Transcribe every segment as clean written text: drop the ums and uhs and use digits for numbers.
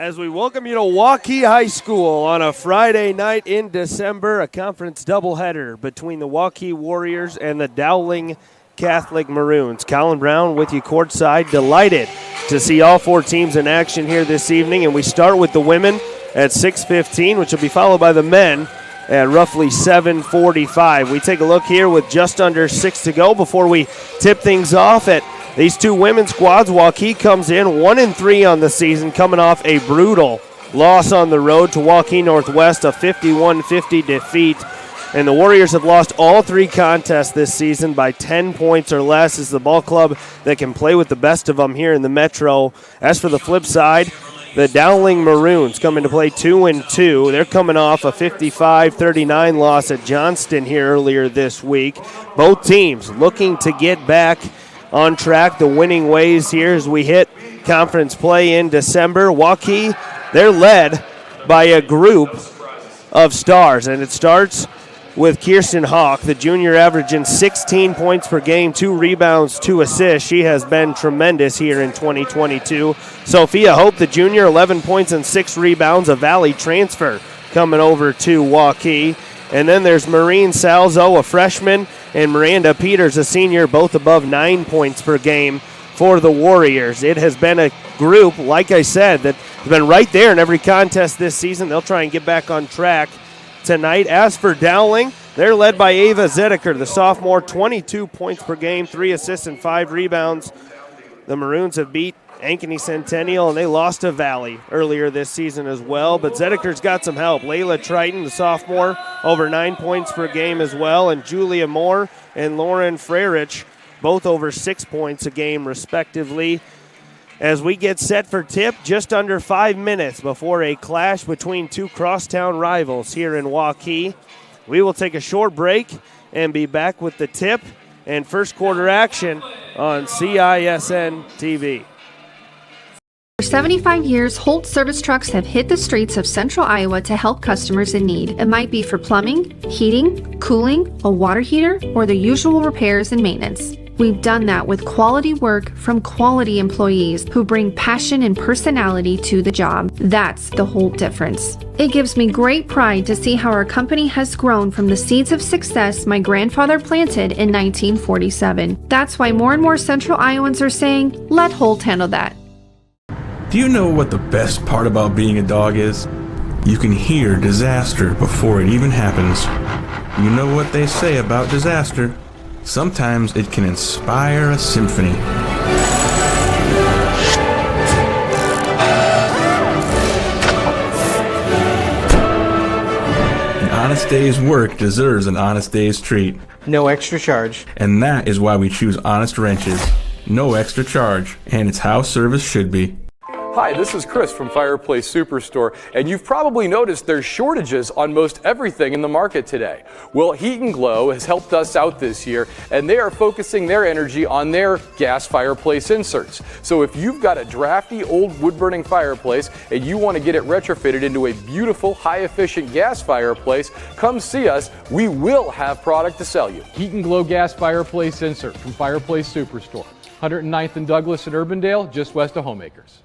As we welcome you to Waukee High School on a Friday night in December, a conference doubleheader between the Waukee Warriors and the Dowling Catholic Maroons. Colin Brown with you courtside, delighted to see all four teams in action here this evening. And we start with the women at 6:15, which will be followed by the men at roughly 7:45. We take a look here with just under 6 to go before we tip things off at these two women's squads. Waukee comes in 1-3 on the season, coming off a brutal loss on the road to Waukee Northwest, a 51-50 defeat. And the Warriors have lost all three contests this season by 10 points or less. Is the ball club that can play with the best of them here in the Metro. As for the flip side, the Dowling Maroons come into play 2-2. They're coming off a 55-39 loss at Johnston here earlier this week. Both teams looking to get back on track, the winning ways here as we hit conference play in December. Waukee, they're led by a group of stars, and it starts with Kirsten Hawk, the junior, averaging 16 points per game, 2 rebounds, 2 assists. She has been tremendous here in 2022. Sophia Hope, the junior, 11 points and 6 rebounds, a Valley transfer coming over to Waukee. And then there's Maureen Salzo, a freshman, and Miranda Peters, a senior, both above 9 points per game for the Warriors. It has been a group, like I said, that has been right there in every contest this season. They'll try and get back on track tonight. As for Dowling, they're led by Ava Zedeker, the sophomore, 22 points per game, 3 assists and 5 rebounds. The Maroons have beat Ankeny Centennial, and they lost to Valley earlier this season as well. But Zedeker's got some help. Layla Triton, the sophomore, over 9 points per game as well. And Julia Moore and Lauren Frerich, both over 6 points a game respectively. As we get set for tip, just under 5 minutes before a clash between two crosstown rivals here in Waukee. We will take a short break and be back with the tip and first quarter action on CISN TV. For 75 years, Holt service trucks have hit the streets of central Iowa to help customers in need. It might be for plumbing, heating, cooling, a water heater, or the usual repairs and maintenance. We've done that with quality work from quality employees who bring passion and personality to the job. That's the Holt difference. It gives me great pride to see how our company has grown from the seeds of success my grandfather planted in 1947. That's why more and more central Iowans are saying, let Holt handle that. Do you know what the best part about being a dog is? You can hear disaster before it even happens. You know what they say about disaster? Sometimes it can inspire a symphony. An honest day's work deserves an honest day's treat. No extra charge. And that is why we choose Honest Wrenches. No extra charge, and it's how service should be. Hi, this is Chris from Fireplace Superstore, and you've probably noticed there's shortages on most everything in the market today. Well, Heat and Glow has helped us out this year, and they are focusing their energy on their gas fireplace inserts. So if you've got a drafty old wood-burning fireplace and you want to get it retrofitted into a beautiful, high-efficient gas fireplace, come see us. We will have product to sell you. Heat and Glow gas fireplace insert from Fireplace Superstore, 109th and Douglas in Urbandale, just west of Homeacres.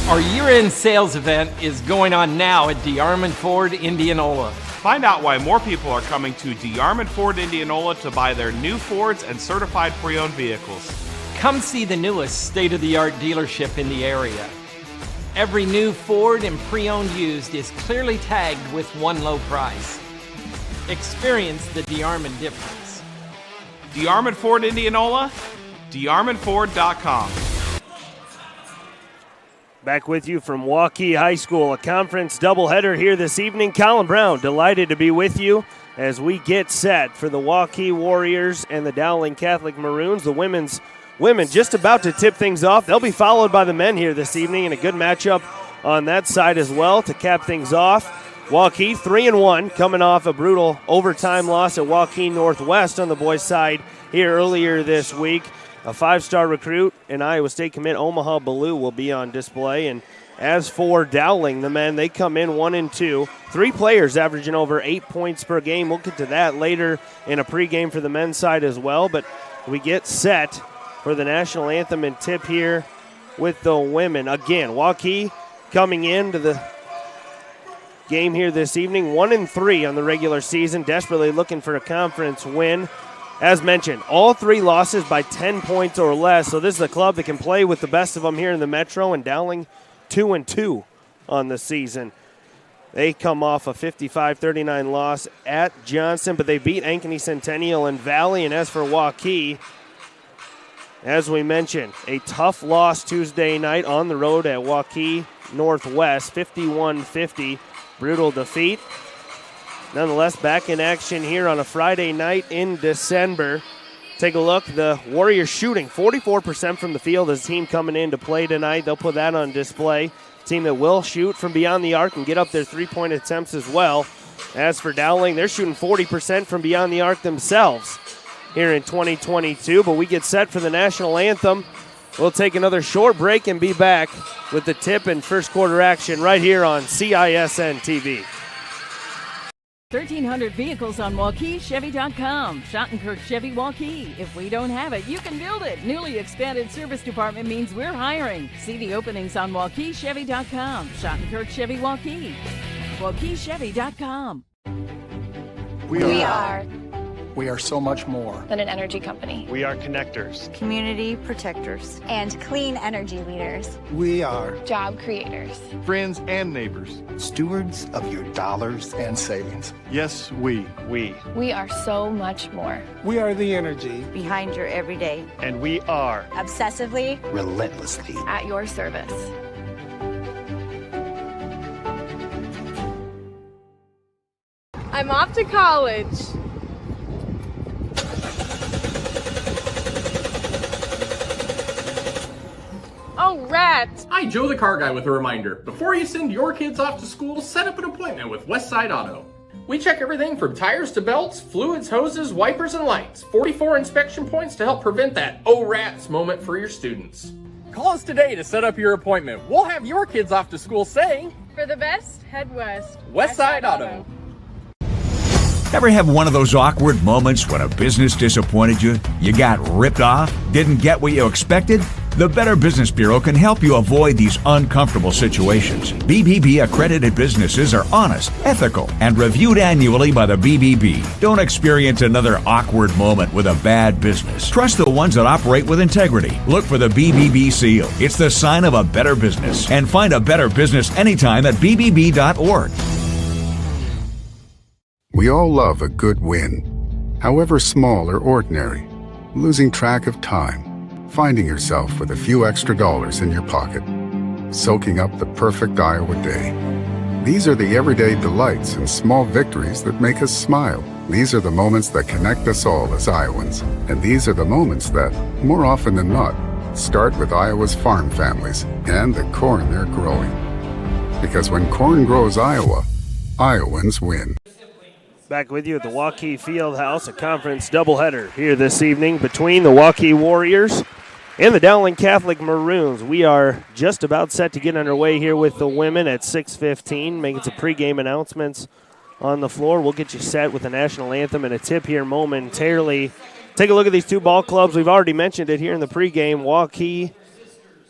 Our year-end sales event is going on now at DeArmond Ford Indianola. Find out why more people are coming to DeArmond Ford Indianola to buy their new Fords and certified pre-owned vehicles. Come see the newest state-of-the-art dealership in the area. Every new Ford and pre-owned used is clearly tagged with one low price. Experience the DeArmond difference. DeArmond Ford Indianola, DeArmondFord.com. Back with you from Waukee High School, a conference doubleheader here this evening. Colin Brown, delighted to be with you as we get set for the Waukee Warriors and the Dowling Catholic Maroons. The women just about to tip things off. They'll be followed by the men here this evening, and a good matchup on that side as well to cap things off. Waukee 3-1, coming off a brutal overtime loss at Waukee Northwest on the boys' side here earlier this week. A 5-star recruit and Iowa State commit Omaha Ballou will be on display. And as for Dowling, the men, they come in 1-2. 3 players averaging over 8 points per game. We'll get to that later in a pregame for the men's side as well. But we get set for the national anthem and tip here with the women. Again, Waukee coming into the game here this evening, 1-3 on the regular season, desperately looking for a conference win. As mentioned, all 3 losses by 10 points or less, so this is a club that can play with the best of them here in the Metro, and Dowling 2-2 on the season. They come off a 55-39 loss at Johnson, but they beat Ankeny Centennial and Valley. And as for Waukee, as we mentioned, a tough loss Tuesday night on the road at Waukee Northwest, 51-50, brutal defeat. Nonetheless, back in action here on a Friday night in December. Take a look, the Warriors shooting 44% from the field as a team coming in to play tonight. They'll put that on display. Team that will shoot from beyond the arc and get up their 3-point attempts as well. As for Dowling, they're shooting 40% from beyond the arc themselves here in 2022. But we get set for the national anthem. We'll take another short break and be back with the tip and first quarter action right here on CISN TV. 1,300 vehicles on WaukeeChevy.com. Schottenkirk Chevy Waukee. If we don't have it, you can build it. Newly expanded service department means we're hiring. See the openings on WaukeeChevy.com. Schottenkirk Chevy Waukee. WaukeeChevy.com. We are so much more than an energy company. We are connectors, community protectors, and clean energy leaders. We are job creators, friends and neighbors, stewards of your dollars and savings. Yes, we are so much more. We are the energy behind your everyday. And we are obsessively, relentlessly at your service. I'm off to college. Oh, rats! Hi, Joe the car guy with a reminder. Before you send your kids off to school, set up an appointment with Westside Auto. We check everything from tires to belts, fluids, hoses, wipers, and lights. 44 inspection points to help prevent that oh rats moment for your students. Call us today to set up your appointment. We'll have your kids off to school saying, for the best, head west. Westside Auto. Ever have one of those awkward moments when a business disappointed you? You got ripped off? Didn't get what you expected? The Better Business Bureau can help you avoid these uncomfortable situations. BBB accredited businesses are honest, ethical, and reviewed annually by the BBB. Don't experience another awkward moment with a bad business. Trust the ones that operate with integrity. Look for the BBB seal. It's the sign of a better business. And find a better business anytime at bbb.org. We all love a good win, however small or ordinary. Losing track of time, finding yourself with a few extra dollars in your pocket, soaking up the perfect Iowa day. These are the everyday delights and small victories that make us smile. These are the moments that connect us all as Iowans. And these are the moments that, more often than not, start with Iowa's farm families and the corn they're growing. Because when corn grows Iowa, Iowans win. Back with you at the Waukee Fieldhouse, a conference doubleheader here this evening between the Waukee Warriors and the Dowling Catholic Maroons. We are just about set to get underway here with the women at 6:15, making some pregame announcements on the floor. We'll get you set with the national anthem and a tip here momentarily. Take a look at these two ball clubs. We've already mentioned it here in the pregame. Waukee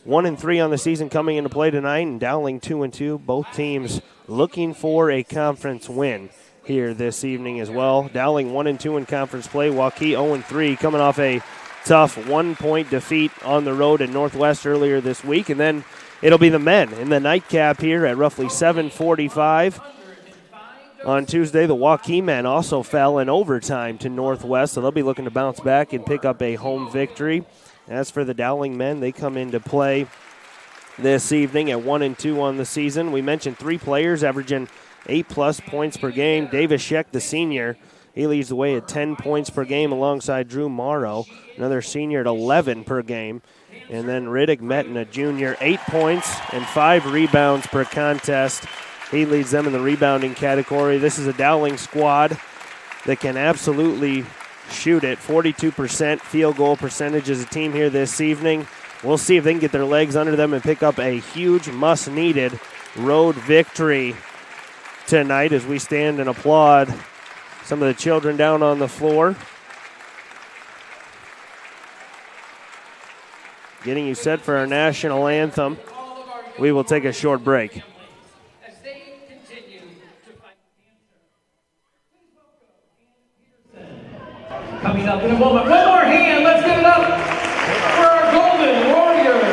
1-3 on the season coming into play tonight, and Dowling 2-2. Both teams looking for a conference win here this evening as well. Dowling 1-2 in conference play. Waukee 0-3, coming off a tough 1-point defeat on the road in Northwest earlier this week. And then it'll be the men in the nightcap here at roughly 7:45. On Tuesday, the Waukee men also fell in overtime to Northwest, so they'll be looking to bounce back and pick up a home victory. As for the Dowling men, they come into play this evening at 1-2 on the season. We mentioned 3 players averaging 8+ points per game. Davis Scheck, the senior, he leads the way at 10 points per game alongside Drew Morrow, another senior at 11 per game. And then Riddick Metten, a junior, 8 points and 5 rebounds per contest. He leads them in the rebounding category. This is a Dowling squad that can absolutely shoot it. 42% field goal percentage as a team here this evening. We'll see if they can get their legs under them and pick up a huge, must-needed road victory tonight as we stand and applaud some of the children down on the floor. getting you set for our national anthem. We will take a short break. Coming up in a moment. One more hand. Let's give it up for our Golden Warriors.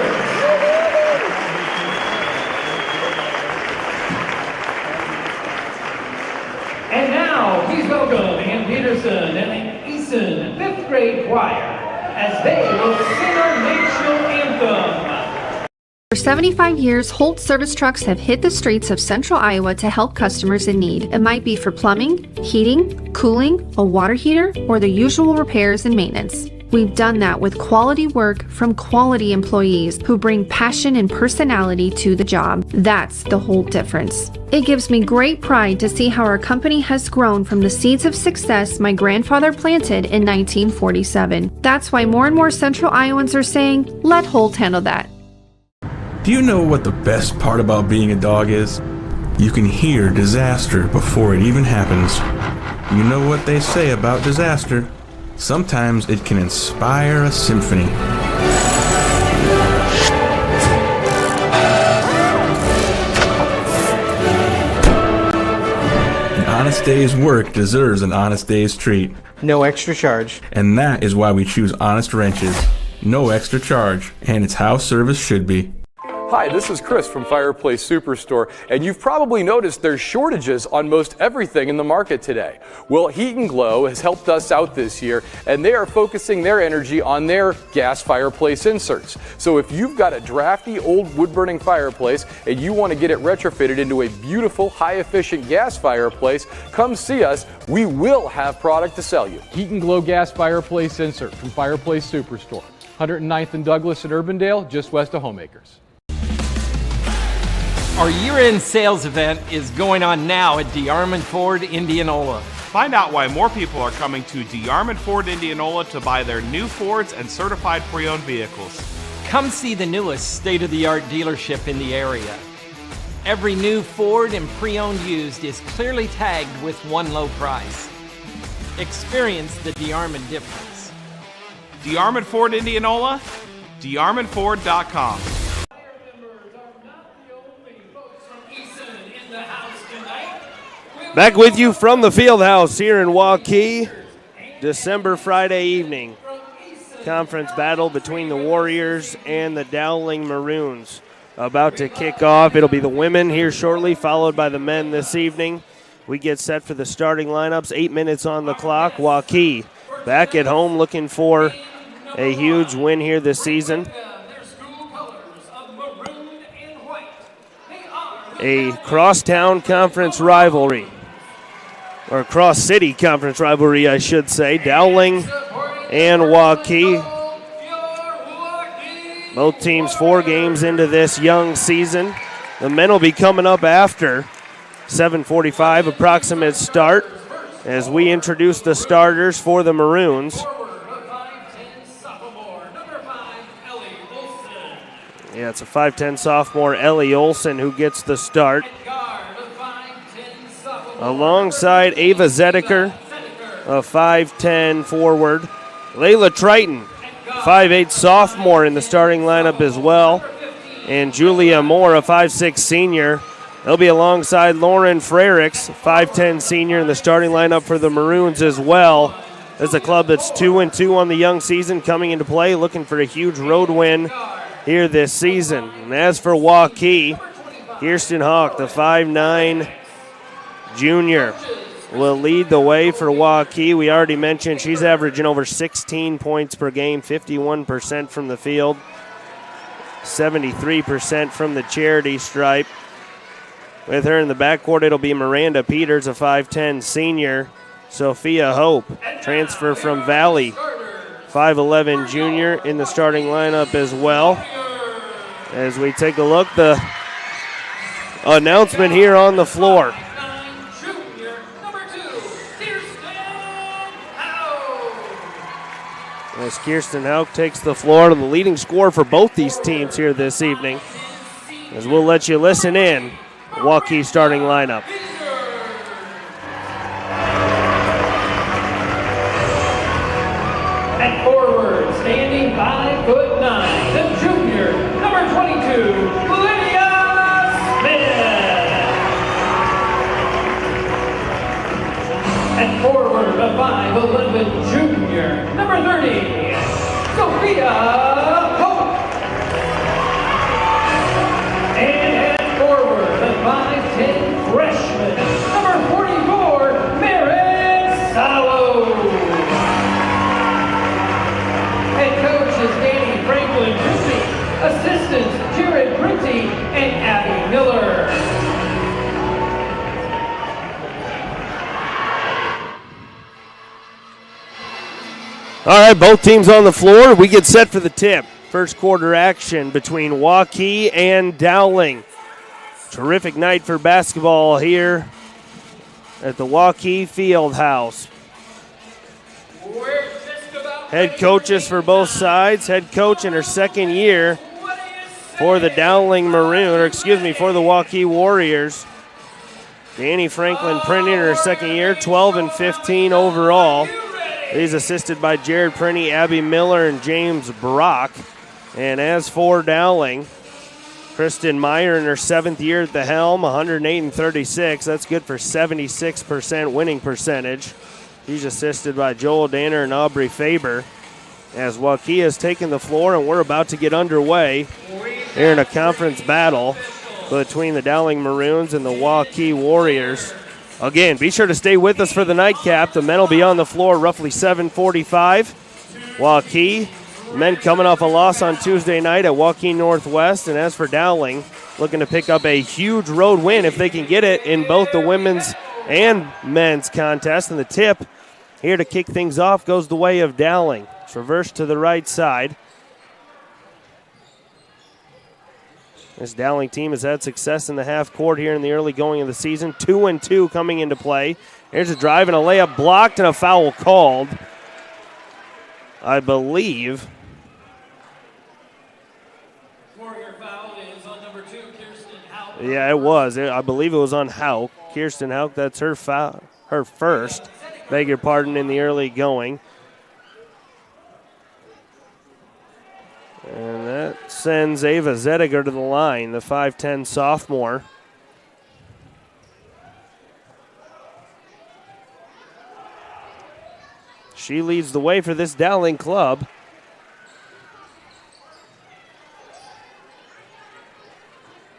And now, please welcome Ann Peterson and Eason 5th grade choir as they will sing our national anthem. For 75 years, Holt service trucks have hit the streets of central Iowa to help customers in need. It might be for plumbing, heating, cooling, a water heater, or the usual repairs and maintenance. We've done that with quality work from quality employees who bring passion and personality to the job. That's the Holt difference. It gives me great pride to see how our company has grown from the seeds of success my grandfather planted in 1947. That's why more and more central Iowans are saying, let Holt handle that. Do you know what the best part about being a dog is? You can hear disaster before it even happens. You know what they say about disaster? Sometimes it can inspire a symphony. An honest day's work deserves an honest day's treat. No extra charge. And that is why we choose Honest Wrenches. No extra charge, and it's how service should be. Hi, this is Chris from Fireplace Superstore, and you've probably noticed there's shortages on most everything in the market today. Well, Heat and Glow has helped us out this year, and they are focusing their energy on their gas fireplace inserts. So if you've got a drafty old wood-burning fireplace and you want to get it retrofitted into a beautiful, high-efficient gas fireplace, come see us. We will have product to sell you. Heat and Glow gas fireplace insert from Fireplace Superstore, 109th and Douglas at Urbandale, just west of Homeacres. Our year-end sales event is going on now at DeArmond Ford, Indianola. Find out why more people are coming to DeArmond Ford, Indianola to buy their new Fords and certified pre-owned vehicles. Come see the newest state-of-the-art dealership in the area. Every new Ford and pre-owned used is clearly tagged with one low price. Experience the DeArmond difference. DeArmond Ford, Indianola, DeArmondFord.com. Back with you from the field house here in Waukee. December Friday evening. Conference battle between the Warriors and the Dowling Maroons about to kick off. It'll be the women here shortly, followed by the men this evening. We get set for the starting lineups. 8 minutes on the clock. Waukee back at home looking for a huge win here this season. A crosstown conference rivalry, or cross-city conference rivalry, I should say. Dowling and Waukee. Both teams 4 games into this young season. The men will be coming up after 7:45 approximate start as we introduce the starters for the Maroons. Yeah, it's a 5'10 sophomore, Ellie Olson, who gets the start. Alongside Ava Zediker, a 5'10 forward. Layla Triton, 5'8 sophomore in the starting lineup as well. And Julia Moore, a 5'6 senior. They'll be alongside Lauren Frericks, 5'10 senior in the starting lineup for the Maroons as well. There's a club that's 2-2 on the young season coming into play, looking for a huge road win here this season. And as for Waukee, Kirsten Hawk, the 5'9 junior, will lead the way for Waukee. We already mentioned she's averaging over 16 points per game, 51% from the field, 73% from the charity stripe. With her in the backcourt, it'll be Miranda Peters, a 5'10 senior. Sophia Hope, transfer from Valley, 5'11 junior in the starting lineup as well. As we take a look, the announcement here on the floor. As Kirsten Hauk takes the floor, to the leading scorer for both these teams here this evening. As we'll let you listen in, Waukee starting lineup. At forward, standing 5'9", the junior, number 22, Lydia Smith. And forward, a 5'11" junior, number 30, Sophia Pope. And forward, the 5'10" freshman, number 44, Merritt Sallow. Head coach is Danny Franklin Brinty, assistants Jared Brinty and Abby Miller. All right, both teams on the floor. We get set for the tip. First quarter action between Waukee and Dowling. Terrific night for basketball here at the Waukee Fieldhouse. Head coaches for both sides. Head coach in her second year for the Dowling for the Waukee Warriors. Danny Franklin Printing in her second year, 12 and 15 overall. He's assisted by Jared Printy, Abby Miller, and James Brock. And as for Dowling, Kristen Meyer in her seventh year at the helm, 108 and 36. That's good for 76% winning percentage. He's assisted by Joel Danner and Aubrey Faber. As Waukee has taken the floor, and we're about to get underway here in a conference battle between the Dowling Maroons and the Waukee Warriors. Again, be sure to stay with us for the nightcap. The men will be on the floor roughly 7:45. Waukee, men coming off a loss on Tuesday night at Waukee Northwest. And as for Dowling, looking to pick up a huge road win if they can get it in both the women's and men's contest. And the tip here to kick things off goes the way of Dowling. Traverse to the right side. This Dowling team has had success in the half court here in the early going of the season. 2-2 coming into play. Here's a drive and a layup blocked and a foul called. I believe. Yeah, it was. I believe it was on Hauk. Kirsten Hauk, that's her foul, her first. Beg your pardon, in the early going. And that sends Ava Zediger to the line, the 5'10 sophomore. She leads the way for this Dowling club.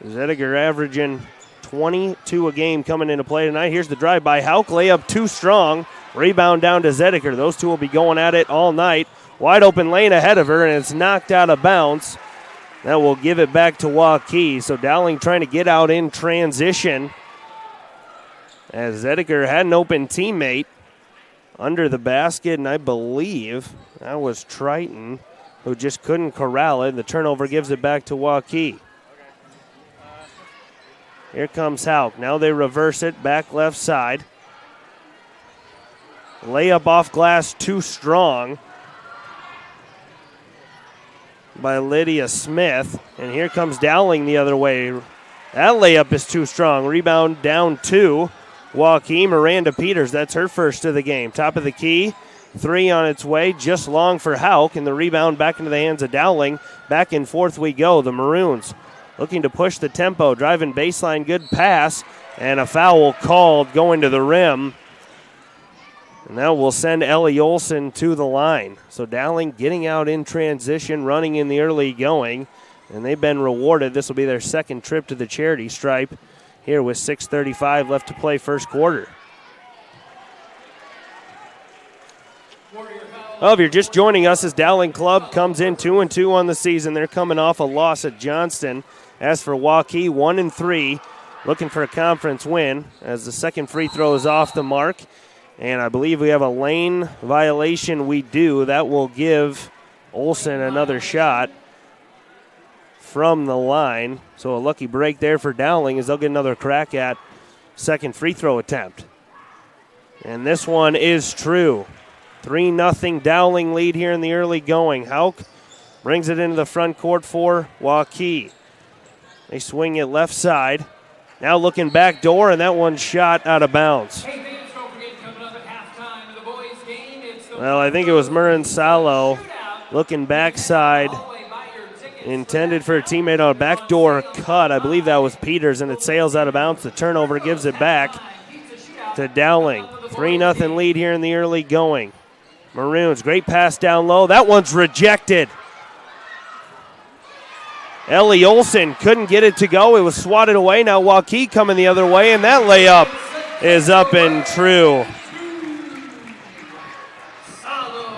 Zediger averaging 22 a game coming into play tonight. Here's the drive by Hauk. Layup too strong. Rebound down to Zediger. Those two will be going at it all night. Wide open lane ahead of her, and it's knocked out of bounds. That will give it back to Waukee. So Dowling trying to get out in transition, as Zediger had an open teammate under the basket, and I believe that was Triton, who just couldn't corral it. The turnover gives it back to Waukee. Here comes Hauk. Now they reverse it, back left side. Layup off glass too strong by Lydia Smith. And here comes Dowling the other way. That layup is too strong. Rebound down to Waukee. Miranda Peters, that's her first of the game. Top of the key, three on its way, just long for Hauk, and the rebound back into the hands of Dowling. Back and forth we go. The Maroons looking to push the tempo, driving baseline, good pass, and a foul called going to the rim. And that will send Ellie Olson to the line. So Dowling getting out in transition, running in the early going, and they've been rewarded. This will be their second trip to the charity stripe here with 6:35 left to play first quarter. Well, if you're just joining us, as Dowling Club comes in 2-2 on the season. They're coming off a loss at Johnston. As for Waukee, 1-3, looking for a conference win as the second free throw is off the mark. And I believe we have a lane violation. We do. That will give Olsen another shot from the line. So a lucky break there for Dowling as they'll get another crack at second free throw attempt. And this one is true. 3-0 Dowling lead here in the early going. Hauk brings it into the front court for Waukee. They swing it left side. Now looking back door, and that one's shot out of bounds. Well, I think it was Murren Salo looking backside, intended for a teammate on a backdoor cut. I believe that was Peters, and it sails out of bounds. The turnover gives it back to Dowling. 3-0 lead here in the early going. Maroons, great pass down low. That one's rejected. Ellie Olsen couldn't get it to go. It was swatted away. Now Waukee coming the other way, and that layup is up and true.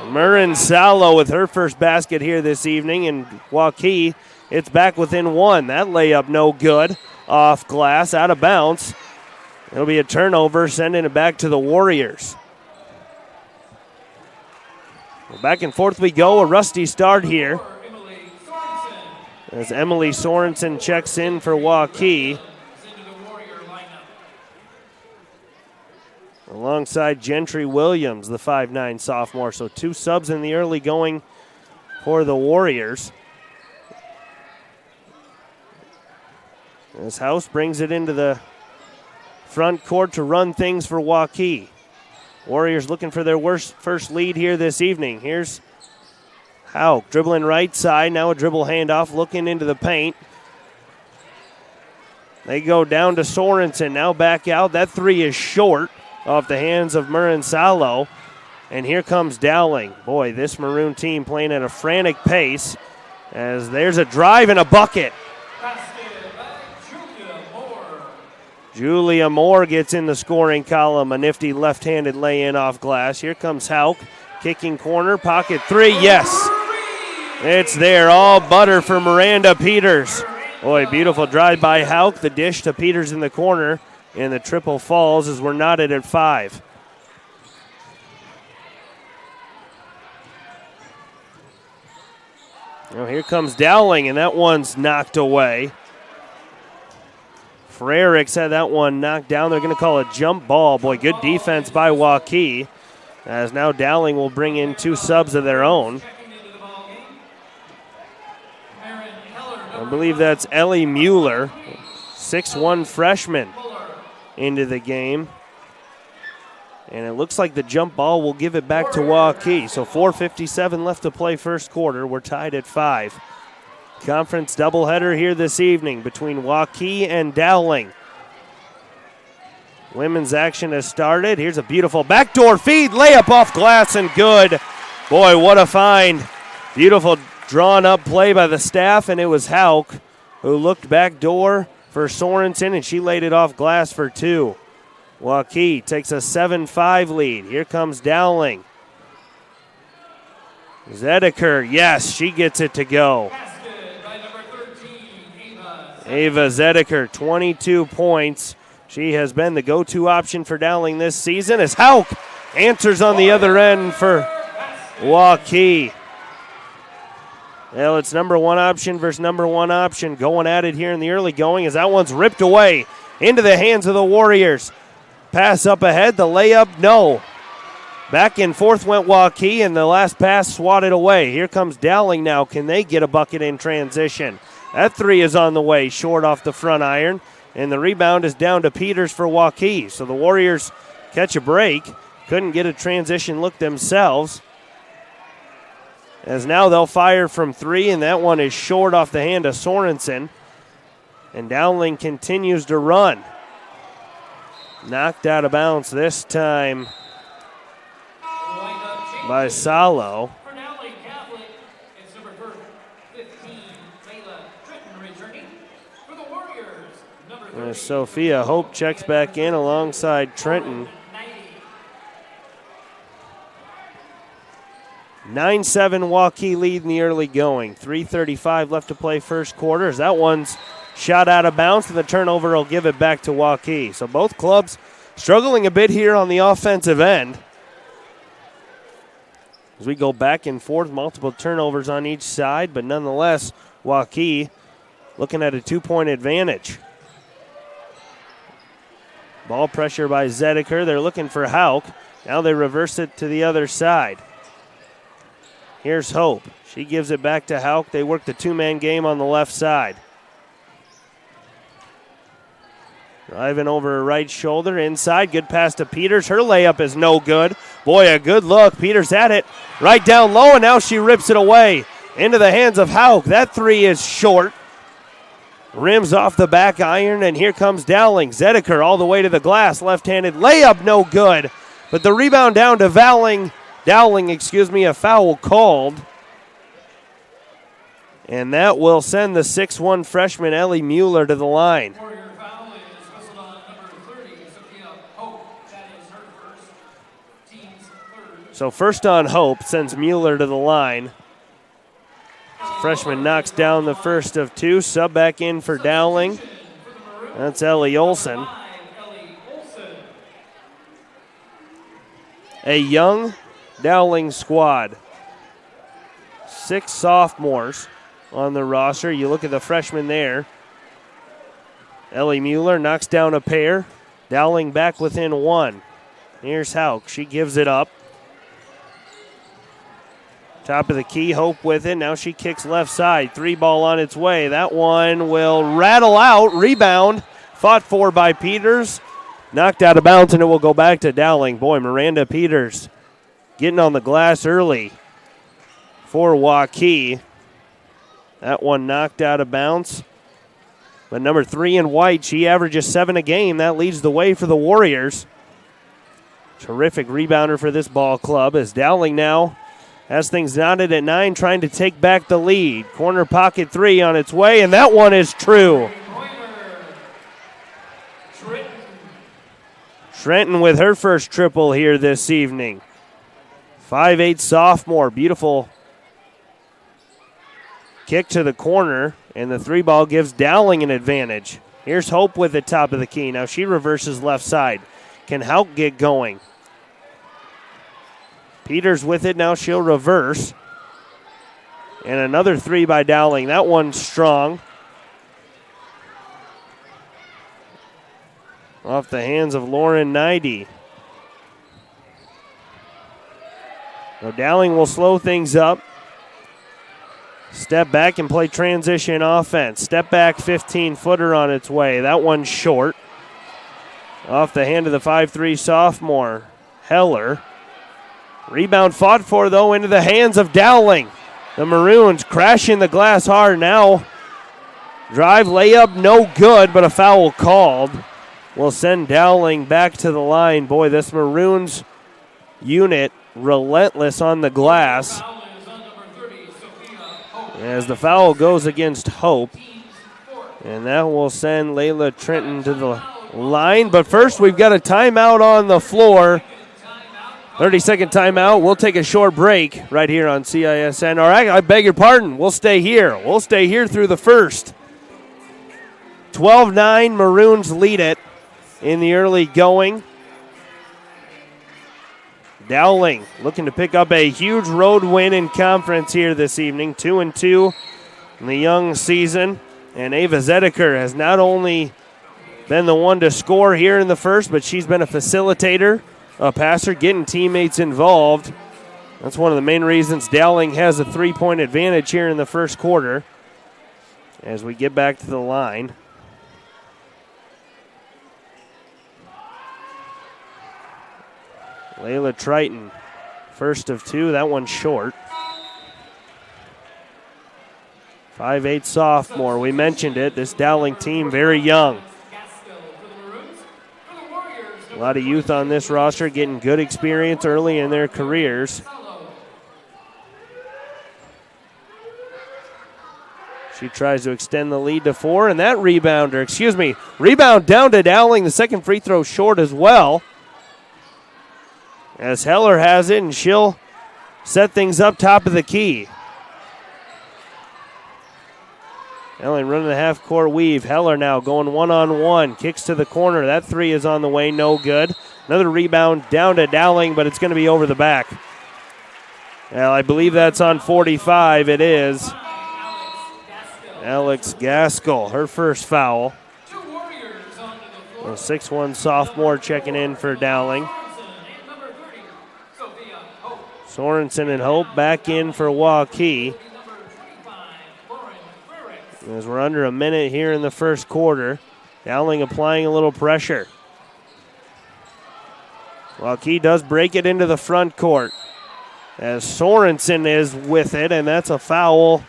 Murren Salo with her first basket here this evening, and Waukee, it's back within one. That layup no good. Off glass, out of bounds. It'll be a turnover, sending it back to the Warriors. Well, back and forth we go, a rusty start here. As Emily Sorensen checks in for Waukee. Alongside Gentry Williams, the 5'9 sophomore. So 2 subs in the early going for the Warriors. As House brings it into the front court to run things for Waukee. Warriors looking for their first lead here this evening. Here's Hauk dribbling right side. Now a dribble handoff, looking into the paint. They go down to Sorensen. Now back out. That 3 is short off the hands of Murren Salo. And here comes Dowling. Boy, this Maroon team playing at a frantic pace. As there's a drive and a bucket. Julia Moore gets in the scoring column. A nifty left-handed lay-in off glass. Here comes Hauk. Kicking corner, pocket 3, yes. It's there, all butter for Miranda Peters. Boy, beautiful drive by Hauk. The dish to Peters in the corner. And the triple falls as we're knotted at 5. Now here comes Dowling, and that one's knocked away. Frericks had that one knocked down. They're going to call a jump ball. Boy, good defense by Waukee. As now Dowling will bring in 2 subs of their own. I believe that's Ellie Mueller, 6'1 freshman, into the game. And it looks like the jump ball will give it back to Waukee. So 4:57 left to play first quarter. We're tied at 5. Conference doubleheader here this evening between Waukee and Dowling. Women's action has started. Here's a beautiful backdoor feed, layup off glass and good. Boy, what a find. Beautiful drawn up play by the staff, and it was Hauk who looked backdoor for Sorensen, and she laid it off glass for 2. Waukee takes a 7-5 lead. Here comes Dowling. Zedeker, yes, she gets it to go. Ava Zedeker, 22 points. She has been the go-to option for Dowling this season as Hauk answers on the other end for Waukee. Well, it's number 1 option versus number 1 option going at it here in the early going as that one's ripped away into the hands of the Warriors. Pass up ahead, the layup, no. Back and forth went Waukee, and the last pass swatted away. Here comes Dowling now. Can they get a bucket in transition? That 3 is on the way, short off the front iron, and the rebound is down to Peters for Waukee. So the Warriors catch a break. Couldn't get a transition look themselves. As now they'll fire from 3, and that one is short off the hand of Sorensen. And Dowling continues to run. Knocked out of bounds this time by Salo. As Sophia Hope checks back in alongside Trenton. 9-7 Waukee lead in the early going. 3:35 left to play first quarter. As that one's shot out of bounds, and the turnover will give it back to Waukee. So both clubs struggling a bit here on the offensive end. As we go back and forth, multiple turnovers on each side, but nonetheless, Waukee looking at a 2-point advantage. Ball pressure by Zedeker. They're looking for Hauk. Now they reverse it to the other side. Here's Hope. She gives it back to Hauk. They work the 2-man game on the left side. Driving over her right shoulder inside. Good pass to Peters. Her layup is no good. Boy, a good look. Peters at it. Right down low, and now she rips it away into the hands of Hauk. That three is short. Rims off the back iron, and here comes Dowling. Zediker all the way to the glass. Left-handed layup, no good. But the rebound down to Dowling, a foul called. And that will send the 6'1 freshman Ellie Mueller to the line. So first on Hope, sends Mueller to the line. Freshman knocks down the first of two. Sub back in for Dowling. That's Ellie Olson. A young Dowling squad. 6 sophomores on the roster. You look at the freshmen there. Ellie Mueller knocks down a pair. Dowling back within 1. Here's Hauk. She gives it up. Top of the key, Hope with it. Now she kicks left side. 3 ball on its way. That one will rattle out. Rebound. Fought for by Peters. Knocked out of bounds, and it will go back to Dowling. Boy, Miranda Peters getting on the glass early for Waukee. That one knocked out of bounds. But number 3 in white, she averages 7 a game. That leads the way for the Warriors. Terrific rebounder for this ball club as Dowling now has things knotted at 9, trying to take back the lead. Corner pocket 3 on its way, and that one is true. Trenton with her first triple here this evening. 5'8 sophomore, beautiful kick to the corner, and the 3 ball gives Dowling an advantage. Here's Hope with the top of the key. Now she reverses left side. Can Hauk get going? Peters with it. Now she'll reverse. And another 3 by Dowling. That one's strong. Off the hands of Lauren Neidy. Now Dowling will slow things up. Step back and play transition offense. Step back 15-footer on its way. That one's short. Off the hand of the 5'3 sophomore, Heller. Rebound fought for, though, into the hands of Dowling. The Maroons crashing the glass hard now. Drive, layup, no good, but a foul called. Will send Dowling back to the line. Boy, this Maroons unit relentless on the glass. As the foul goes against Hope. And that will send Layla Trenton to the line. But first, we've got a timeout on the floor. 30-second timeout. We'll take a short break right here on CISN. All right, I beg your pardon. We'll stay here. We'll stay here through the first. 12-9, Maroons lead it in the early going. Dowling looking to pick up a huge road win in conference here this evening. 2-2 in the young season. And Ava Zediker has not only been the one to score here in the first, but she's been a facilitator, a passer, getting teammates involved. That's one of the main reasons Dowling has a 3-point advantage here in the first quarter as we get back to the line. Layla Triton, first of 2. That one's short. 5'8 sophomore. We mentioned it. This Dowling team, very young. A lot of youth on this roster getting good experience early in their careers. She tries to extend the lead to 4, and that rebound down to Dowling. The second free throw short as well. As Heller has it, and she'll set things up top of the key. Dowling running the half-court weave. Heller now going one-on-one. Kicks to the corner. That 3 is on the way, no good. Another rebound down to Dowling, but it's going to be over the back. Well, I believe that's on 45. It is. Alex Gaskell, her first foul. A 6'1 sophomore checking in for Dowling. Sorensen and Hope back in for Waukee. As we're under a minute here in the first quarter, Dowling applying a little pressure. Waukee does break it into the front court as Sorensen is with it, and that's a foul.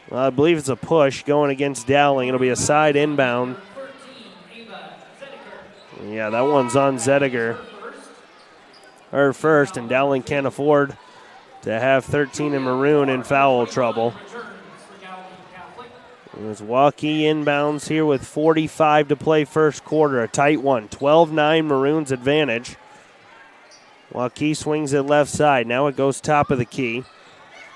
Well, I believe it's a push going against Dowling. It'll be a side inbound. Yeah, that one's on Zediger. Her first, and Dowling can't afford to have 13 in maroon in foul trouble. As Waukee inbounds here with 45 to play first quarter, a tight one. 12-9 Maroons advantage. Waukee swings it left side. Now it goes top of the key.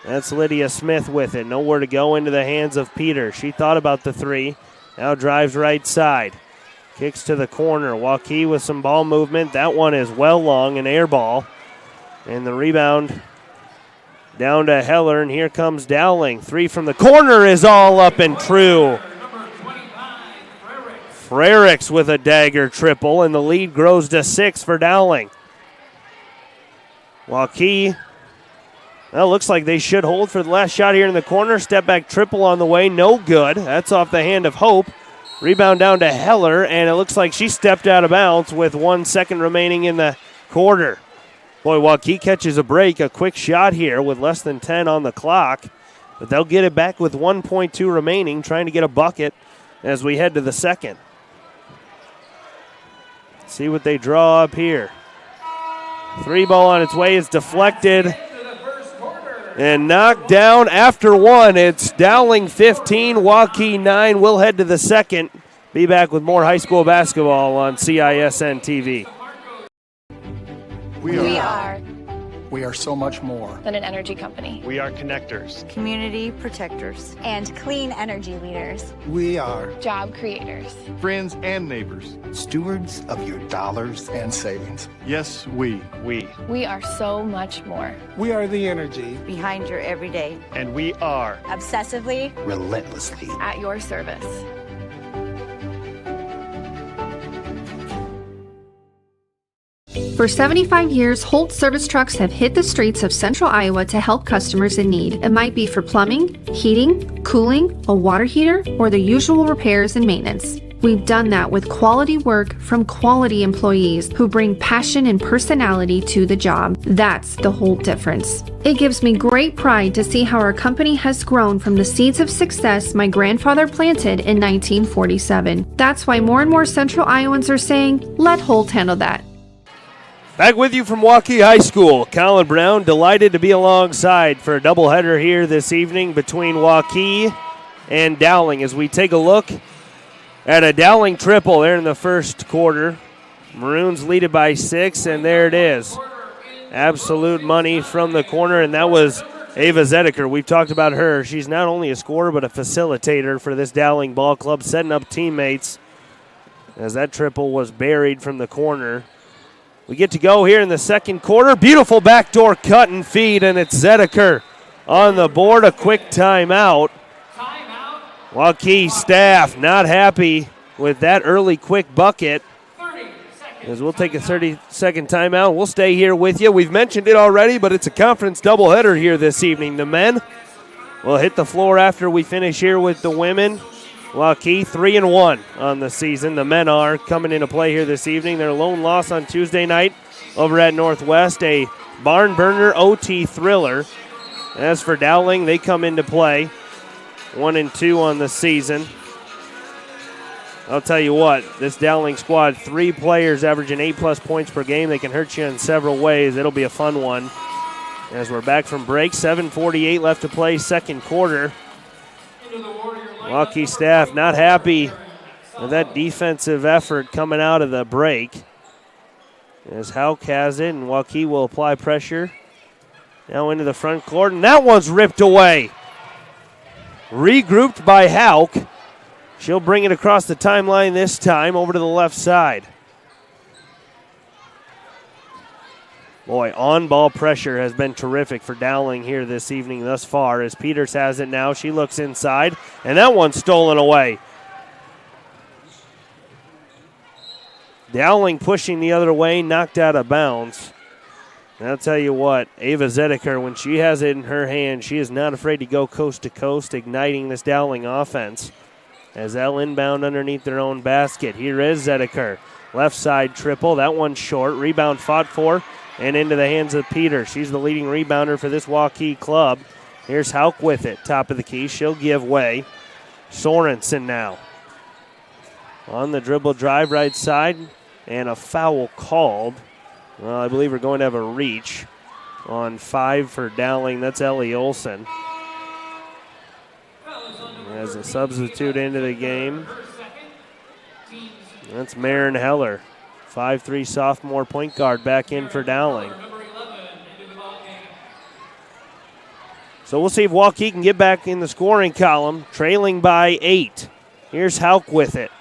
That's Lydia Smith with it. Nowhere to go into the hands of Peter. She thought about the three. Now drives right side. Kicks to the corner. Waukee with some ball movement. That one is well long, an air ball. And the rebound down to Heller, and here comes Dowling. Three from the corner is all up and true. Frericks with a dagger triple, and the lead grows to 6 for Dowling. Waukee, well, looks like they should hold for the last shot here in the corner. Step back triple on the way, no good. That's off the hand of Hope. Rebound down to Heller, and it looks like she stepped out of bounds with 1 second remaining in the quarter. Boy, Waukee catches a break, a quick shot here with less than 10 on the clock. But they'll get it back with 1.2 remaining, trying to get a bucket as we head to the second. See what they draw up here. Three ball on its way is deflected and knocked down after one. It's Dowling 15, Waukee 9. We'll head to the second. Be back with more high school basketball on CISN TV. We are so much more than an energy company. We are connectors, community protectors, and clean energy leaders. We are job creators, friends and neighbors, stewards of your dollars and savings. Yes, we are so much more. We are the energy behind your everyday, and we are obsessively, relentlessly at your service. For 75 years, Holt service trucks have hit the streets of central Iowa to help customers in need. It might be for plumbing, heating, cooling, a water heater, or the usual repairs and maintenance. We've done that with quality work from quality employees who bring passion and personality to the job. That's the Holt difference. It gives me great pride to see how our company has grown from the seeds of success my grandfather planted in 1947. That's why more and more central Iowans are saying, let Holt handle that. Back with you from Waukee High School. Colin Brown delighted to be alongside for a doubleheader here this evening between Waukee and Dowling as we take a look at a Dowling triple there in the first quarter. Maroons lead it by 6, and there it is. Absolute money from the corner, and that was Ava Zediker. We've talked about her. She's not only a scorer but a facilitator for this Dowling ball club, setting up teammates as that triple was buried from the corner. We get to go here in the second quarter. Beautiful backdoor cut and feed, and it's Zediker on the board. A quick timeout. Waukee staff not happy with that early quick bucket. As we'll take a 30-second timeout. We'll stay here with you. We've mentioned it already, but it's a conference doubleheader here this evening. The men will hit the floor after we finish here with the women. Waukee 3-1 on the season. The men are coming into play here this evening. Their lone loss on Tuesday night over at Northwest, a barn burner OT thriller. As for Dowling, they come into play 1-2 on the season. I'll tell you what, this Dowling squad, 3 players averaging 8+ points per game. They can hurt you in several ways. It'll be a fun one. As we're back from break, 7:48 left to play, second quarter. Waukee staff not happy with that defensive effort coming out of the break. As Hauk has it, and Waukee will apply pressure. Now into the front court, and that one's ripped away. Regrouped by Hauk. She'll bring it across the timeline this time over to the left side. Boy, on-ball pressure has been terrific for Dowling here this evening thus far as Peters has it now. She looks inside, and that one's stolen away. Dowling pushing the other way, knocked out of bounds. And I'll tell you what, Ava Zediker, when she has it in her hand, she is not afraid to go coast to coast, igniting this Dowling offense. As they'll inbound underneath their own basket. Here is Zediker. Left side triple. That one's short. Rebound fought for and into the hands of Peters. She's the leading rebounder for this Waukee club. Here's Hauk with it. Top of the key. She'll give way. Sorensen now. On the dribble drive right side. And a foul called. Well, I believe we're going to have a reach on 5 for Dowling. That's Ellie Olson. As a substitute into the game. That's Maren Heller. 5'3" sophomore point guard back in for Dowling. So we'll see if Waukee can get back in the scoring column, trailing by 8. Here's Hauk with it.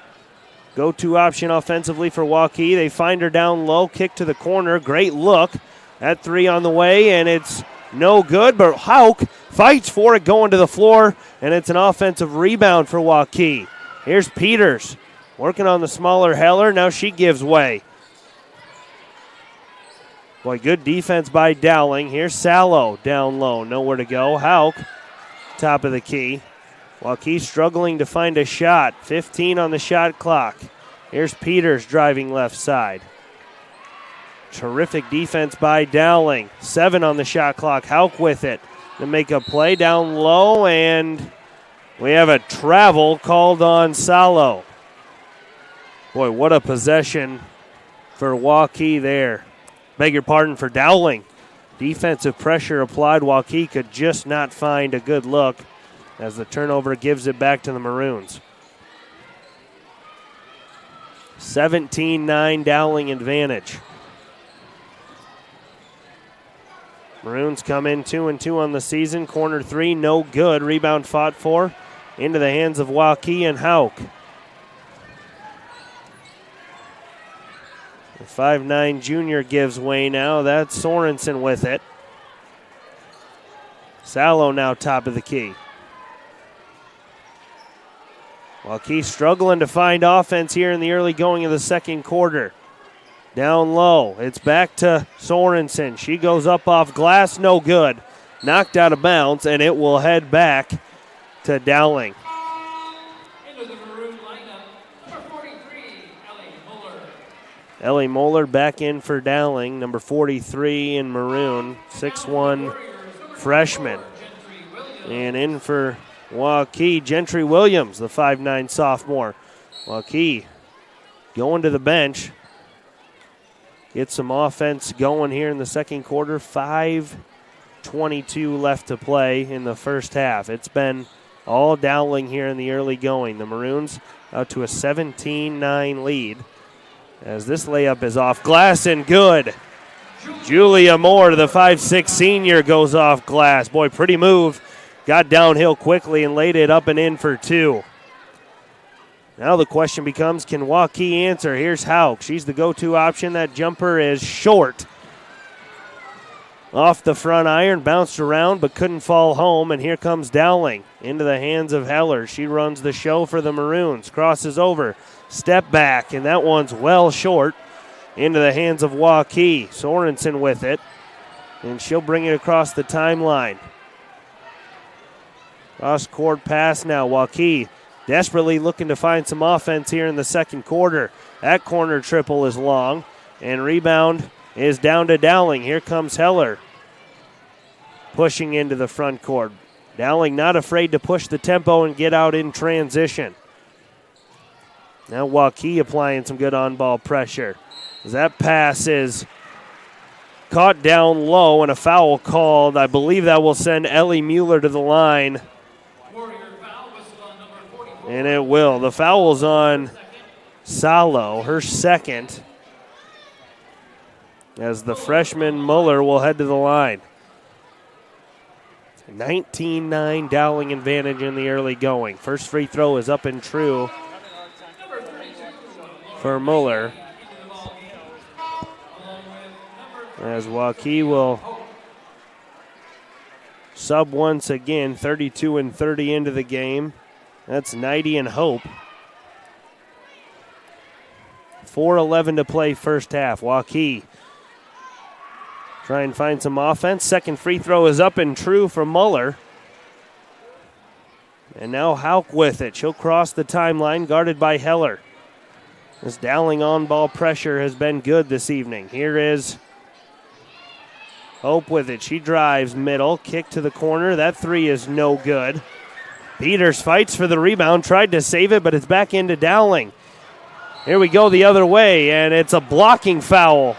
Go-to option offensively for Waukee. They find her down low, kick to the corner. Great look. That 3 on the way, and it's no good, but Hauk fights for it going to the floor, and it's an offensive rebound for Waukee. Here's Peters working on the smaller Heller. Now she gives way. Boy, good defense by Dowling. Here's Sallow down low. Nowhere to go. Hauk, top of the key. Waukee struggling to find a shot. 15 on the shot clock. Here's Peters driving left side. Terrific defense by Dowling. 7 on the shot clock. Hauk with it to make a play down low, and we have a travel called on Sallow. Boy, what a possession for Waukee there. Beg your pardon, for Dowling. Defensive pressure applied. Waukee could just not find a good look as the turnover gives it back to the Maroons. 17-9 Dowling advantage. Maroons come in 2-2 on the season. Corner 3, no good. Rebound fought for. Into the hands of Waukee and Hauk. The 5'9" junior gives way now. That's Sorensen with it. Sallow now top of the key. Waukee struggling to find offense here in the early going of the second quarter. Down low. It's back to Sorensen. She goes up off glass. No good. Knocked out of bounds, and it will head back to Dowling. Ellie Moeller back in for Dowling, number 43 in maroon, 6'1" freshman. And in for Waukee, Gentry Williams, the 5'9" sophomore. Waukee going to the bench. Get some offense going here in the second quarter. 5:22 left to play in the first half. It's been all Dowling here in the early going. The Maroons out to a 17-9 lead. As this layup is off glass and good. Julia Moore, the 5'6" senior, goes off glass. Boy, pretty move. Got downhill quickly and laid it up and in for 2. Now the question becomes, can Waukee answer? Here's Hauk. She's the go-to option. That jumper is short. Off the front iron, bounced around but couldn't fall home. And here comes Dowling into the hands of Heller. She runs the show for the Maroons. Crosses over. Step back, and that one's well short into the hands of Waukee. Sorensen with it, and she'll bring it across the timeline. Cross-court pass now. Waukee desperately looking to find some offense here in the second quarter. That corner triple is long, and rebound is down to Dowling. Here comes Heller pushing into the front court. Dowling not afraid to push the tempo and get out in transition. Now Waukee applying some good on-ball pressure. As that pass is caught down low and a foul called. I believe that will send Ellie Mueller to the line. And it will. The foul's on Sallow, her second. As the freshman Mueller will head to the line. 19-9 Dowling advantage in the early going. First free throw is up and true for Mueller. As Waukee will sub once again, 32-30 into the game. That's Nighty and Hope. 4:11 to play first half. Waukee try and find some offense. Second free throw is up and true for Mueller. And now Hauk with it. She'll cross the timeline, guarded by Heller. This Dowling on-ball pressure has been good this evening. Here is Hope with it. She drives middle, kick to the corner. That three is no good. Peters fights for the rebound, tried to save it, but it's back into Dowling. Here we go the other way, and it's a blocking foul.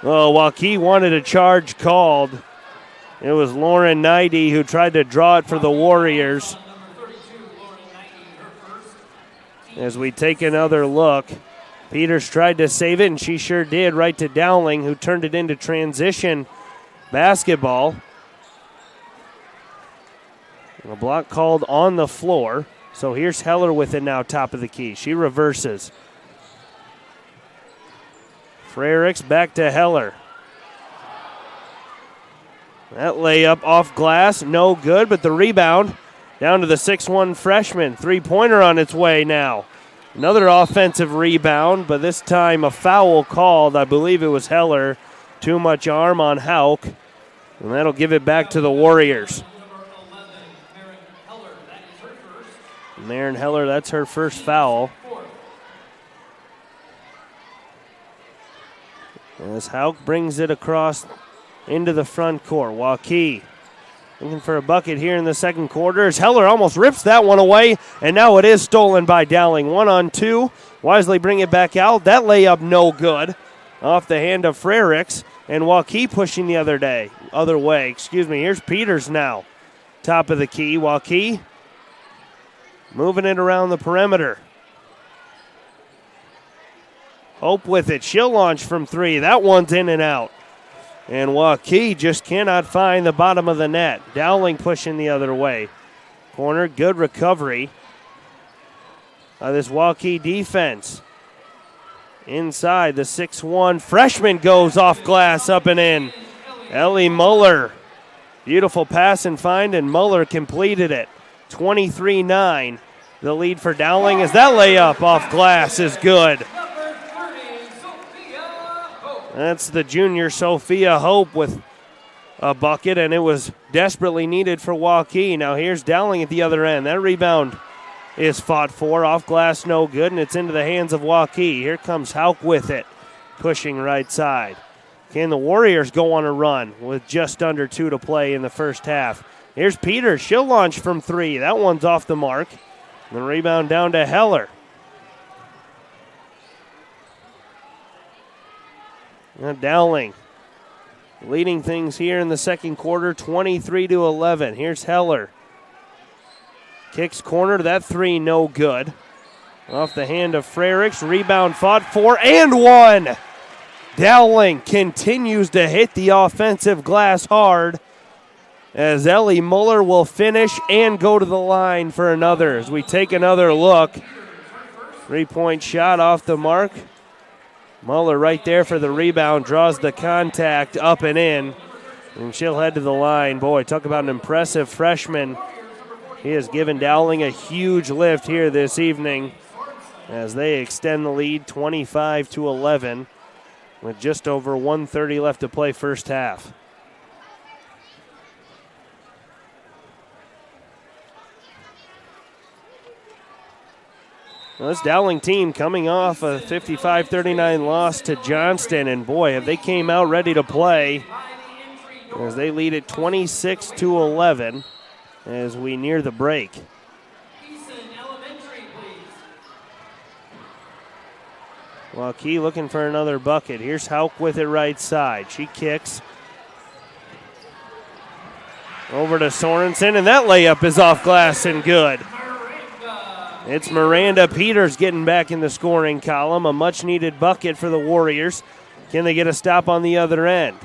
Oh, Waukee wanted a charge called. It was Lauren Nighty who tried to draw it for the Warriors. As we take another look, Peters tried to save it, and she sure did, right to Dowling, who turned it into transition basketball. A block called on the floor. So here's Heller with it now, top of the key. She reverses. Frericks back to Heller. That layup off glass, no good, but the rebound down to the 6'1 freshman. Three-pointer on its way now. Another offensive rebound, but this time a foul called. I believe it was Heller. Too much arm on Hauk, and that'll give it back to the Warriors. Maren Heller, that's her first foul. As Hauk brings it across into the front court. Waukee looking for a bucket here in the second quarter. As Heller almost rips that one away, and now it is stolen by Dowling. 1-on-2. Wisely bring it back out. That layup no good. Off the hand of Frericks, and Waukee pushing the other way. Here's Peters now. Top of the key. Waukee moving it around the perimeter. Hope with it. She'll launch from three. That one's in and out. And Waukee just cannot find the bottom of the net. Dowling pushing the other way. Corner, good recovery. This Waukee defense. Inside, the 6'1 freshman goes off glass, up and in. Ellie Muller. Beautiful pass and find, and Muller completed it. 23-9. The lead for Dowling as that layup off glass is good. That's the junior Sophia Hope with a bucket, and it was desperately needed for Waukee. Now here's Dowling at the other end. That rebound is fought for. Off glass, no good, and it's into the hands of Waukee. Here comes Hauk with it, pushing right side. Can the Warriors go on a run with just under 2 to play in the first half? Here's Peters. She'll launch from three. That one's off the mark. The rebound down to Heller. Now Dowling leading things here in the second quarter, 23-11. Here's Heller. Kicks corner, that three no good. Off the hand of Frericks, rebound fought for and one. Dowling continues to hit the offensive glass hard as Ellie Muller will finish and go to the line for another. As we take another look, 3-point shot off the mark. Muller right there for the rebound, draws the contact up and in, and she'll head to the line. Boy, talk about an impressive freshman. He has given Dowling a huge lift here this evening as they extend the lead 25-11 with just over 1:30 left to play first half. Well, this Dowling team coming off a 55-39 loss to Johnston, and boy, have they came out ready to play as they lead it 26-11 as we near the break. Waukee looking for another bucket. Here's Hauk with it right side. She kicks over to Sorensen, and that layup is off glass and good. It's Miranda Peters getting back in the scoring column. A much-needed bucket for the Warriors. Can they get a stop on the other end?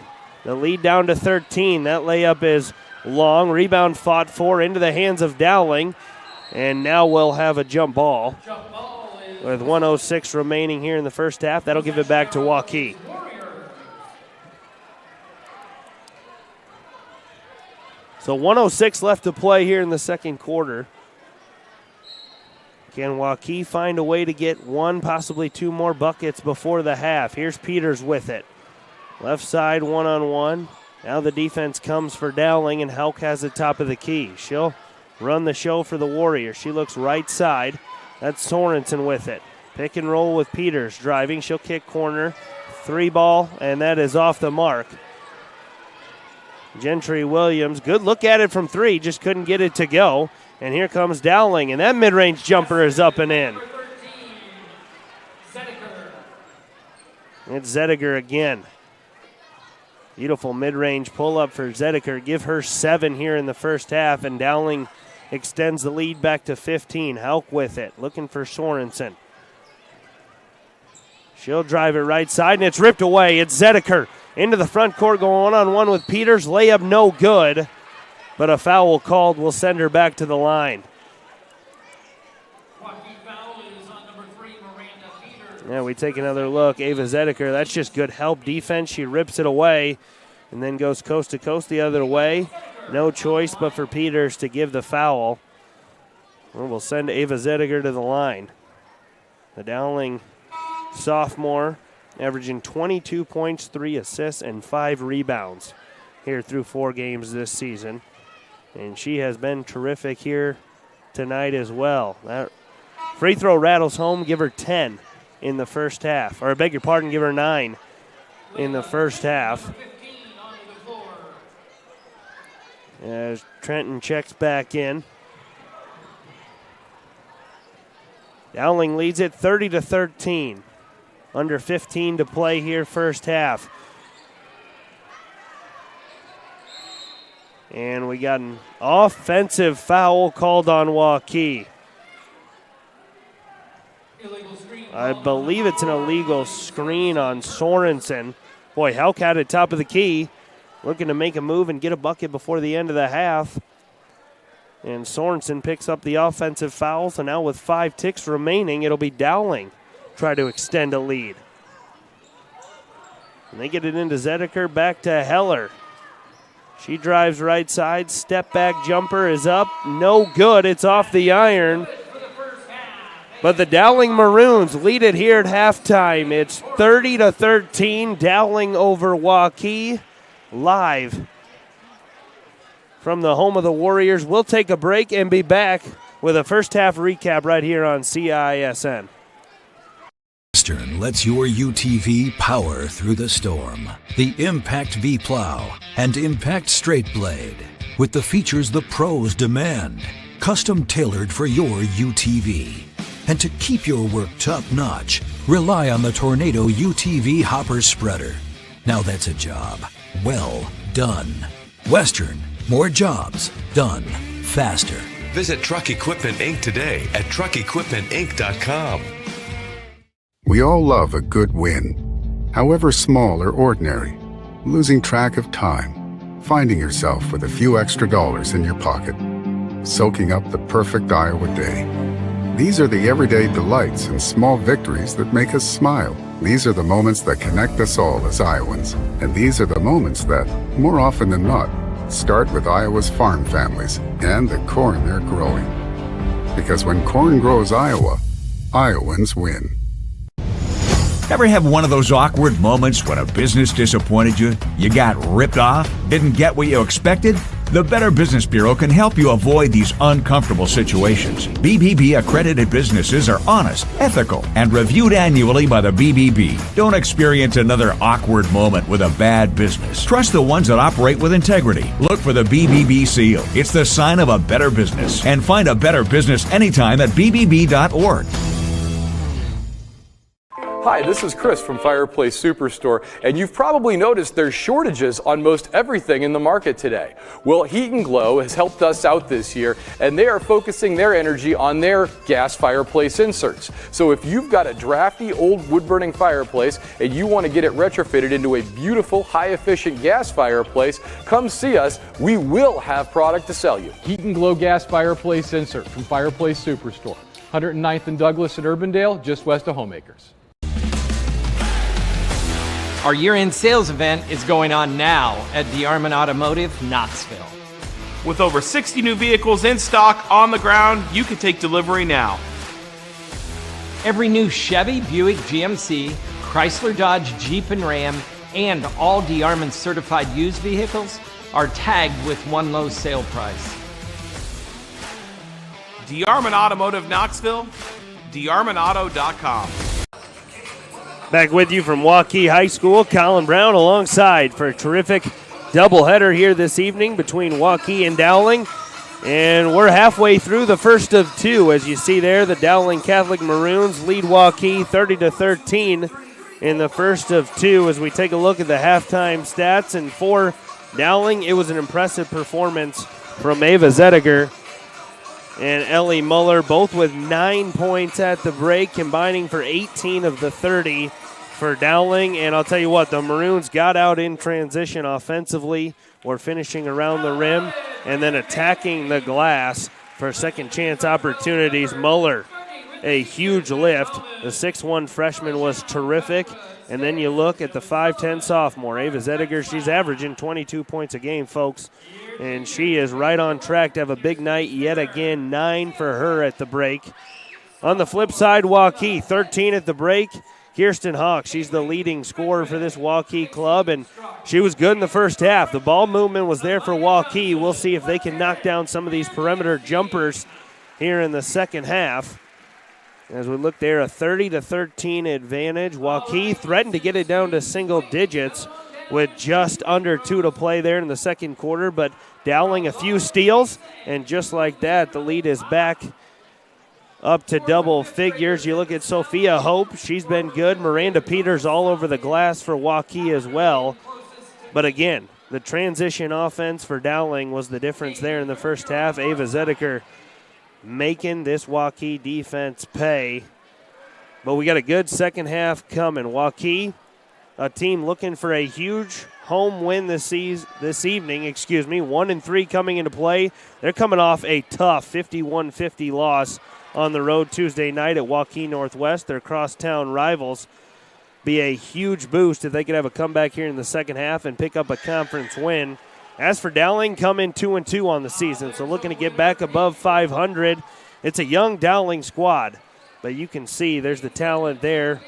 The lead down to 13. That layup is long. Rebound fought for into the hands of Dowling. And now we'll have a jump ball. With 1:06 remaining here in the first half. That'll give it back to Waukee. So 1:06 left to play here in the second quarter. Can Waukee find a way to get one, possibly two more buckets before the half? Here's Peters with it. Left side, one-on-one. Now the defense comes for Dowling, and Hauk has the top of the key. She'll run the show for the Warriors. She looks right side. That's Sorensen with it. Pick and roll with Peters. Driving, she'll kick corner. 3 ball, and that is off the mark. Gentry Williams, good look at it from 3, just couldn't get it to go. And here comes Dowling, and that mid-range jumper is up and in. It's Zediger again. Beautiful mid-range pull-up for Zediger. Give her 7 here in the first half, and Dowling extends the lead back to 15. Hauk with it, looking for Sorensen. She'll drive it right side, and it's ripped away. It's Zediker into the front court, going one-on-one with Peters. Layup no good, but a foul called will send her back to the line. Yeah, we take another look. Ava Zediker, that's just good help defense. She rips it away and then goes coast to coast the other way. No choice but for Peters to give the foul. We'll send Ava Zediker to the line. The Dowling sophomore averaging 22 points, 3 assists, and 5 rebounds here through 4 games this season. And she has been terrific here tonight as well. That free throw rattles home, give her 10 in the first half. Or I beg your pardon, give her 9 in the first half. As Trenton checks back in. Dowling leads it 30-13. Under 15 to play here first half. And we got an offensive foul called on Waukee. I believe it's an illegal screen on Sorensen. Boy, Hauk had it top of the key. Looking to make a move and get a bucket before the end of the half. And Sorensen picks up the offensive foul. So now with 5 ticks remaining, it'll be Dowling try to extend a lead. And they get it into Zediker, back to Heller. She drives right side, step back jumper is up, no good, it's off the iron. But the Dowling Maroons lead it here at halftime. It's 30-13, Dowling over Waukee, live from the home of the Warriors. We'll take a break and be back with a first half recap right here on CISN. Western lets your UTV power through the storm. The Impact V Plow and Impact Straight Blade, with the features the pros demand, custom tailored for your UTV. And to keep your work top-notch, rely on the Tornado UTV Hopper Spreader. Now that's a job well done. Western, more jobs done faster. Visit Truck Equipment Inc. today at truckequipmentinc.com. We all love a good win, however small or ordinary. Losing track of time, finding yourself with a few extra dollars in your pocket, soaking up the perfect Iowa day. These are the everyday delights and small victories that make us smile. These are the moments that connect us all as Iowans. And these are the moments that, more often than not, start with Iowa's farm families and the corn they're growing. Because when corn grows Iowa, Iowans win. Ever have one of those awkward moments when a business disappointed you? You got ripped off? Didn't get what you expected? The Better Business Bureau can help you avoid these uncomfortable situations. BBB accredited businesses are honest, ethical, and reviewed annually by the BBB. Don't experience another awkward moment with a bad business. Trust the ones that operate with integrity. Look for the BBB seal. It's the sign of a better business. And find a better business anytime at bbb.org. Hi, this is Chris from Fireplace Superstore, and you've probably noticed there's shortages on most everything in the market today. Well, Heat and Glow has helped us out this year, and they are focusing their energy on their gas fireplace inserts. So if you've got a drafty old wood-burning fireplace and you want to get it retrofitted into a beautiful, high-efficient gas fireplace, come see us. We will have product to sell you. Heat and Glow gas fireplace insert from Fireplace Superstore. 109th and Douglas at Urbandale, just west of Homeacres. Our year-end sales event is going on now at DeArmond Automotive, Knoxville. With over 60 new vehicles in stock on the ground, you can take delivery now. Every new Chevy, Buick, GMC, Chrysler, Dodge, Jeep, and Ram, and all DeArmond certified used vehicles are tagged with one low sale price. DeArmond Automotive Knoxville, DeArmondAuto.com. Back with you from Waukee High School, Colin Brown alongside for a terrific doubleheader here this evening between Waukee and Dowling. And we're halfway through the first of two. As you see there, the Dowling Catholic Maroons lead Waukee 30-13 in the first of two. As we take a look at the halftime stats, and for Dowling, it was an impressive performance from Ava Zediger and Ellie Muller, both with 9 points at the break, combining for 18 of the 30 for Dowling. And I'll tell you what, the Maroons got out in transition offensively, were finishing around the rim and then attacking the glass for second chance opportunities. Muller, a huge lift. The 6'1 freshman was terrific. And then you look at the 5'10 sophomore, Ava Zediger. She's averaging 22 points a game, folks. And she is right on track to have a big night yet again. 9 for her at the break. On the flip side, Waukee, 13 at the break. Kirsten Hawk, she's the leading scorer for this Waukee club, and she was good in the first half. The ball movement was there for Waukee. We'll see if they can knock down some of these perimeter jumpers here in the second half. As we look there, a 30-13 advantage. Waukee threatened to get it down to single digits with just under 2 to play there in the second quarter, but Dowling a few steals, and just like that, the lead is back up to double figures. You look at Sophia Hope. She's been good. Miranda Peters all over the glass for Waukee as well. But again, the transition offense for Dowling was the difference there in the first half. Ava Zediker making this Waukee defense pay. But we got a good second half coming. Waukee, a team looking for a huge home win this evening. 1-3 coming into play. They're coming off a tough 51-50 loss on the road Tuesday night at Waukee Northwest. Their crosstown rivals. Be a huge boost if they could have a comeback here in the second half and pick up a conference win. As for Dowling, come in 2-2 on the season, so looking to get back above 500. It's a young Dowling squad, but you can see there's the talent there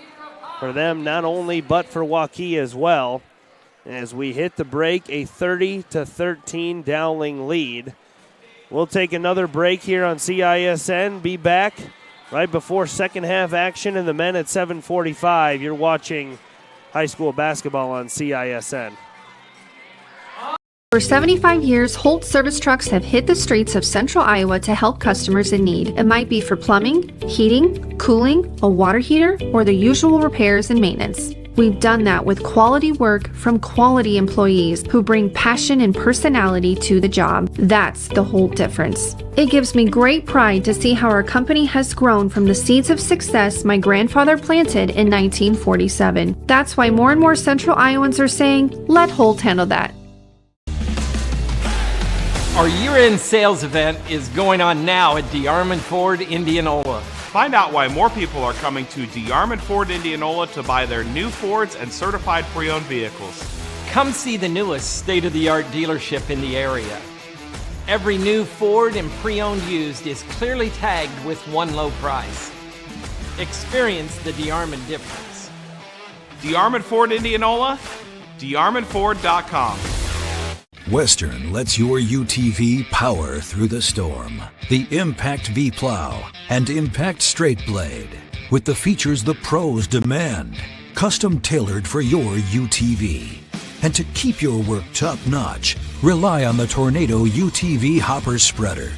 for them not only but for Waukee as well. As we hit the break, a 30-13 Dowling lead. We'll take another break here on CISN. Be back right before second half action and the men at 7:45. You're watching high school basketball on CISN. For 75 years, Holt service trucks have hit the streets of central Iowa to help customers in need. It might be for plumbing, heating, cooling, a water heater, or the usual repairs and maintenance. We've done that with quality work from quality employees who bring passion and personality to the job. That's the Holt difference. It gives me great pride to see how our company has grown from the seeds of success my grandfather planted in 1947. That's why more and more central Iowans are saying, let Holt handle that. Our year-end sales event is going on now at DeArmond Ford, Indianola. Find out why more people are coming to DeArmond Ford, Indianola to buy their new Fords and certified pre-owned vehicles. Come see the newest state-of-the-art dealership in the area. Every new Ford and pre-owned used is clearly tagged with one low price. Experience the DeArmond difference. DeArmond Ford, Indianola, DeArmondFord.com. Western lets your UTV power through the storm. The Impact V Plow and Impact Straight Blade, with the features the pros demand, custom tailored for your UTV. And to keep your work top-notch, rely on the Tornado UTV Hopper Spreader.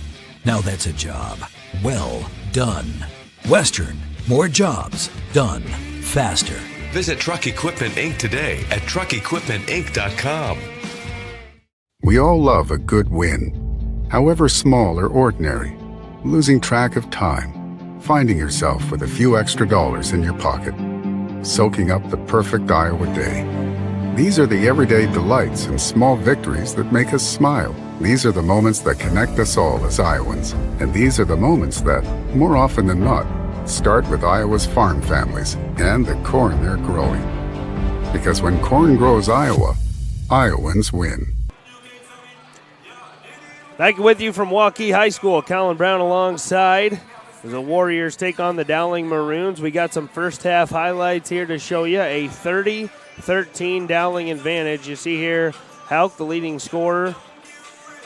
Now that's a job well done. Western, more jobs done faster. Visit Truck Equipment Inc. today at truckequipmentinc.com. We all love a good win, however small or ordinary. Losing track of time, finding yourself with a few extra dollars in your pocket, soaking up the perfect Iowa day. These are the everyday delights and small victories that make us smile. These are the moments that connect us all as Iowans. And these are the moments that, more often than not, start with Iowa's farm families and the corn they're growing. Because when corn grows Iowa, Iowans win. Back with you from Waukee High School. Colin Brown alongside as the Warriors take on the Dowling Maroons. We got some first half highlights here to show you. A 30-13 Dowling advantage. You see here, Hauk, the leading scorer,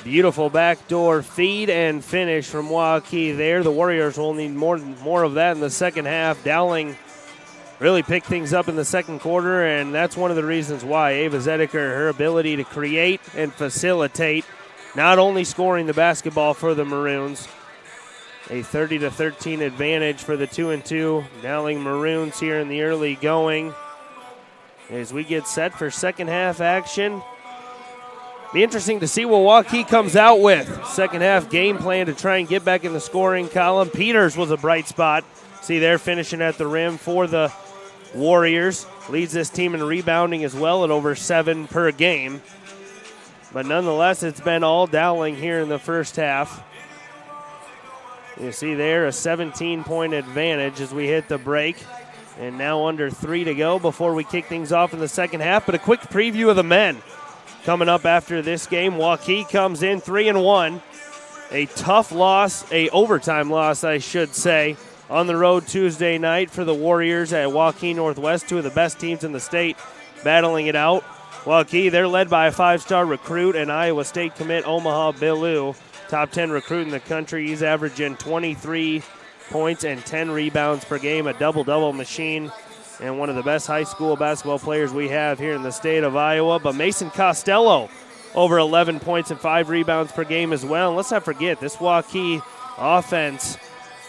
Beautiful backdoor feed and finish from Waukee there. The Warriors will need more of that in the second half. Dowling really picked things up in the second quarter, and that's one of the reasons why. Ava Zediker, her ability to create and facilitate, not only scoring the basketball for the Maroons, a 30-13 advantage for the 2-2 Dowling Maroons here in the early going. As we get set for second half action, be interesting to see what Waukee comes out with. Second half game plan to try and get back in the scoring column. Peters was a bright spot. See, they're finishing at the rim for the Warriors. Leads this team in rebounding as well at over 7 per game. But nonetheless, it's been all Dowling here in the first half. You see there a 17-point advantage as we hit the break. And now under 3 to go before we kick things off in the second half. But a quick preview of the men coming up after this game. Waukee comes in 3-1. A tough loss, a overtime loss, I should say, on the road Tuesday night for the Warriors at Waukee Northwest, two of the best teams in the state battling it out. Waukee, they're led by a 5-star recruit and Iowa State commit Omaha Billu, top 10 recruit in the country. He's averaging 23 points and 10 rebounds per game, a double-double machine, and one of the best high school basketball players we have here in the state of Iowa. But Mason Costello, over 11 points and 5 rebounds per game as well. And let's not forget, this Waukee offense,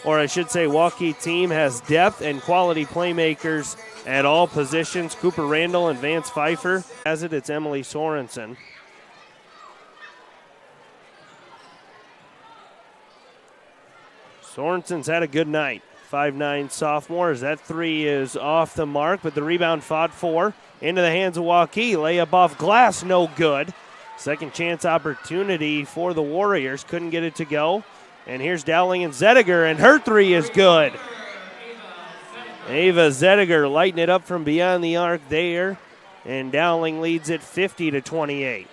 or I should say Waukee team, has depth and quality playmakers at all positions. Cooper Randall and Vance Pfeiffer. As it's Emily Sorensen. Sorensen's had a good night. 5'9" sophomore, as that three is off the mark, but the rebound fought for. Into the hands of Waukee. Layup off glass, no good. Second chance opportunity for the Warriors. Couldn't get it to go. And here's Dowling and Zediger, and her three is good. Ava Zediger lighting it up from beyond the arc there. And Dowling leads it 50-28.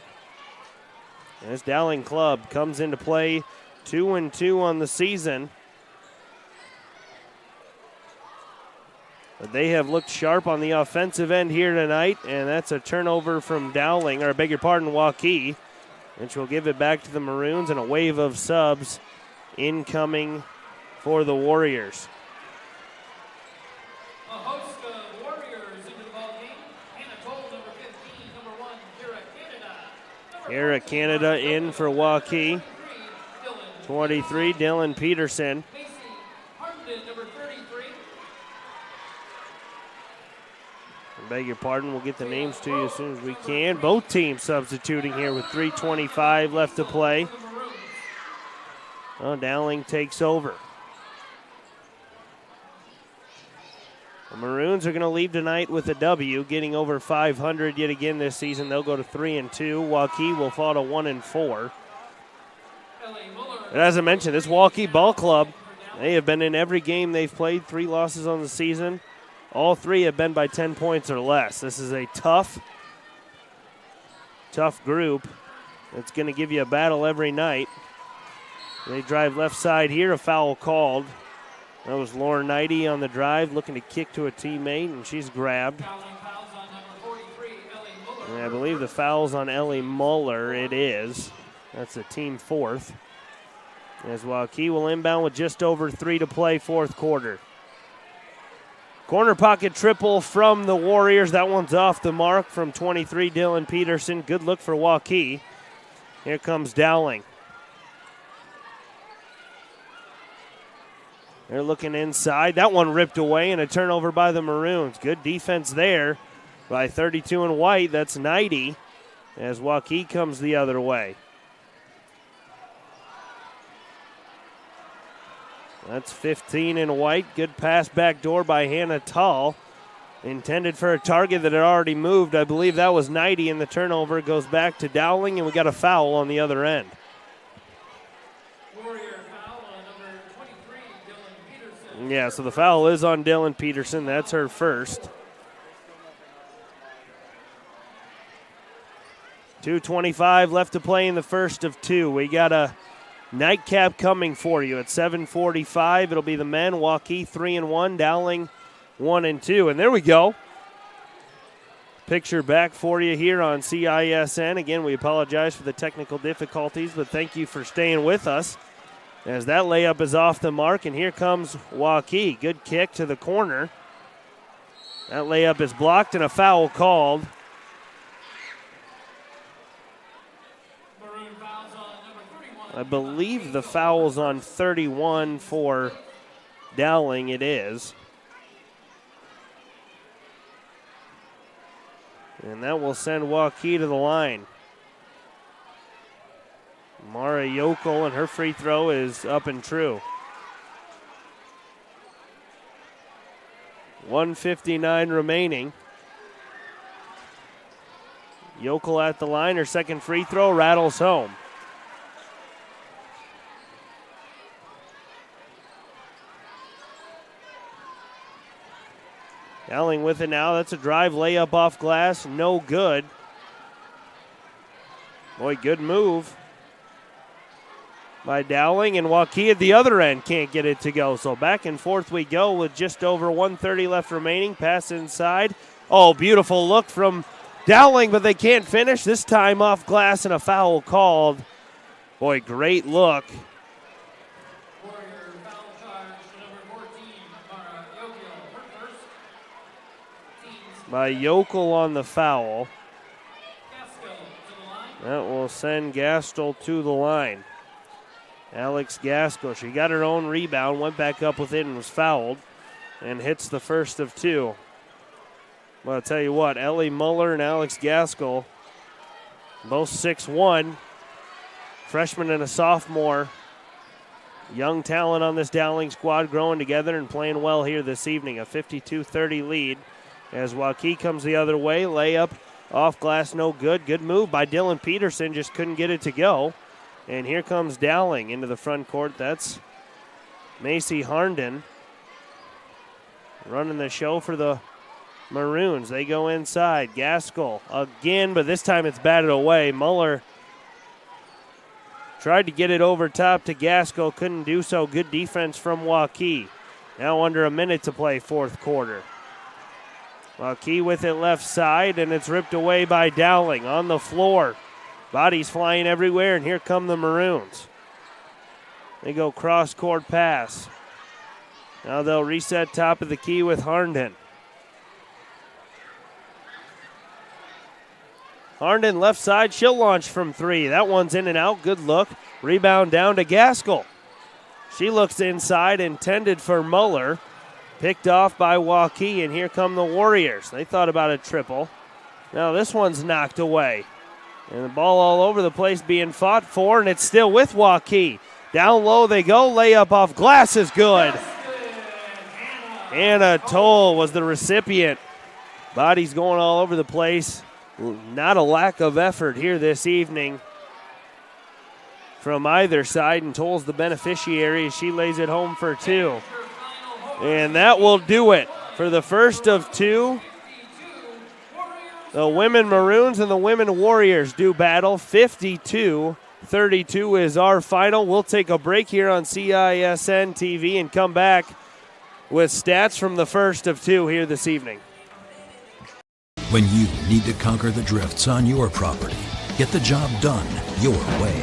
This Dowling club comes into play 2-2 on the season. But they have looked sharp on the offensive end here tonight, and that's a turnover from Dowling, or I beg your pardon, Waukee, which will give it back to the Maroons, and a wave of subs incoming for the Warriors. A host of Warriors into the ball game. Hannah Toll, number 15, number 1, Kara Canada in for Waukee. 23, Dylan Peterson. I beg your pardon, we'll get the names to you as soon as we can. Both teams substituting here with 3:25 left to play. Oh, Dowling takes over. The Maroons are going to leave tonight with a W, getting over 500 yet again this season. They'll go to 3-2. Waukee will fall to 1-4. And as I mentioned, this Waukee ball club, they have been in every game they've played. 3 losses on the season. All 3 have been by 10 points or less. This is a tough group that's going to give you a battle every night. They drive left side here, a foul called. That was Lauren Knighty on the drive, looking to kick to a teammate, and she's grabbed. And I believe the foul's on Ellie Muller. It is. That's a team 4th. As Waukee will inbound with just over 3 to play, 4th quarter. Corner pocket triple from the Warriors. That one's off the mark from 23, Dylan Peterson. Good look for Waukee. Here comes Dowling. They're looking inside. That one ripped away, and a turnover by the Maroons. Good defense there by 32 in white. That's 90 as Waukee comes the other way. That's 15 in white. Good pass back door by Hannah Tall. Intended for a target that had already moved. I believe that was 90, and the turnover goes back to Dowling, and we got a foul on the other end. Yeah, so the foul is on Dylan Peterson. That's her first. 2:25 left to play in the first of 2. We got a nightcap coming for you at 7:45. It'll be the men. Waukee 3-1, Dowling 1-2. And there we go. picture back for you here on CISN. Again, we apologize for the technical difficulties, but thank you for staying with us as that layup is off the mark. And here comes Waukee. Good kick to the corner. That layup is blocked and a foul called. I believe the foul's on 31 for Dowling. It is. And that will send Waukee to the line. Mara Yokel, and her free throw is up and true. 1:59 remaining. Yokel at the line. Her second free throw rattles home. Dowling with it now. That's a drive layup off glass. No good. Boy, good move by Dowling, and Waukee at the other end can't get it to go. So back and forth we go with just over 1:30 left remaining. Pass inside. Oh, beautiful look from Dowling, but they can't finish. This time off glass and a foul called. Boy, great look. By Yokel on the foul. That will send Gaskell to the line. Alex Gaskell, she got her own rebound, went back up with it and was fouled, and hits the first of two. Well, I'll tell you what, Ellie Muller and Alex Gaskell, both 6'1", freshman and a sophomore. Young talent on this Dowling squad, growing together and playing well here this evening. A 52-30 lead. As Waukee comes the other way, layup off glass, no good. Good move by Dylan Peterson, just couldn't get it to go. And here comes Dowling into the front court. That's Macy Harnden running the show for the Maroons. They go inside. Gaskell again, but this time it's batted away. Muller tried to get it over top to Gaskell, couldn't do so. Good defense from Waukee. Now under a minute to play, fourth quarter. Waukee with it left side, and it's ripped away by Dowling on the floor. Bodies flying everywhere, and here come the Maroons. They go cross-court pass. Now they'll reset top of the key with Harnden. Harnden left side, she'll launch from three. That one's in and out, good look. Rebound down to Gaskell. She looks inside, intended for Muller. Picked off by Waukee, and here come the Warriors. They thought about a triple. Now this one's knocked away. And the ball all over the place being fought for, and it's still with Waukee. Down low they go. Layup off glass is good. Anna Toll was the recipient. Bodies going all over the place. Not a lack of effort here this evening from either side, and Toll's the beneficiary as she lays it home for two. And that will do it for the first of two. The women Maroons and the women Warriors do battle. 52-32 is our final. We'll take a break here on CISN TV and come back with stats from the first of two here this evening. When you need to conquer the drifts on your property, get the job done your way.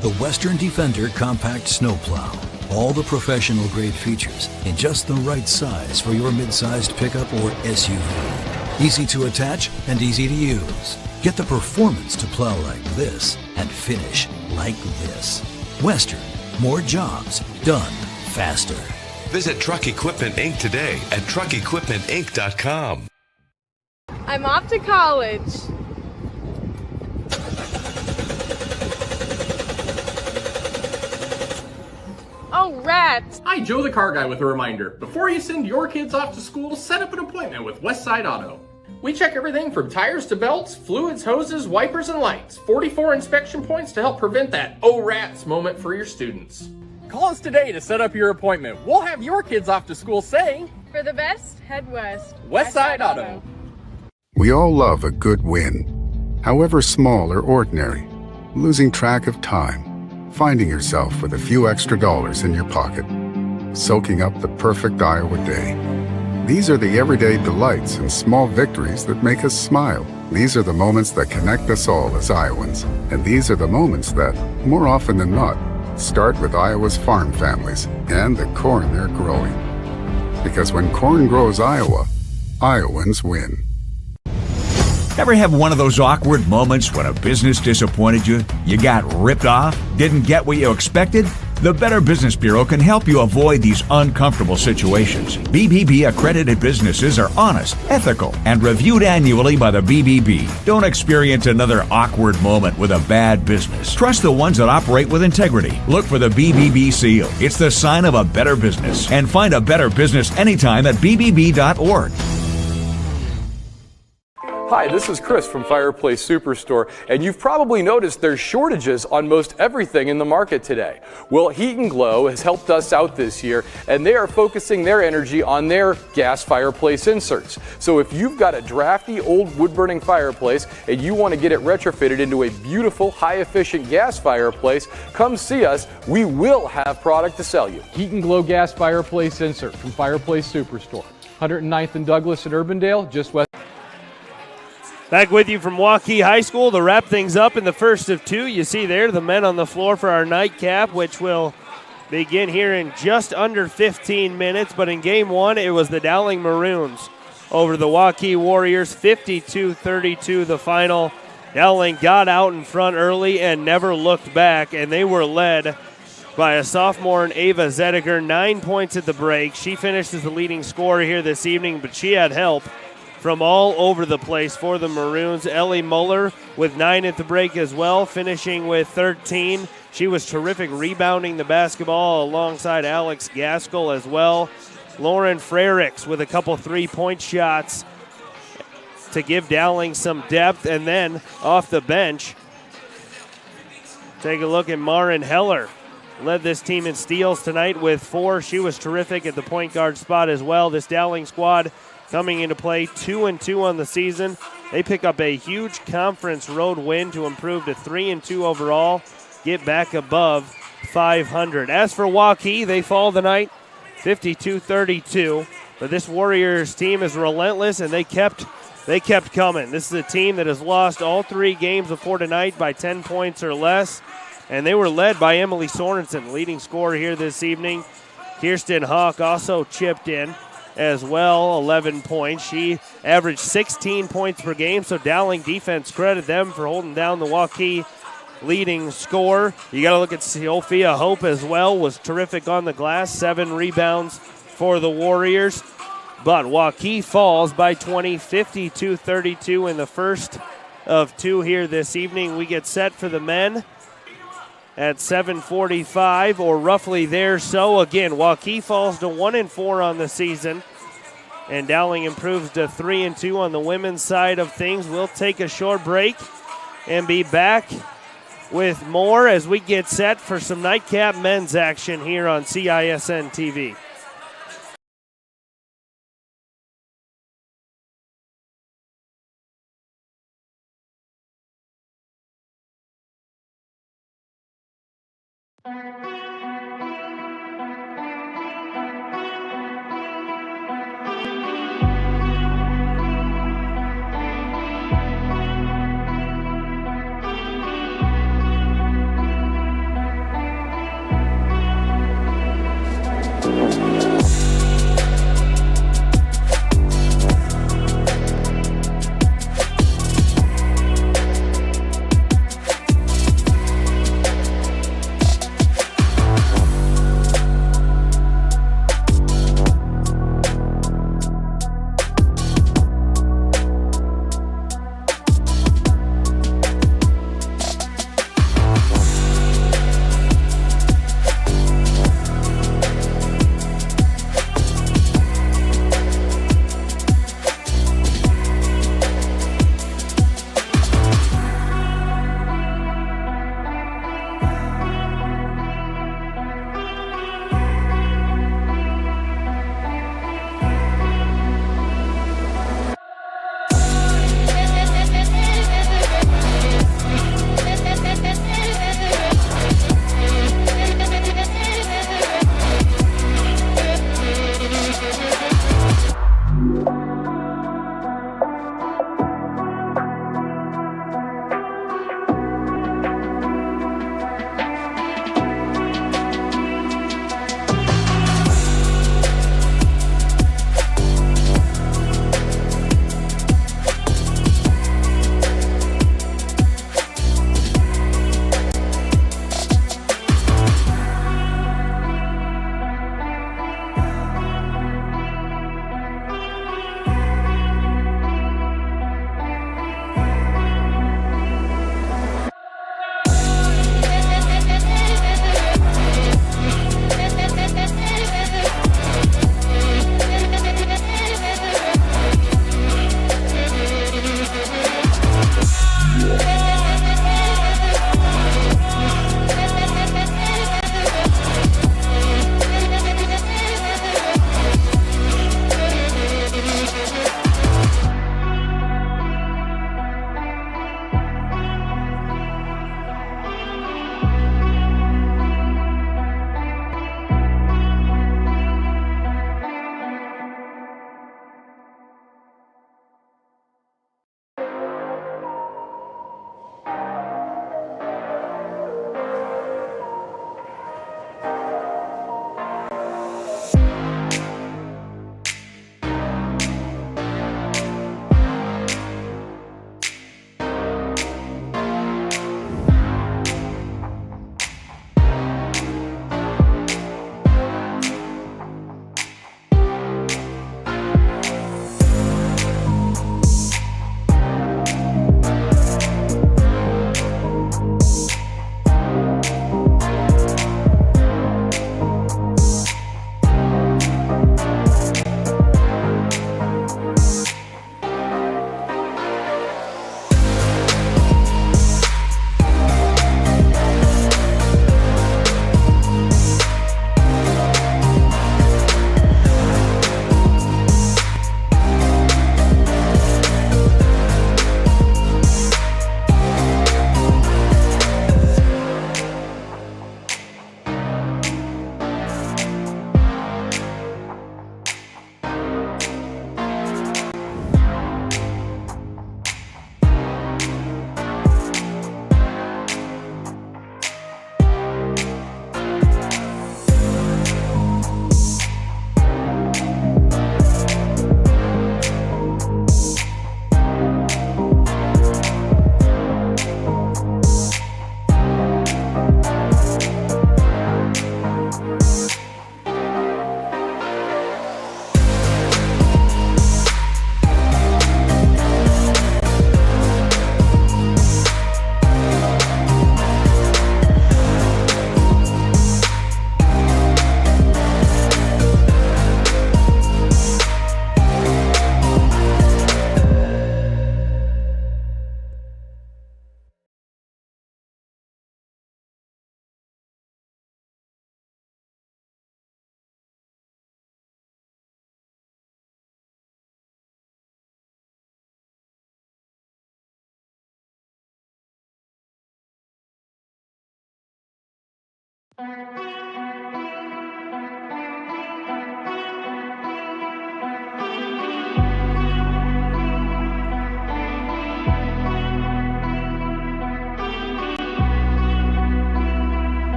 The Western Defender Compact Snowplow. All the professional grade features in just the right size for your mid-sized pickup or SUV. Easy to attach and easy to use. Get the performance to plow like this and finish like this. Western, more jobs done faster. Visit Truck Equipment Inc. today at truckequipmentinc.com. I'm off to college. Oh, rats! Hi, Joe the Car Guy with a reminder. Before you send your kids off to school, set up an appointment with Westside Auto. We check everything from tires to belts, fluids, hoses, wipers, and lights. 44 inspection points to help prevent that oh rats moment for your students. Call us today to set up your appointment. We'll have your kids off to school saying, For the best, head west. Westside Auto. We all love a good win, however small or ordinary. Losing track of time, finding yourself with a few extra dollars in your pocket, soaking up the perfect Iowa day. These are the everyday delights and small victories that make us smile. These are the moments that connect us all as Iowans. And these are the moments that, more often than not, start with Iowa's farm families and the corn they're growing. Because when corn grows Iowa, Iowans win. Ever have one of those awkward moments when a business disappointed you? You got ripped off? Didn't get what you expected? The Better Business Bureau can help you avoid these uncomfortable situations. BBB accredited businesses are honest, ethical, and reviewed annually by the BBB. Don't experience another awkward moment with a bad business. Trust the ones that operate with integrity. Look for the BBB seal. It's the sign of a better business. And find a better business anytime at bbb.org. Hi, this is Chris from Fireplace Superstore, and you've probably noticed there's shortages on most everything in the market today. Well, Heat and Glow has helped us out this year, and they are focusing their energy on their gas fireplace inserts. So if you've got a drafty old wood-burning fireplace and you want to get it retrofitted into a beautiful, high-efficient gas fireplace, come see us. We will have product to sell you. Heat and Glow gas fireplace insert from Fireplace Superstore. 109th and Douglas at Urbandale, just west. Back with you from Waukee High School to wrap things up in the first of two. You see there the men on the floor for our nightcap, which will begin here in just under 15 minutes. But in game one, it was the Dowling Maroons over the Waukee Warriors, 52-32 the final. Dowling got out in front early and never looked back, and they were led by a sophomore in Ava Zediger, 9 points at the break. She finished as the leading scorer here this evening, but she had help from all over the place for the Maroons. Ellie Muller with 9 at the break as well, finishing with 13. She was terrific rebounding the basketball alongside Alex Gaskell as well. Lauren Frericks with a couple three-point shots to give Dowling some depth. And then off the bench, take a look at Marin Heller. Led this team in steals tonight with 4. She was terrific at the point guard spot as well. This Dowling squad coming into play 2-2 on the season. They pick up a huge conference road win to improve to 3-2 overall, get back above 500. As for Waukee, they fall tonight 52-32. But this Warriors team is relentless, and they kept coming. This is a team that has lost all 3 games before tonight by 10 points or less. And they were led by Emily Sorensen, leading scorer here this evening. Kirsten Hawk also chipped in as well, 11 points. She averaged 16 points per game, so Dowling defense, credit them for holding down the Waukee leading scorer. You got to look at Sophia Hope as well, was terrific on the glass, 7 rebounds for the Warriors. But Waukee falls by 20, 52-32 in the first of 2 here this evening. We get set for the men at 7:45 or roughly there. So again, Waukee falls to 1-4 on the season, and Dowling improves to 3-2 on the women's side of things. We'll take a short break and be back with more as we get set for some nightcap men's action here on CISN TV.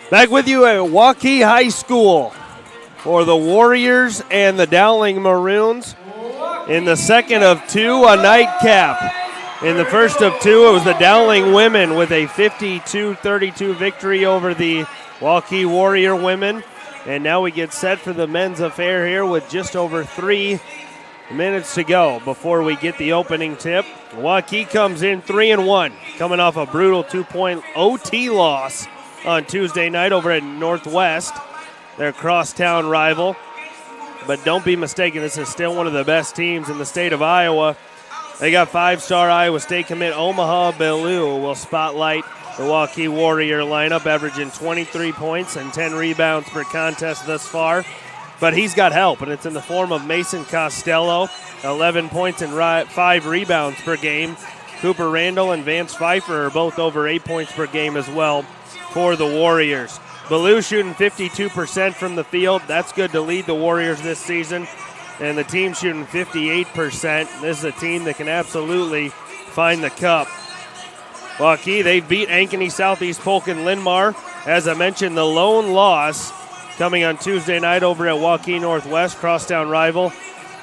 Back with you at Waukee High School for the Warriors and the Dowling Maroons. In the second of two, a nightcap. In the first of two, it was the Dowling women with a 52-32 victory over the Waukee Warrior women. And now we get set for the men's affair here with just over 3 minutes to go before we get the opening tip. Waukee comes in 3-1, coming off a brutal 2-point OT loss on Tuesday night over at Northwest, their crosstown rival. But don't be mistaken, this is still one of the best teams in the state of Iowa. They got 5-star Iowa State commit Omaha Bellew will spotlight the Waukee Warrior lineup, averaging 23 points and 10 rebounds per contest thus far. But he's got help, and it's in the form of Mason Costello, 11 points and 5 rebounds per game. Cooper Randall and Vance Pfeiffer are both over 8 points per game as well for the Warriors. Bellew shooting 52% from the field. That's good to lead the Warriors this season. And the team shooting 58%. This is a team that can absolutely find the cup. Waukee, they beat Ankeny Southeast Polk and Linn-Mar. As I mentioned, the lone loss coming on Tuesday night over at Waukee Northwest, crosstown rival.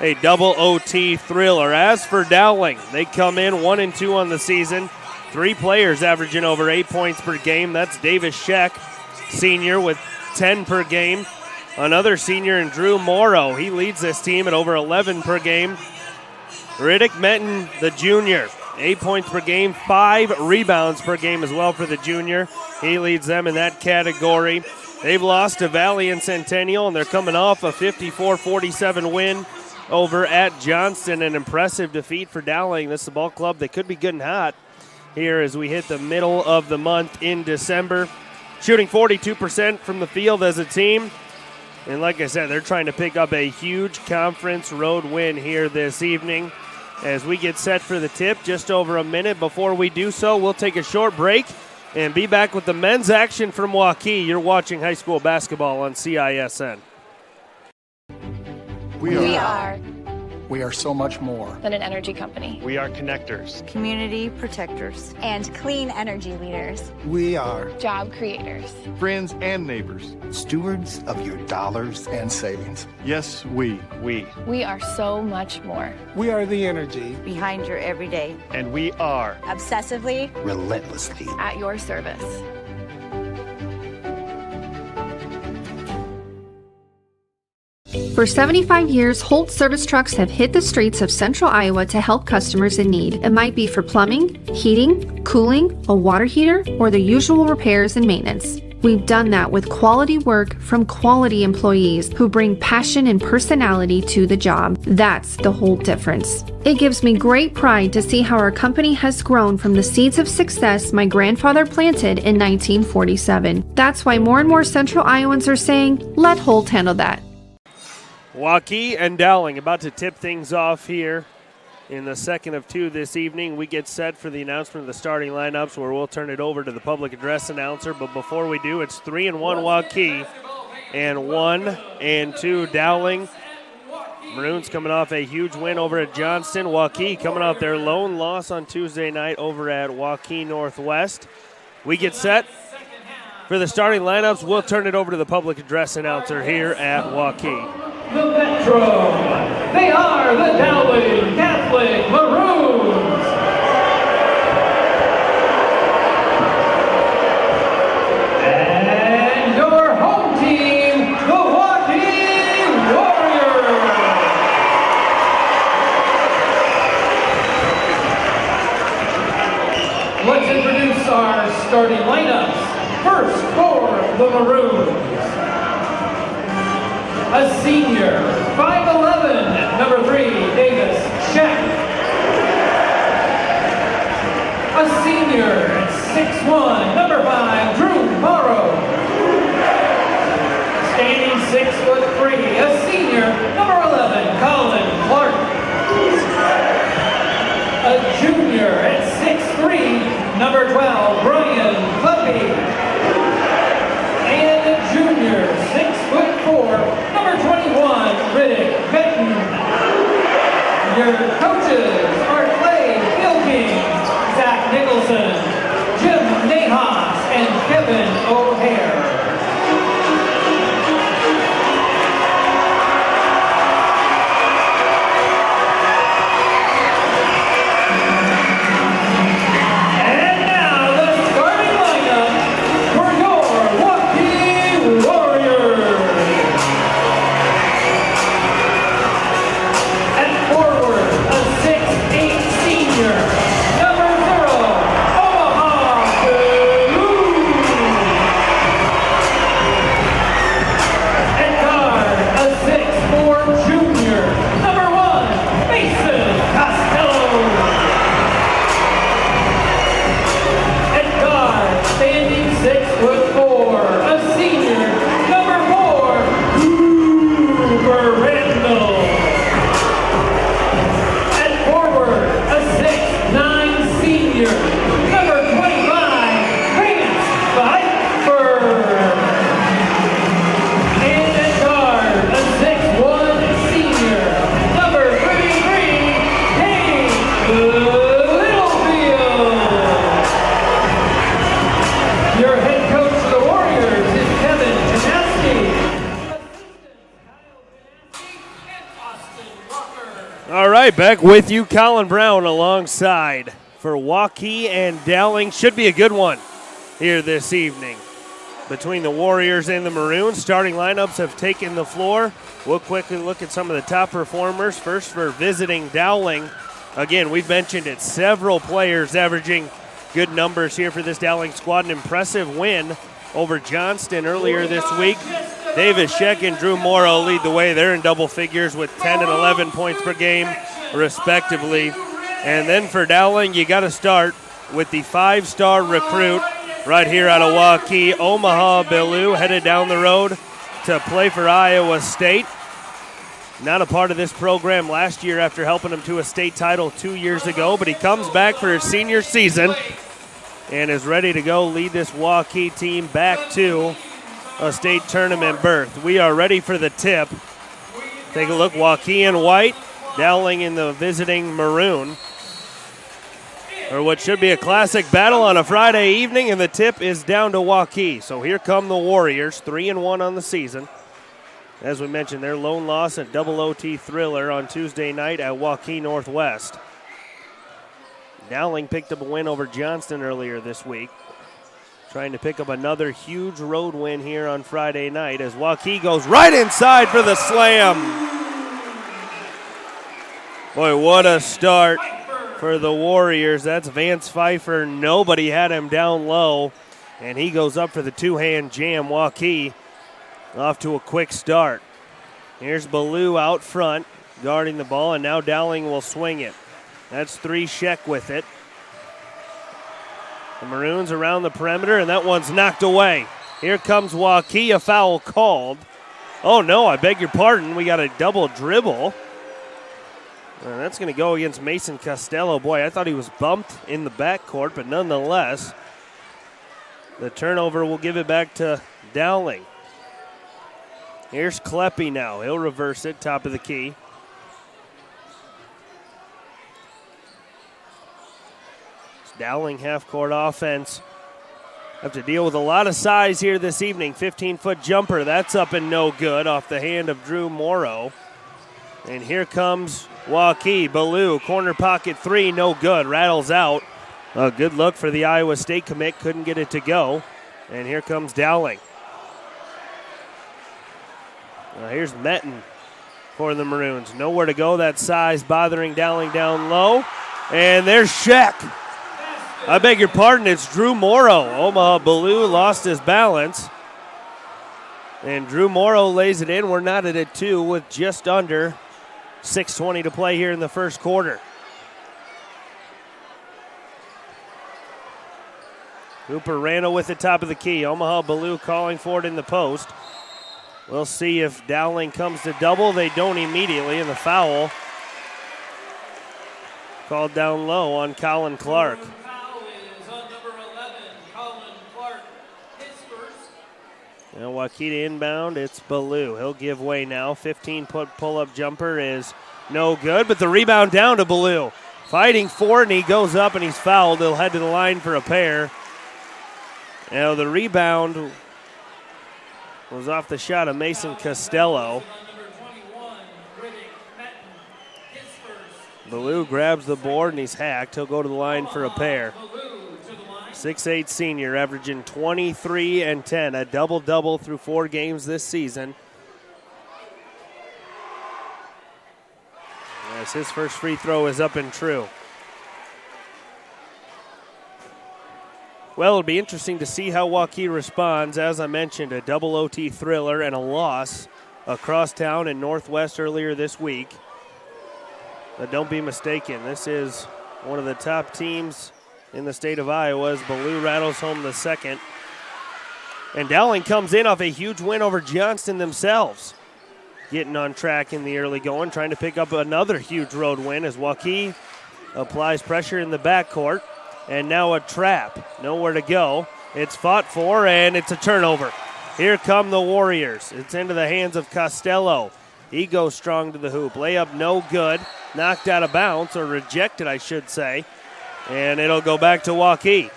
A double OT thriller. As for Dowling, they come in 1-2 on the season. 3 players averaging over 8 points per game. That's Davis Scheck, senior, with 10 per game. Another senior in Drew Morrow. He leads this team at over 11 per game. Riddick Menton, the junior, 8 points per game, 5 rebounds per game as well for the junior. He leads them in that category. They've lost to Valley and Centennial, and they're coming off a 54-47 win over at Johnston. An impressive defeat for Dowling. This is a ball club that could be good and hot here as we hit the middle of the month in December. Shooting 42% from the field as a team. And like I said, they're trying to pick up a huge conference road win here this evening. As we get set for the tip, just over a minute before we do so, we'll take a short break and be back with the men's action from Waukee. You're watching high school basketball on CISN. We are so much more than an energy company. We are connectors, community protectors, and clean energy leaders. We are job creators, friends and neighbors, stewards of your dollars and savings. Yes, we are so much more. We are the energy behind your everyday, and we are obsessively, relentlessly at your service. For 75 years, Holt service trucks have hit the streets of central Iowa to help customers in need. It might be for plumbing, heating, cooling, a water heater, or the usual repairs and maintenance. We've done that with quality work from quality employees who bring passion and personality to the job. That's the Holt difference. It gives me great pride to see how our company has grown from the seeds of success my grandfather planted in 1947. That's why more and more central Iowans are saying, let Holt handle that. Waukee and Dowling about to tip things off here in the second of two this evening. We get set for the announcement of the starting lineups where we'll turn it over to the public address announcer. But before we do, it's 3-1 Waukee and 1-2 Dowling. Maroons coming off a huge win over at Johnston. Waukee coming off their lone loss on Tuesday night over at Waukee Northwest. We get set for the starting lineups. We'll turn it over to the public address announcer here at Waukee. The Metro, they are the Dowling Catholic Maroons. And your home team, the Waukee Warriors. Let's introduce our starting lineups. First for the Maroons. A senior, 5'11", number 3, Davis Scheck. A senior, 6'1", number 5, Drew Morrow. Standing 6'3", a senior, number 11, Colin Clark. A junior at 6'3", number 12, Brian Clumpy. And a junior, 6'4", number 21, Riddick Benton. Your coaches are Clay Bilking, Zach Nicholson, Jim Nahas, and Kevin O'Hare. And now the starting lineup for your Waukee Warriors. All right, back with you, Colin Brown, alongside for Waukee and Dowling. Should be a good one here this evening. between the Warriors and the Maroons. Starting lineups have taken the floor. We'll quickly look at some of the top performers. First for visiting Dowling. Again, we've mentioned it, several players averaging good numbers here for this Dowling squad. An impressive win over Johnston earlier this week. Davis Sheck and Drew Morrow lead the way. They're in double figures with 10 and 11 points per game, respectively. And then for Dowling, you got to start with the 5-star recruit right here out of Waukee, Omaha Billu, headed down the road to play for Iowa State. Not a part of this program last year after helping him to a state title 2 years ago, but he comes back for his senior season and is ready to go lead this Waukee team back to a state tournament berth. We are ready for the tip. Take a look, Waukee in white, Dowling in the visiting maroon. Or what should be a classic battle on a Friday evening, and the tip is down to Waukee. So here come the Warriors, 3-1 on the season. As we mentioned, their lone loss at double OT thriller on Tuesday night at Waukee Northwest. Dowling picked up a win over Johnston earlier this week, trying to pick up another huge road win here on Friday night as Waukee goes right inside for the slam. Boy, what a start for the Warriors. That's Vance Pfeiffer. Nobody had him down low, and he goes up for the two-hand jam. Waukee off to a quick start. Here's Ballou out front guarding the ball, and now Dowling will swing it. That's 3 Sheck with it. The Maroons around the perimeter, and that one's knocked away. Here comes Waukee, a foul called. Oh no, I beg your pardon. We got a double dribble. And that's going to go against Mason Costello. Boy, I thought he was bumped in the backcourt, but nonetheless, the turnover will give it back to Dowling. Here's Kleppe now. He'll reverse it, top of the key. It's Dowling half-court offense. Have to deal with a lot of size here this evening. 15-foot jumper, that's up and no good off the hand of Drew Morrow. And here comes Waukee. Ballou, corner pocket 3, no good. Rattles out. A good look for the Iowa State commit. Couldn't get it to go. And here comes Dowling. Here's Metten for the Maroons. Nowhere to go. That size bothering Dowling down low. And there's Sheck. I beg your pardon. It's Drew Morrow. Omaha Ballou lost his balance. And Drew Morrow lays it in. We're knotted at 2 with just under 6:20 to play here in the first quarter. Cooper Randall with the top of the key. Omaha Ballou calling for it in the post. We'll see if Dowling comes to double. They don't immediately, and the foul called down low on Colin Clark. Now Waukee inbound, it's Ballou. He'll give way now. 15-foot pull-up jumper is no good, but the rebound down to Ballou. Fighting for it, and he goes up and he's fouled. He'll head to the line for a pair. Now the rebound was off the shot of Mason Costello. Ballou grabs the board and he's hacked. He'll go to the line for a pair. 6'8 senior, averaging 23 and 10, a double-double through 4 games this season. As his first free throw is up and true. Well, it'll be interesting to see how Waukee responds. As I mentioned, a double OT thriller and a loss across town in Northwest earlier this week. But don't be mistaken, this is one of the top teams in the state of Iowa as Ballou rattles home the second. And Dowling comes in off a huge win over Johnston themselves. Getting on track in the early going, trying to pick up another huge road win as Waukee applies pressure in the backcourt. And now a trap, nowhere to go. It's fought for, and it's a turnover. Here come the Warriors. It's into the hands of Costello. He goes strong to the hoop. Layup no good. Knocked out of bounds, or rejected, I should say. And it'll go back to Waukee.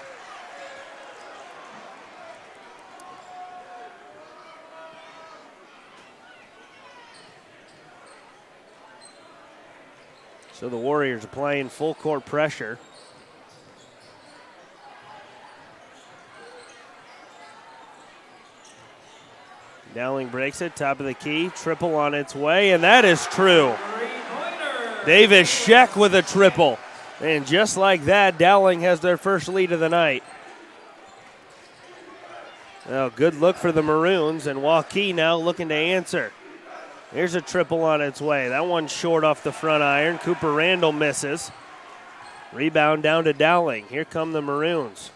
So the Warriors are playing full court pressure. Dowling breaks it, top of the key, triple on its way, and that is true. Davis Scheck with a triple. And just like that, Dowling has their first lead of the night. Well, good look for the Maroons, and Waukee now looking to answer. Here's a triple on its way. That one's short off the front iron. Cooper Randall misses. Rebound down to Dowling. Here come the Maroons.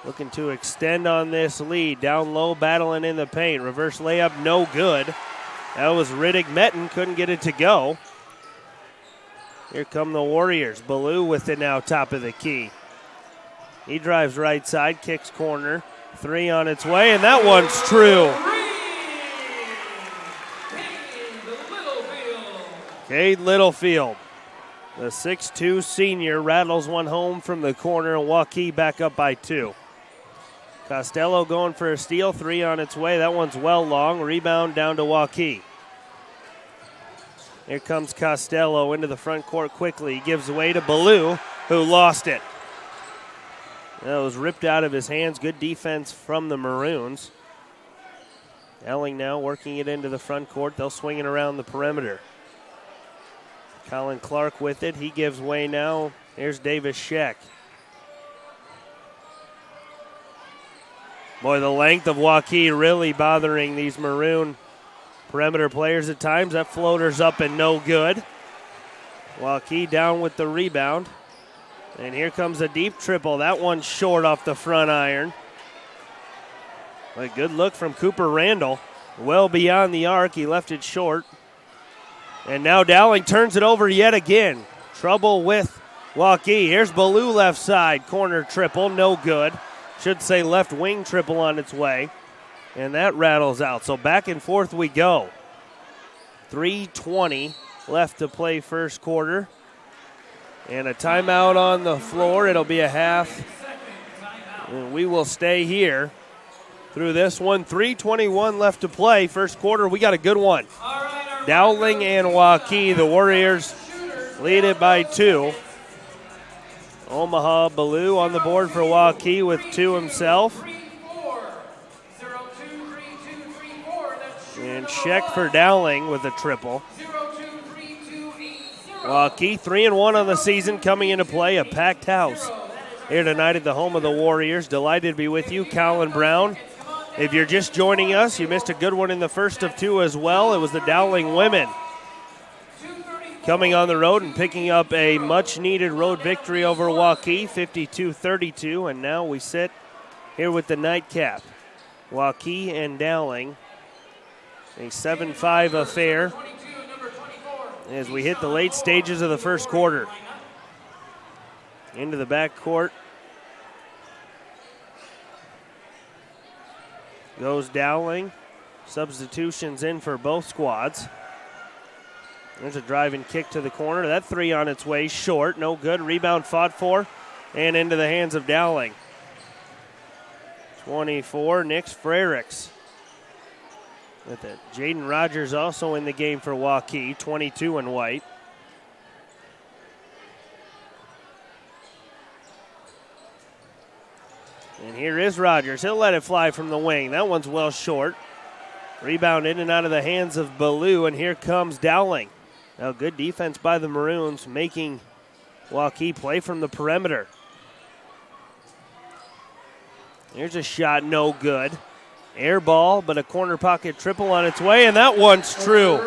Looking to extend on this lead. Down low, battling in the paint. Reverse layup, no good. That was Riddick Metten, couldn't get it to go. Here come the Warriors. Ballou with it now, top of the key. He drives right side, kicks corner. Three on its way, and that one's true. Cade Littlefield, the 6'2 senior, rattles one home from the corner, and Waukee back up by 2. Costello going for a steal, 3 on its way. That one's well long. Rebound down to Waukee. Here comes Costello into the front court quickly. He gives away to Ballou, who lost it. That was ripped out of his hands. Good defense from the Maroons. Dowling now working it into the front court. They'll swing it around the perimeter. Colin Clark with it. He gives way now. Here's Davis Scheck. Boy, the length of Waukee really bothering these Maroon perimeter players at times. That floater's up and no good. Waukee down with the rebound. And here comes a deep triple. That one's short off the front iron. A good look from Cooper Randall. Well beyond the arc. He left it short. And now Dowling turns it over yet again. Trouble with Waukee. Here's Ballou left side. Corner triple, no good. Should say left wing triple on its way. And that rattles out. So back and forth we go. 3:20 left to play first quarter. And a timeout on the floor. It'll be a half. And we will stay here through this one. 3:21 left to play. First quarter, we got a good one. Dowling and Waukee, the Warriors lead it by 2. Omaha Ballou on the board for Waukee with 2 himself. And Scheck for Dowling with a triple. Waukee 3-1 on the season, coming into play, a packed house here tonight at the home of the Warriors. Delighted to be with you, Colin Brown. If you're just joining us, you missed a good one in the first of 2 as well. It was the Dowling women coming on the road and picking up a much-needed road victory over Waukee, 52-32. And now we sit here with the nightcap. Waukee and Dowling, a 7-5 affair as we hit the late stages of the first quarter. Into the backcourt goes Dowling. Substitutions in for both squads. There's a driving kick to the corner. That 3 on its way, short, no good. Rebound fought for and into the hands of Dowling. 24, Nix Frericks with it. Jaden Rogers also in the game for Waukee, 22 in white. And here is Rogers. He'll let it fly from the wing. That one's well short. Rebound in and out of the hands of Ballou, and here comes Dowling. Now good defense by the Maroons, making Waukee play from the perimeter. Here's a shot, no good. Air ball, but a corner pocket triple on its way, and that one's true.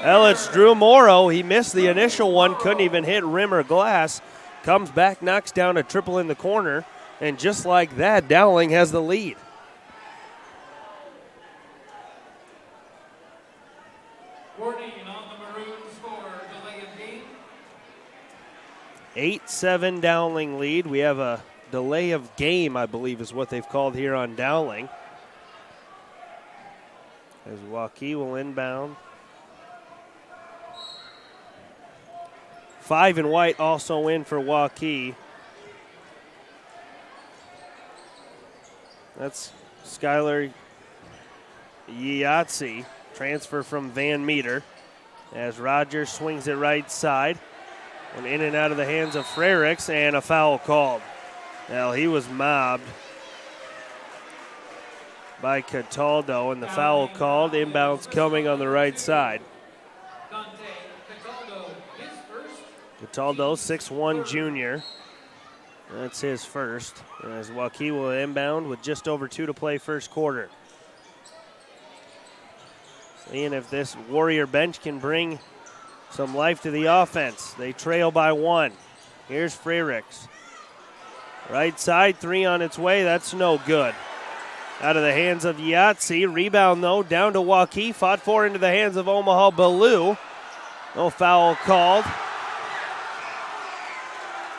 Well, it's Drew Morrow. He missed the initial one, couldn't even hit rim or glass. Comes back, knocks down a triple in the corner, and just like that, Dowling has the lead. Warning on the Maroons for delay of game. 8-7 Dowling lead. We have a delay of game, I believe is what they've called here on Dowling. As Waukee will inbound. 5 in white also in for Waukee. That's Skylar Yahtzee, transfer from Van Meter. As Rogers swings it right side. And in and out of the hands of Frericks, and a foul called. Well, he was mobbed by Cataldo, and the foul called. Inbounds coming on the right side. Cataldo, 6'1" junior. That's his first. As Waukee will inbound with just over 2 to play first quarter. Seeing if this Warrior bench can bring some life to the offense. They trail by 1. Here's Freyricks. Right side, 3 on its way. That's no good. Out of the hands of Yahtzee. Rebound, though, down to Waukee. Fought for into the hands of Omaha Ballou. No foul called.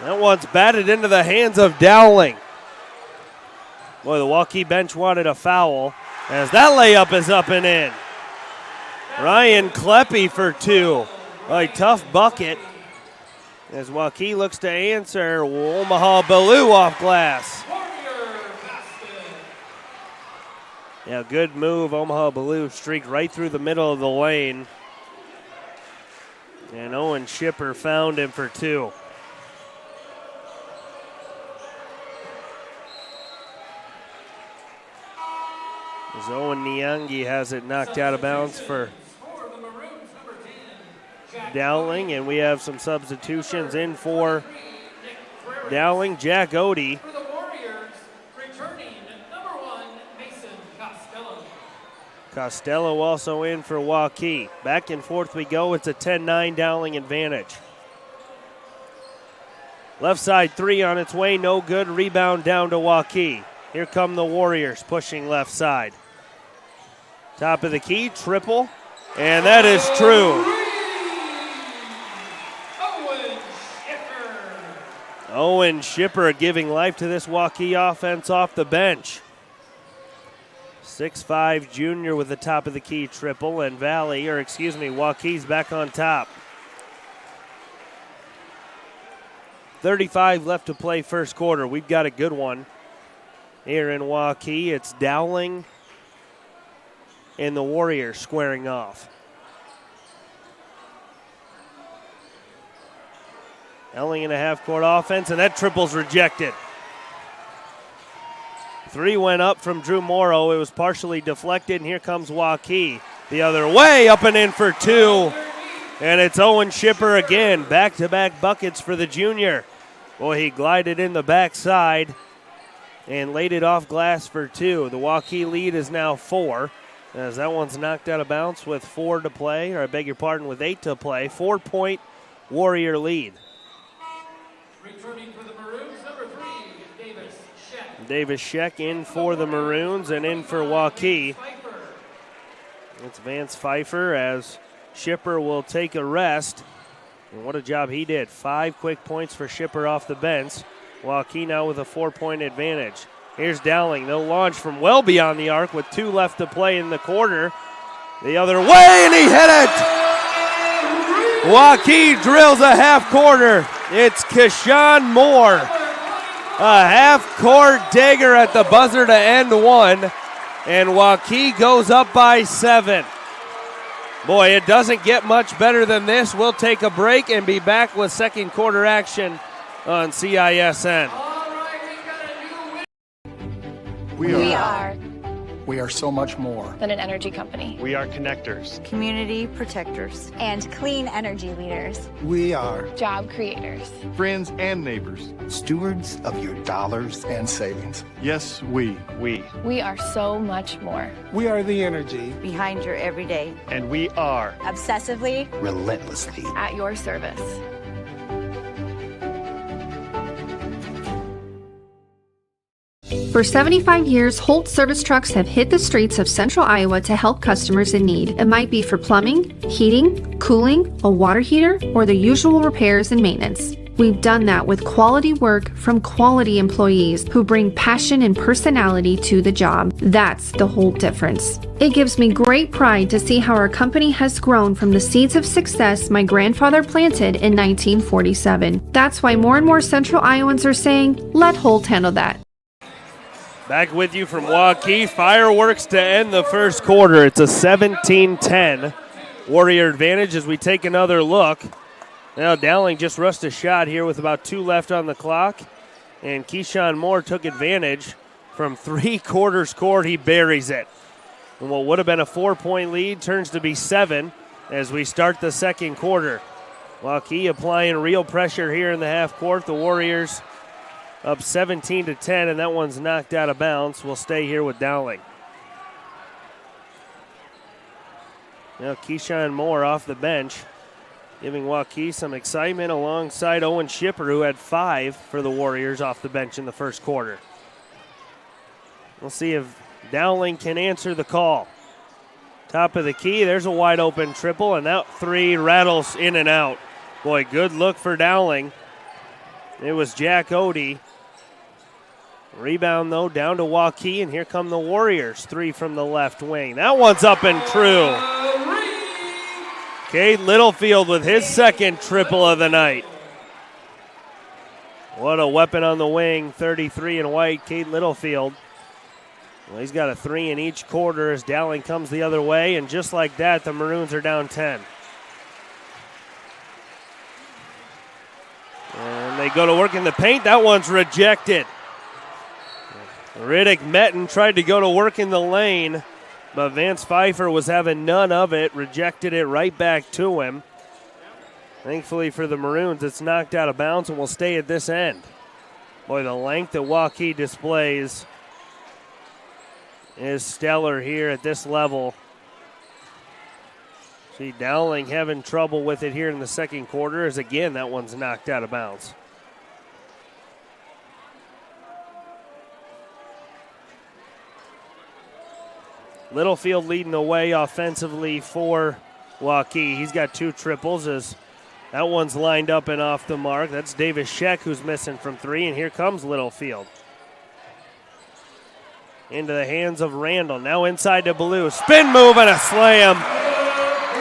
That one's batted into the hands of Dowling. Boy, the Waukee bench wanted a foul as that layup is up and in. Ryan Kleppe for 2. A tough bucket as Waukee looks to answer. Omaha Ballou off glass. Yeah, good move. Omaha Ballou streaked right through the middle of the lane. And Owen Shipper found him for 2. As Owen Niangi has it knocked out of bounds for Dowling, and we have some substitutions in for Dowling. Jack Odie. Costello also in for Waukee. Back and forth we go. It's a 10-9 Dowling advantage. Left side 3 on its way. No good. Rebound down to Waukee. Here come the Warriors pushing left side. Top of the key, triple, and that is true. Owen Shipper giving life to this Waukee offense off the bench. 6'5" junior with the top of the key triple, and Waukee's back on top. 35 left to play first quarter. We've got a good one here in Waukee. It's Dowling and the Warriors squaring off. Dowling in a half-court offense, and that triple's rejected. 3 went up from Drew Morrow. It was partially deflected, and here comes Waukee. The other way, up and in for 2. And it's Owen Shipper again. Back-to-back buckets for the junior. Boy, he glided in the backside and laid it off glass for 2. The Waukee lead is now 4. As that one's knocked out of bounds with 4 to play, or I beg your pardon, with 8 to play. 4-point Warrior lead. Returning for the Maroons, number 3, Davis Sheck. Davis Sheck in for the Maroons and in for Waukee. It's Vance Pfeiffer as Shipper will take a rest. And what a job he did. 5 quick points for Shipper off the bench. Waukee now with a 4-point advantage. Here's Dowling. They'll launch from well beyond the arc with 2 left to play in the quarter. The other way, and he hit it! Waukee drills a half quarter. It's Keshawn Moore. A half-court dagger at the buzzer to end one. And Waukee goes up by 7. Boy, it doesn't get much better than this. We'll take a break and be back with second quarter action on CISN. We are so much more than an energy company. We are connectors, community protectors, and clean energy leaders. We are job creators, friends and neighbors, stewards of your dollars and savings. Yes, we are so much more. We are the energy behind your everyday, and we are obsessively, relentlessly at your service. For 75 years, Holt service trucks have hit the streets of central Iowa to help customers in need. It might be for plumbing, heating, cooling, a water heater, or the usual repairs and maintenance. We've done that with quality work from quality employees who bring passion and personality to the job. That's the Holt difference. It gives me great pride to see how our company has grown from the seeds of success my grandfather planted in 1947. That's why more and more central Iowans are saying, let Holt handle that. Back with you from Waukee. Fireworks to end the first quarter. It's a 17-10 Warrior advantage as we take another look. Now Dowling just rushed a shot here with about 2 left on the clock. And Keyshawn Moore took advantage From 3/4 court, he buries it. And what would have been a 4-point lead turns to be 7 as we start the second quarter. Waukee applying real pressure here in the half court. The Warriors up 17-10, and that one's knocked out of bounds. We'll stay here with Dowling. Now Keyshawn Moore off the bench, giving Waukee some excitement alongside Owen Schipper, who had 5 for the Warriors off the bench in the first quarter. We'll see if Dowling can answer the call. Top of the key, there's a wide open triple, and that 3 rattles in and out. Boy, good look for Dowling. It was Jack Odie. Rebound, though, down to Waukee, and here come the Warriors. 3 from the left wing. That one's up and true. Cade Littlefield with his second triple of the night. What a weapon on the wing, 33 in white, Cade Littlefield. Well, he's got a 3 in each quarter as Dowling comes the other way, and just like that, the Maroons are down 10. And they go to work in the paint. That one's rejected. Riddick Metten tried to go to work in the lane, but Vance Pfeiffer was having none of it, rejected it right back to him. Thankfully for the Maroons, it's knocked out of bounds and will stay at this end. Boy, the length that Waukee displays is stellar here at this level. See Dowling having trouble with it here in the second quarter as again that one's knocked out of bounds. Littlefield leading the way offensively for Waukee. He's got 2 triples as that one's lined up and off the mark. That's Davis Sheck who's missing from 3, and here comes Littlefield. Into the hands of Randall. Now inside to Ballou. Spin move and a slam.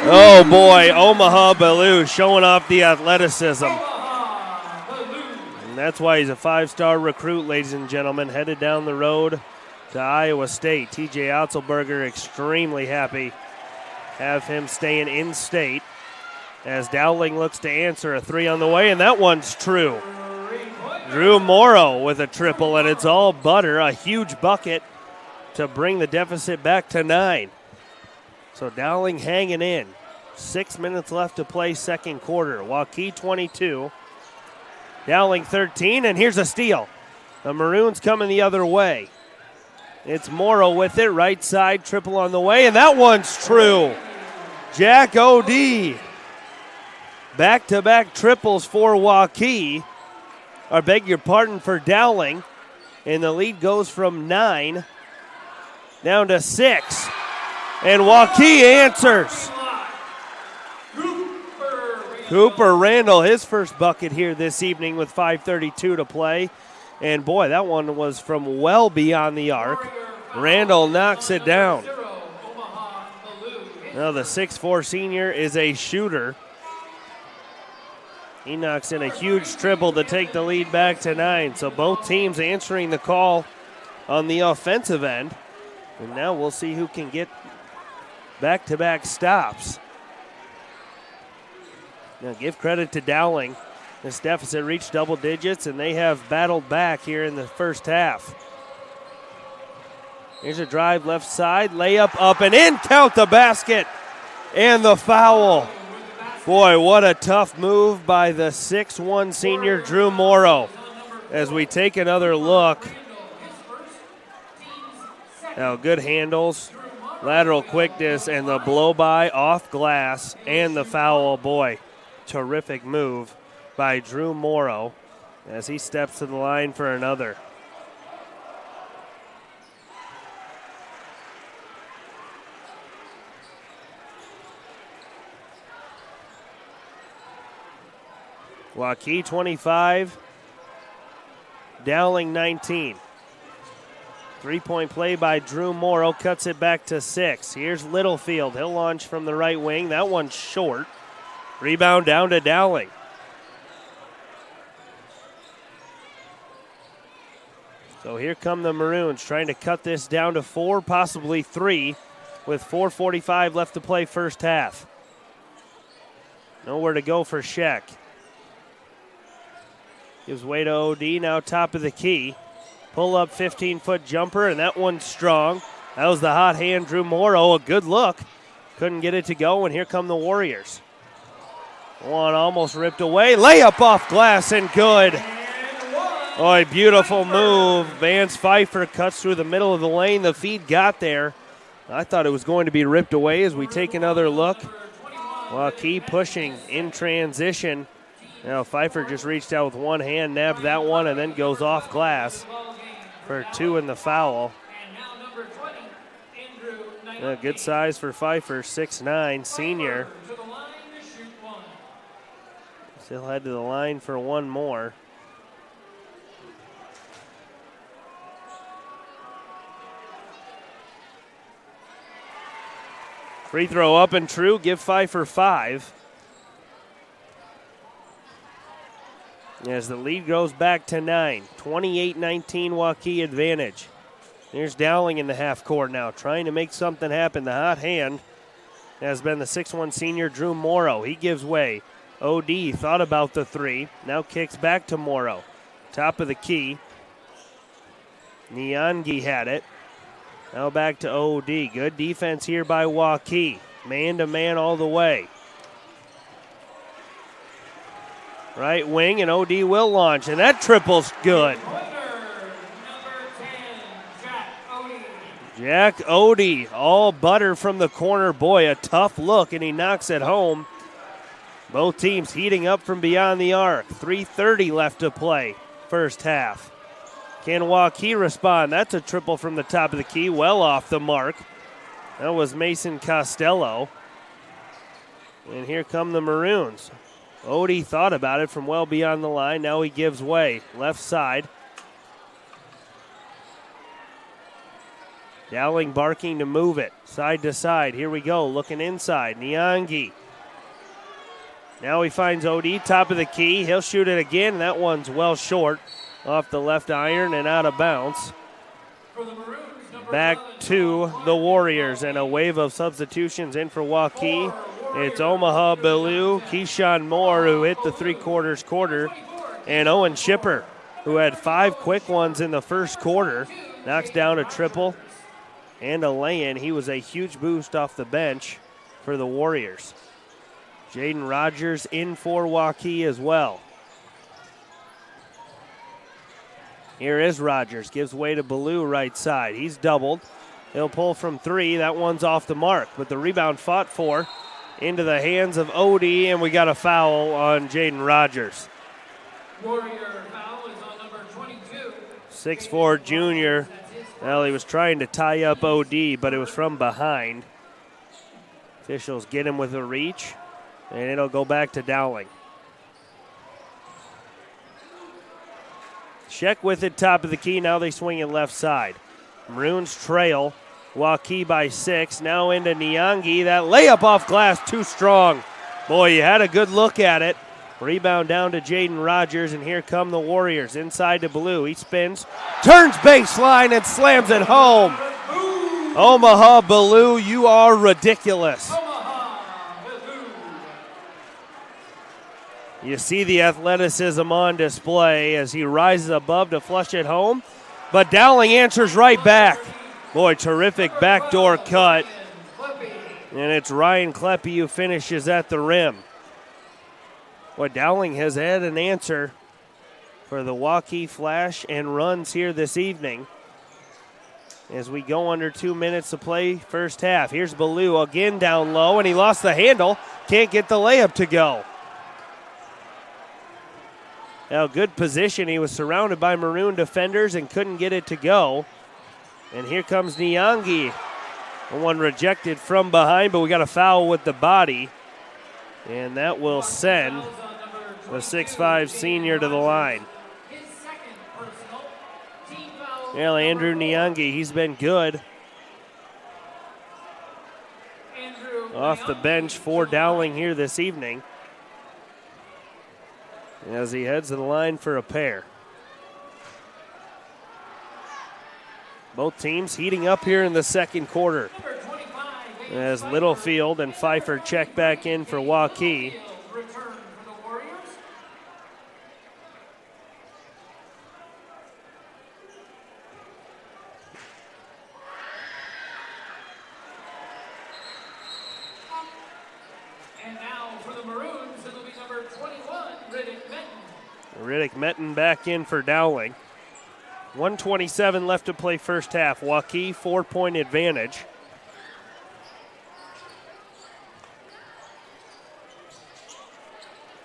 Oh boy, Omaha Ballou showing off the athleticism. And that's why he's a 5-star recruit, ladies and gentlemen, headed down the road to Iowa State. TJ Otzelberger extremely happy. Have him staying in state as Dowling looks to answer. A 3 on the way, and that one's true. Drew Morrow with a triple, and it's all butter. A huge bucket to bring the deficit back to 9. So Dowling hanging in. 6 minutes left to play second quarter. Waukee 22. Dowling 13, and here's a steal. The Maroons coming the other way. It's Morrow with it, right side, triple on the way, and that one's true. Jack Odie. Back-to-back triples for Waukee. I beg your pardon, for Dowling. And the lead goes from 9 down to 6. And Waukee answers. Cooper Randall, his first bucket here this evening with 5:32 to play. And boy, that one was from well beyond the arc. Randall knocks it down. Now the 6'4 senior is a shooter. He knocks in a huge triple to take the lead back to 9. So both teams answering the call on the offensive end. And now we'll see who can get back-to-back stops. Now give credit to Dowling. This deficit reached double digits, and they have battled back here in the first half. Here's a drive left side, layup up and in, count the basket, and the foul. Boy, what a tough move by the 6'1 senior Drew Morrow. As we take another look. Now good handles, lateral quickness, and the blow-by off glass, and the foul. Boy, terrific move by Drew Morrow as he steps to the line for another. Waukee 25, Dowling 19. 3-point play by Drew Morrow cuts it back to 6. Here's Littlefield. He'll launch from the right wing. That one's short. Rebound down to Dowling. So here come the Maroons trying to cut this down to 4, possibly 3, with 4:45 left to play first half. Nowhere to go for Sheck. Gives way to OD, now top of the key. pull-up 15-foot jumper, and that one's strong. That was the hot hand, Drew Morrow. A good look. Couldn't get it to go, and here come the Warriors. One almost ripped away. Layup off glass and good. Oh, a beautiful move. Vance Pfeiffer cuts through the middle of the lane. The feed got there. I thought it was going to be ripped away as we take another look. Waukee pushing in transition. Now Pfeiffer just reached out with one hand, nabbed that one, and then goes off glass for 2 in the foul. Good size for Pfeiffer, 6'9", senior. Still head to the line for one more. Free throw up and true, give Pfeiffer 5. As the lead goes back to 9, 28-19 Waukee advantage. Here's Dowling in the half court now, trying to make something happen. The hot hand has been the 6'1 senior Drew Morrow. He gives way. OD thought about the three, now kicks back to Morrow. Top of the key. Nyangi had it. Now back to OD. Good defense here by Waukee. Man-to-man all the way. Right wing, and OD will launch, and that triple's good. Jack Odie, all butter from the corner. Boy, a tough look, and he knocks it home. Both teams heating up from beyond the arc. 3:30 left to play, first half. Can Waukee respond? That's a triple from the top of the key, well off the mark. That was Mason Costello. And here come the Maroons. Odie thought about it from well beyond the line. Now he gives way. Left side. Dowling barking to move it. Side to side. Here we go. Looking inside. Nyangi. Now he finds OD. Top of the key. He'll shoot it again. That one's well short. Off the left iron and out of bounds. Back to the Warriors, and a wave of substitutions in for Waukee. It's Omaha Ballou, Keyshawn Moore, who hit the three-quarters quarter, and Owen Shipper, who had 5 quick ones in the first quarter, knocks down a triple and a lay-in. He was a huge boost off the bench for the Warriors. Jaden Rogers in for Waukee as well. Here is Rogers, gives way to Ballou right side. He's doubled. He'll pull from 3. That one's off the mark, but the rebound fought for into the hands of Odie, and we got a foul on Jaden Rogers. Warrior foul is on number 22. 6'4 junior. Well, he was trying to tie up OD, but it was from behind. Officials get him with a reach, and it'll go back to Dowling. Sheck with it, top of the key. Now they swing it left side. Maroons trail. Waukee by 6. Now into Nyangi. That layup off glass, too strong. Boy, you had a good look at it. Rebound down to Jaden Rogers, and here come the Warriors. Inside to Ballou. He spins, turns baseline, and slams it home. Omaha Ballou, you are ridiculous. You see the athleticism on display as he rises above to flush it home. But Dowling answers right back. Boy, terrific backdoor cut. And it's Ryan Kleppe who finishes at the rim. Boy, Dowling has had an answer for the Waukee flash and runs here this evening. As we go under 2 minutes to play first half. Here's Ballou again down low, and he lost the handle. Can't get the layup to go. Now, good position. He was surrounded by Maroon defenders and couldn't get it to go. And here comes Nyangi. One rejected from behind, but we got a foul with the body. And that will send the 6'5 senior to the line. Well, Andrew Nyangi, he's been good. Off the bench for Dowling here this evening, as he heads to the line for a pair. Both teams heating up here in the second quarter, as Littlefield and Pfeiffer check back in for Waukee. Riddick Metten back in for Dowling. 1:27 left to play first half. Waukee 4-point advantage.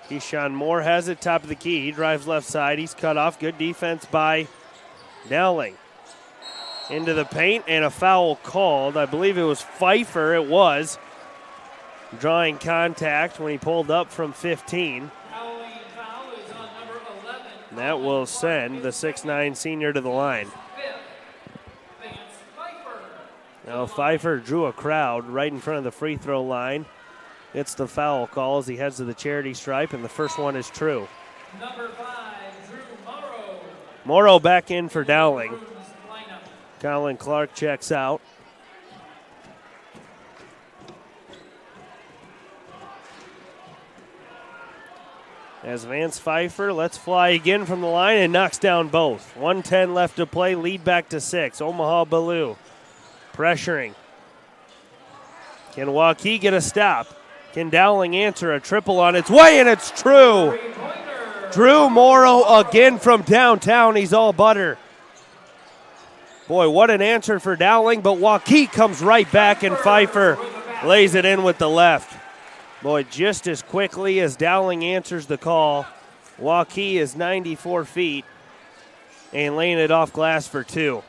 Keyshawn Moore has it, top of the key. He drives left side. He's cut off. Good defense by Dowling. Into the paint and a foul called. I believe it was Pfeiffer. It was. Drawing contact when he pulled up from 15. And that will send the 6'9 senior to the line. Now Pfeiffer drew a crowd right in front of the free throw line. It's the foul call as he heads to the charity stripe, and the first one is true. Number 5, Drew Morrow. Morrow back in for Dowling. Colin Clark checks out. As Vance Pfeiffer lets fly again from the line and knocks down both. 1:10 left to play, lead back to 6. Omaha Ballou pressuring. Can Waukee get a stop? Can Dowling answer a triple on its way? And it's true. Drew Morrow again from downtown. He's all butter. Boy, what an answer for Dowling, but Waukee comes right back and Pfeiffer lays it in with the left. Boy, just as quickly as Dowling answers the call, Waukee is 94 feet and laying it off glass for 2.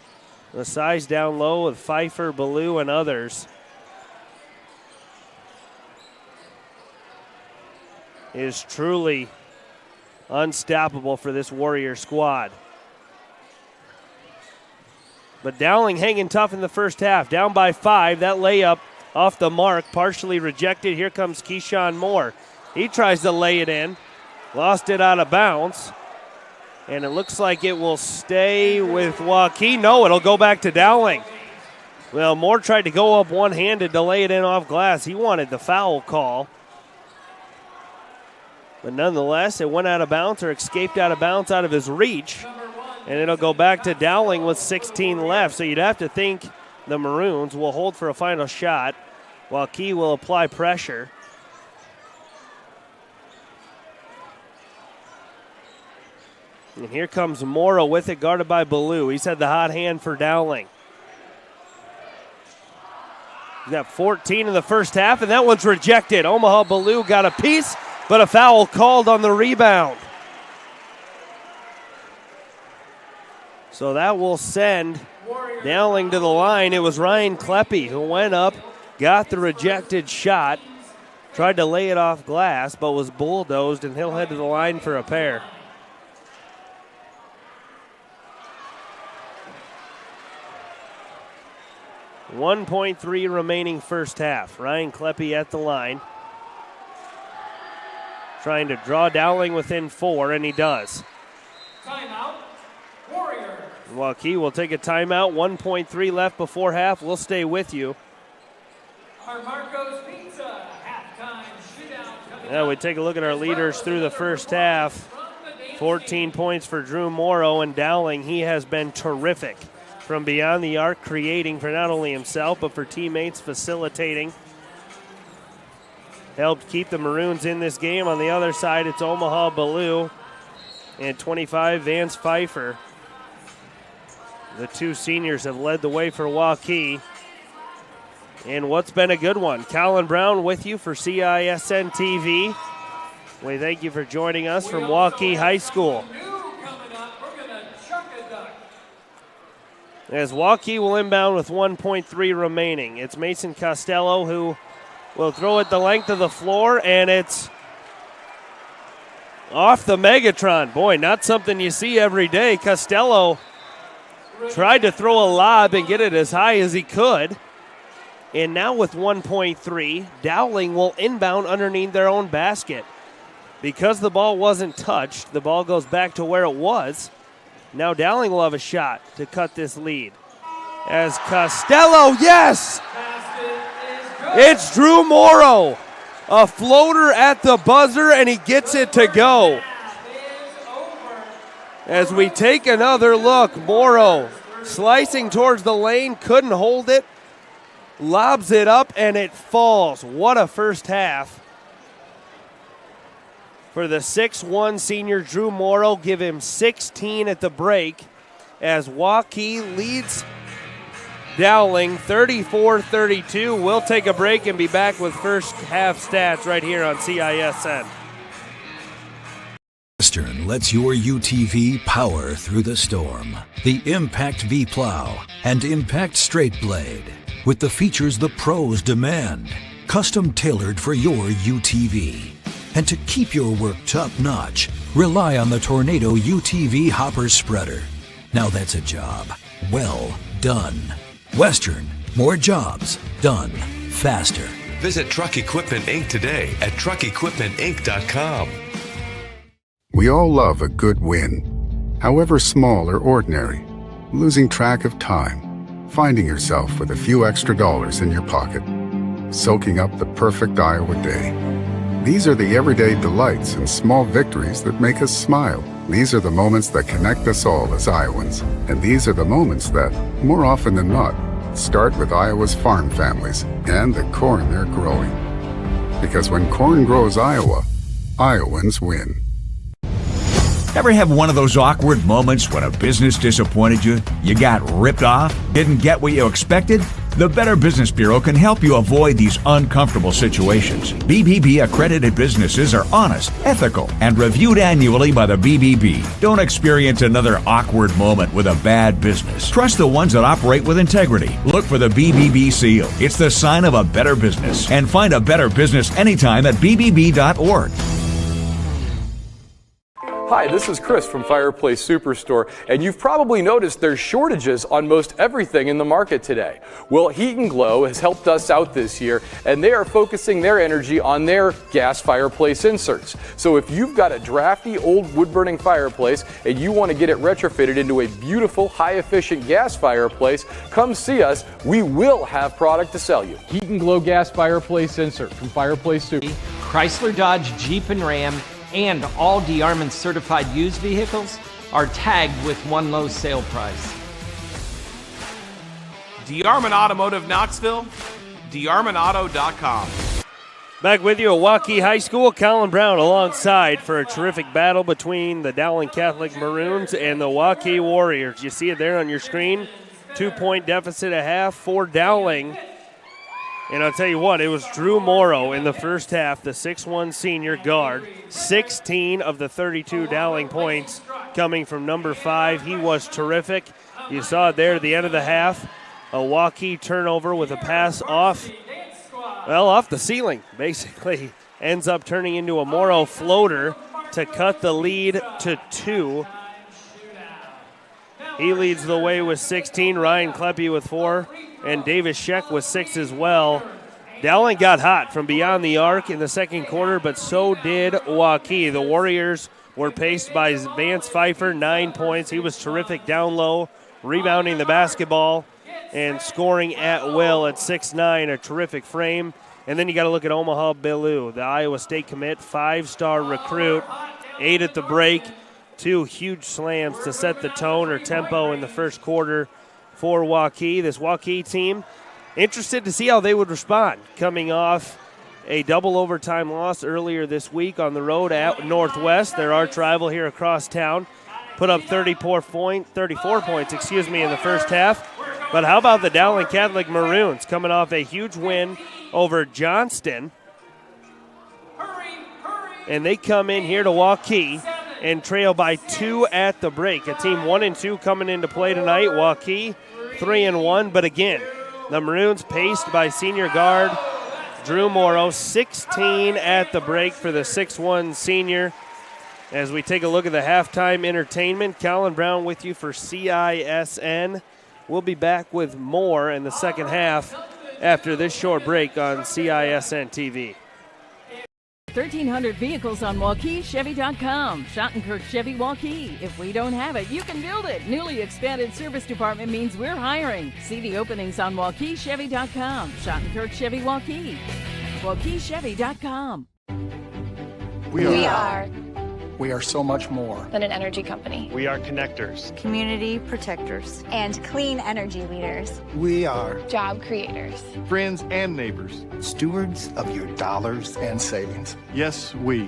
The size down low with Pfeiffer, Ballou, and others is truly unstoppable for this Warrior squad. But Dowling hanging tough in the first half, down by 5. That layup off the mark, partially rejected. Here comes Keyshawn Moore. He tries to lay it in, lost it out of bounds, and it looks like it will stay with Waukee. No, it'll go back to Dowling. Well, Moore tried to go up one-handed to lay it in off glass. He wanted the foul call. But nonetheless, it went out of bounds or escaped out of bounds out of his reach. And it'll go back to Dowling with 16 left. So you'd have to think the Maroons will hold for a final shot while Key will apply pressure. And here comes Morrow with it, guarded by Ballou. He's had the hot hand for Dowling. He's got 14 in the first half, and that one's rejected. Omaha Ballou got a piece, but a foul called on the rebound. So that will send Dowling to the line. It was Ryan Kleppe who went up, got the rejected shot, tried to lay it off glass, but was bulldozed, and he'll head to the line for a pair. .3 remaining first half. Ryan Kleppe at the line. Trying to draw Dowling within 4, and he does. Timeout, Warrior. Waukee will take a timeout. 1.3 left before half. We'll stay with you. Our Marco's Pizza halftime shootout coming Yeah, we take a look at our leaders through the first half. 14 points for Drew Morrow, and Dowling, he has been terrific from beyond the arc, creating for not only himself but for teammates, facilitating. Helped keep the Maroons in this game. On the other side, it's Omaha Ballou and 25, Vance Pfeiffer. The two seniors have led the way for Waukee. And what's been a good one. Colin Brown with you for CISN TV. We thank you for joining us from Waukee High School. As Waukee will inbound with 1.3 remaining. It's Mason Costello who will throw it the length of the floor, and it's off the Megatron. Boy, not something you see every day. Costello tried to throw a lob and get it as high as he could. And now with 1.3, Dowling will inbound underneath their own basket. Because the ball wasn't touched, the ball goes back to where it was. Now Dowling will have a shot to cut this lead. As Costello, yes! It's Drew Morrow. A floater at the buzzer, and he gets it to go. As we take another look, Morrow slicing towards the lane, couldn't hold it. Lobs it up, and it falls. What a first half For the 6'1 senior, Drew Morrow, give him 16 at the break as Waukee leads Dowling 34-32. We'll take a break and be back with first half stats right here on CISN. Western lets your UTV power through the storm. The Impact V Plow and Impact Straight Blade, with the features the pros demand. Custom tailored for your UTV. And to keep your work top-notch, rely on the Tornado UTV Hopper Spreader. Now that's a job well done. Western, more jobs done faster. Visit Truck Equipment Inc. today at truckequipmentinc.com. We all love a good win, however small or ordinary. Losing track of time, finding yourself with a few extra dollars in your pocket, soaking up the perfect Iowa day. These are the everyday delights and small victories that make us smile. These are the moments that connect us all as Iowans. And these are the moments that, more often than not, start with Iowa's farm families and the corn they're growing. Because when corn grows Iowa, Iowans win. Ever have one of those awkward moments when a business disappointed you? You got ripped off? Didn't get what you expected? The Better Business Bureau can help you avoid these uncomfortable situations. BBB accredited businesses are honest, ethical, and reviewed annually by the BBB. Don't experience another awkward moment with a bad business. Trust the ones that operate with integrity. Look for the BBB seal. It's the sign of a better business. And find a better business anytime at bbb.org. Hi, this is Chris from Fireplace Superstore, and you've probably noticed there's shortages on most everything in the market today. Well, Heat and Glow has helped us out this year, and they are focusing their energy on their gas fireplace inserts. So if you've got a drafty old wood-burning fireplace and you want to get it retrofitted into a beautiful, high-efficient gas fireplace, come see us. We will have product to sell you. Heat and Glow gas fireplace insert from Fireplace Super. Chrysler, Dodge, Jeep, and Ram, and all DeArmond certified used vehicles are tagged with one low sale price. DeArmond Automotive Knoxville, DeArmondAuto.com. Back with you at Waukee High School. Colin Brown alongside for a terrific battle between the Dowling Catholic Maroons and the Waukee Warriors. You see it there on your screen. 2-point deficit at half for Dowling. And I'll tell you what, it was Drew Morrow in the first half, the 6'1 senior guard. 16 of the 32 Dowling points coming from number 5. He was terrific. You saw it there at the end of the half. A Waukee turnover with a pass off the ceiling, basically. Ends up turning into a Morrow floater to cut the lead to 2. He leads the way with 16, Ryan Kleppe with 4. And Davis Scheck with 6 as well. Dowling got hot from beyond the arc in the second quarter, but so did Waukee. The Warriors were paced by Vance Pfeiffer, 9 points. He was terrific down low, rebounding the basketball and scoring at will at 6'9", a terrific frame. And then you got to look at Omaha Billu, the Iowa State commit, 5-star recruit, 8 at the break, 2 huge slams to set the tone or tempo in the first quarter for Waukee. This Waukee team, interested to see how they would respond coming off a double overtime loss earlier this week on the road at Northwest, their arch rival here across town. Put up 34 points, in the first half. But how about the Dowling Catholic Maroons coming off a huge win over Johnston? And they come in here to Waukee and trail by 2 at the break. A team 1-2 coming into play tonight. Waukee 3-1, but again, the Maroons paced by senior guard Drew Morrow, 16 at the break for the 6'1 senior. As we take a look at the halftime entertainment, Colin Brown with you for CISN. We'll be back with more in the second half after this short break on CISN TV. 1,300 vehicles on WaukeeChevy.com. Schottenkirk Chevy Waukee. If we don't have it, you can build it. Newly expanded service department means we're hiring. See the openings on WaukeeChevy.com. Schottenkirk Chevy Waukee. WaukeeChevy.com. We are We are so much more than an energy company. We are connectors, community protectors, and clean energy leaders. We are job creators, friends and neighbors, stewards of your dollars and savings. Yes, we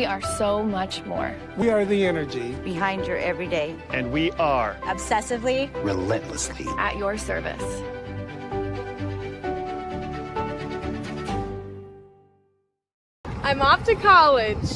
are so much more. We are the energy behind your everyday. And we are obsessively, relentlessly at your service. I'm off to college.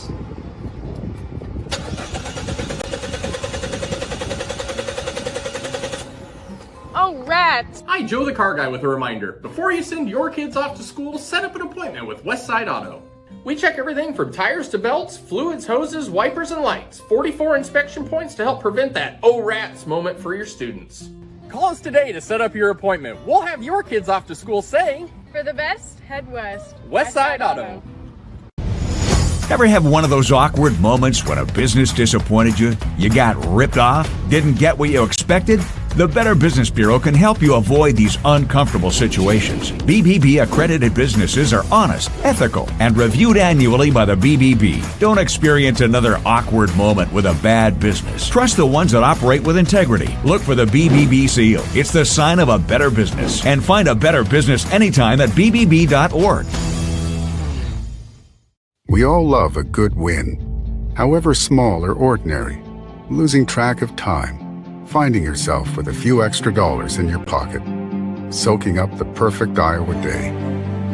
Oh, rats! Hi, Joe the Car Guy with a reminder. Before you send your kids off to school, set up an appointment with Westside Auto. We check everything from tires to belts, fluids, hoses, wipers, and lights. 44 inspection points to help prevent that oh rats moment for your students. Call us today to set up your appointment. We'll have your kids off to school saying, For the best, head west. Westside Auto. Ever have one of those awkward moments when a business disappointed you? You got ripped off? Didn't get what you expected? The Better Business Bureau can help you avoid these uncomfortable situations. BBB accredited businesses are honest, ethical, and reviewed annually by the BBB. Don't experience another awkward moment with a bad business. Trust the ones that operate with integrity. Look for the BBB seal. It's the sign of a better business. And find a better business anytime at bbb.org. We all love a good win, however small or ordinary. Losing track of time, finding yourself with a few extra dollars in your pocket, soaking up the perfect Iowa day.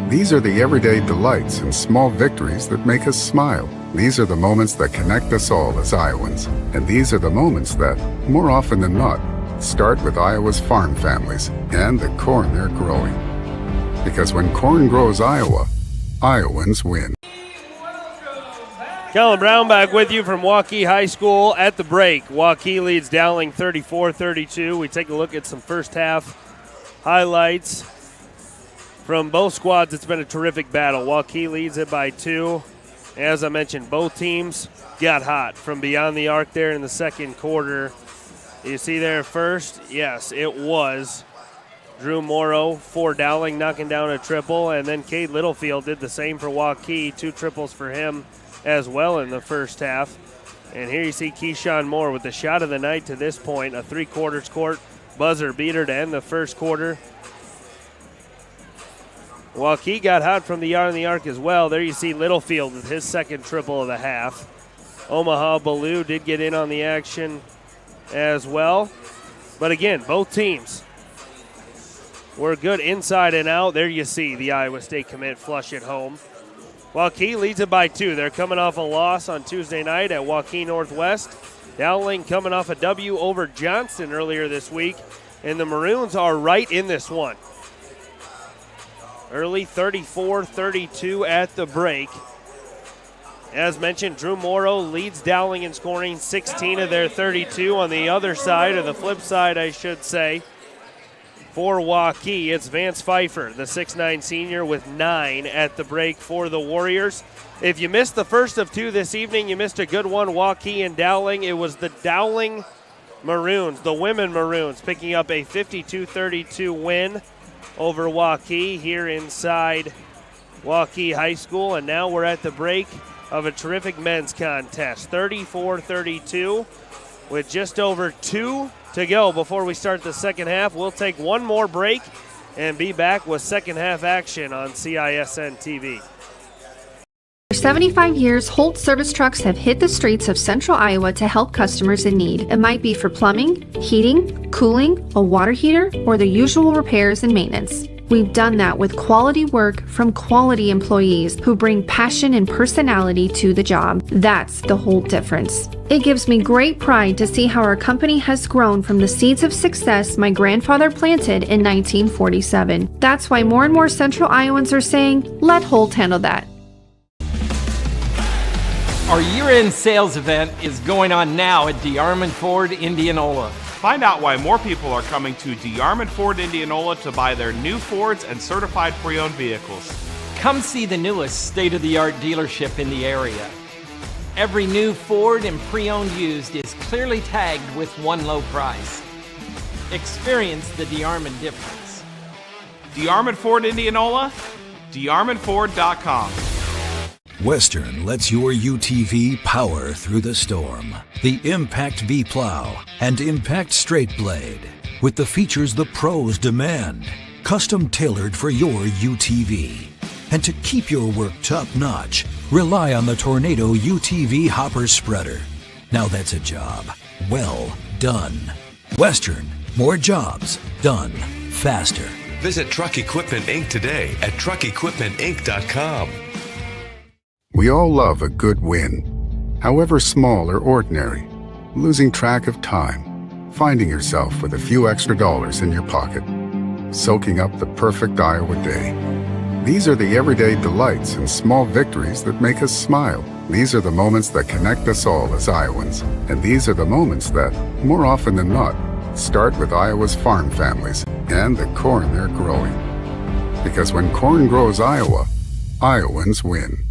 These are the everyday delights and small victories that make us smile. These are the moments that connect us all as Iowans. And these are the moments that, more often than not, start with Iowa's farm families and the corn they're growing. Because when corn grows Iowa, Iowans win. Colin Brown back with you from Waukee High School at the break. Waukee leads Dowling 34-32. We take a look at some first half highlights from both squads. It's been a terrific battle. Waukee leads it by 2. As I mentioned, both teams got hot from beyond the arc there in the second quarter. You see there first? Yes, it was Drew Morrow for Dowling knocking down a triple, and then Cade Littlefield did the same for Waukee. 2 triples for him as well in the first half. And here you see Keyshawn Moore with the shot of the night to this point, a 3/4 court buzzer beater to end the first quarter. Waukee got hot from beyond the arc as well. There you see Littlefield with his second triple of the half. Omaha Ballou did get in on the action as well. But again, both teams were good inside and out. There you see the Iowa State commit flush it home. Waukee leads it by 2. They're coming off a loss on Tuesday night at Waukee Northwest. Dowling coming off a W over Johnston earlier this week. And the Maroons are right in this one. Early 34-32 at the break. As mentioned, Drew Morrow leads Dowling in scoring, 16 of their 32. On the other side, or the flip side, I should say, for Waukee, it's Vance Pfeiffer, the 6'9 senior, with 9 at the break for the Warriors. If you missed the first of 2 this evening, you missed a good one, Waukee and Dowling. It was the Dowling Maroons, the women Maroons, picking up a 52-32 win over Waukee here inside Waukee High School. And now we're at the break of a terrific men's contest, 34-32, with just over 2 to go before we start the second half. We'll take one more break and be back with second half action on CISN TV. For 75 years, Holt service trucks have hit the streets of central Iowa to help customers in need. It might be for plumbing, heating, cooling, a water heater, or the usual repairs and maintenance. We've done that with quality work from quality employees who bring passion and personality to the job. That's the Holt difference. It gives me great pride to see how our company has grown from the seeds of success my grandfather planted in 1947. That's why more and more Central Iowans are saying, let Holt handle that. Our year-end sales event is going on now at DeArmond Ford Indianola. Find out why more people are coming to DeArmond Ford Indianola to buy their new Fords and certified pre-owned vehicles. Come see the newest state-of-the-art dealership in the area. Every new Ford and pre-owned used is clearly tagged with one low price. Experience the DeArmond difference. DeArmond Ford Indianola, DeArmondFord.com. Western lets your UTV power through the storm. The Impact V Plow and Impact Straight Blade, with the features the pros demand. Custom tailored for your UTV. And to keep your work top-notch, rely on the Tornado UTV Hopper Spreader. Now that's a job well done. Western, more jobs done faster. Visit Truck Equipment Inc. today at truckequipmentinc.com. We all love a good win, however small or ordinary. Losing track of time, finding yourself with a few extra dollars in your pocket, soaking up the perfect Iowa day. These are the everyday delights and small victories that make us smile. These are the moments that connect us all as Iowans. And these are the moments that, more often than not, start with Iowa's farm families and the corn they're growing. Because when corn grows Iowa, Iowans win.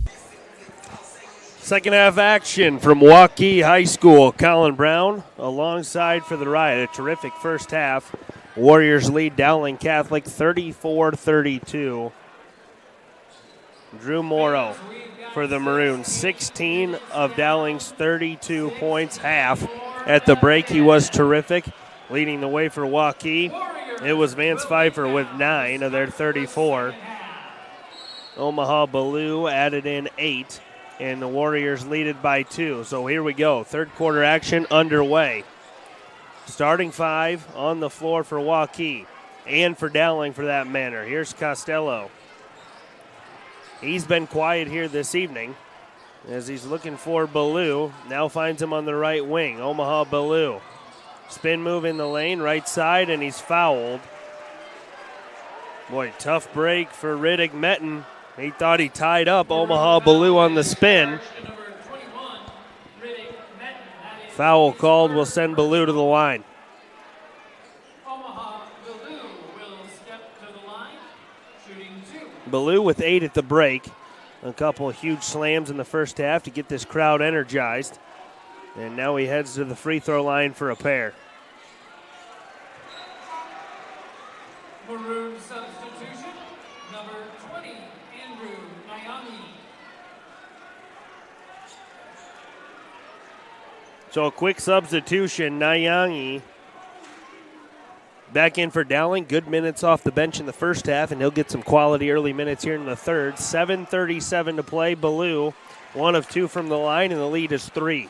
Second half action from Waukee High School. Colin Brown alongside for the ride. A terrific first half. Warriors lead Dowling Catholic 34-32. Drew Morrow for the Maroons. 16 of Dowling's 32 points, half. At the break, he was terrific. Leading the way for Waukee, it was Vance Pfeiffer with 9 of their 34. Omaha Ballou added in 8. And the Warriors lead it by 2. So here we go. Third quarter action underway. Starting 5 on the floor for Waukee and for Dowling for that matter. Here's Costello. He's been quiet here this evening as he's looking for Ballou. Now finds him on the right wing. Omaha Ballou. Spin move in the lane, right side, and he's fouled. Boy, tough break for Riddick Metten. He thought he tied up Omaha Ballou on the spin. Foul called will send Ballou to the line. Ballou with 8 at the break. A couple of huge slams in the first half to get this crowd energized. And now he heads to the free throw line for a pair. Maroon substitution, number 20, Andrew Nayangi. So a quick substitution, Nayangi back in for Dowling. Good minutes off the bench in the first half, and he'll get some quality early minutes here in the third. 7:37 to play. Ballou, 1 of 2 from the line, and the lead is 3.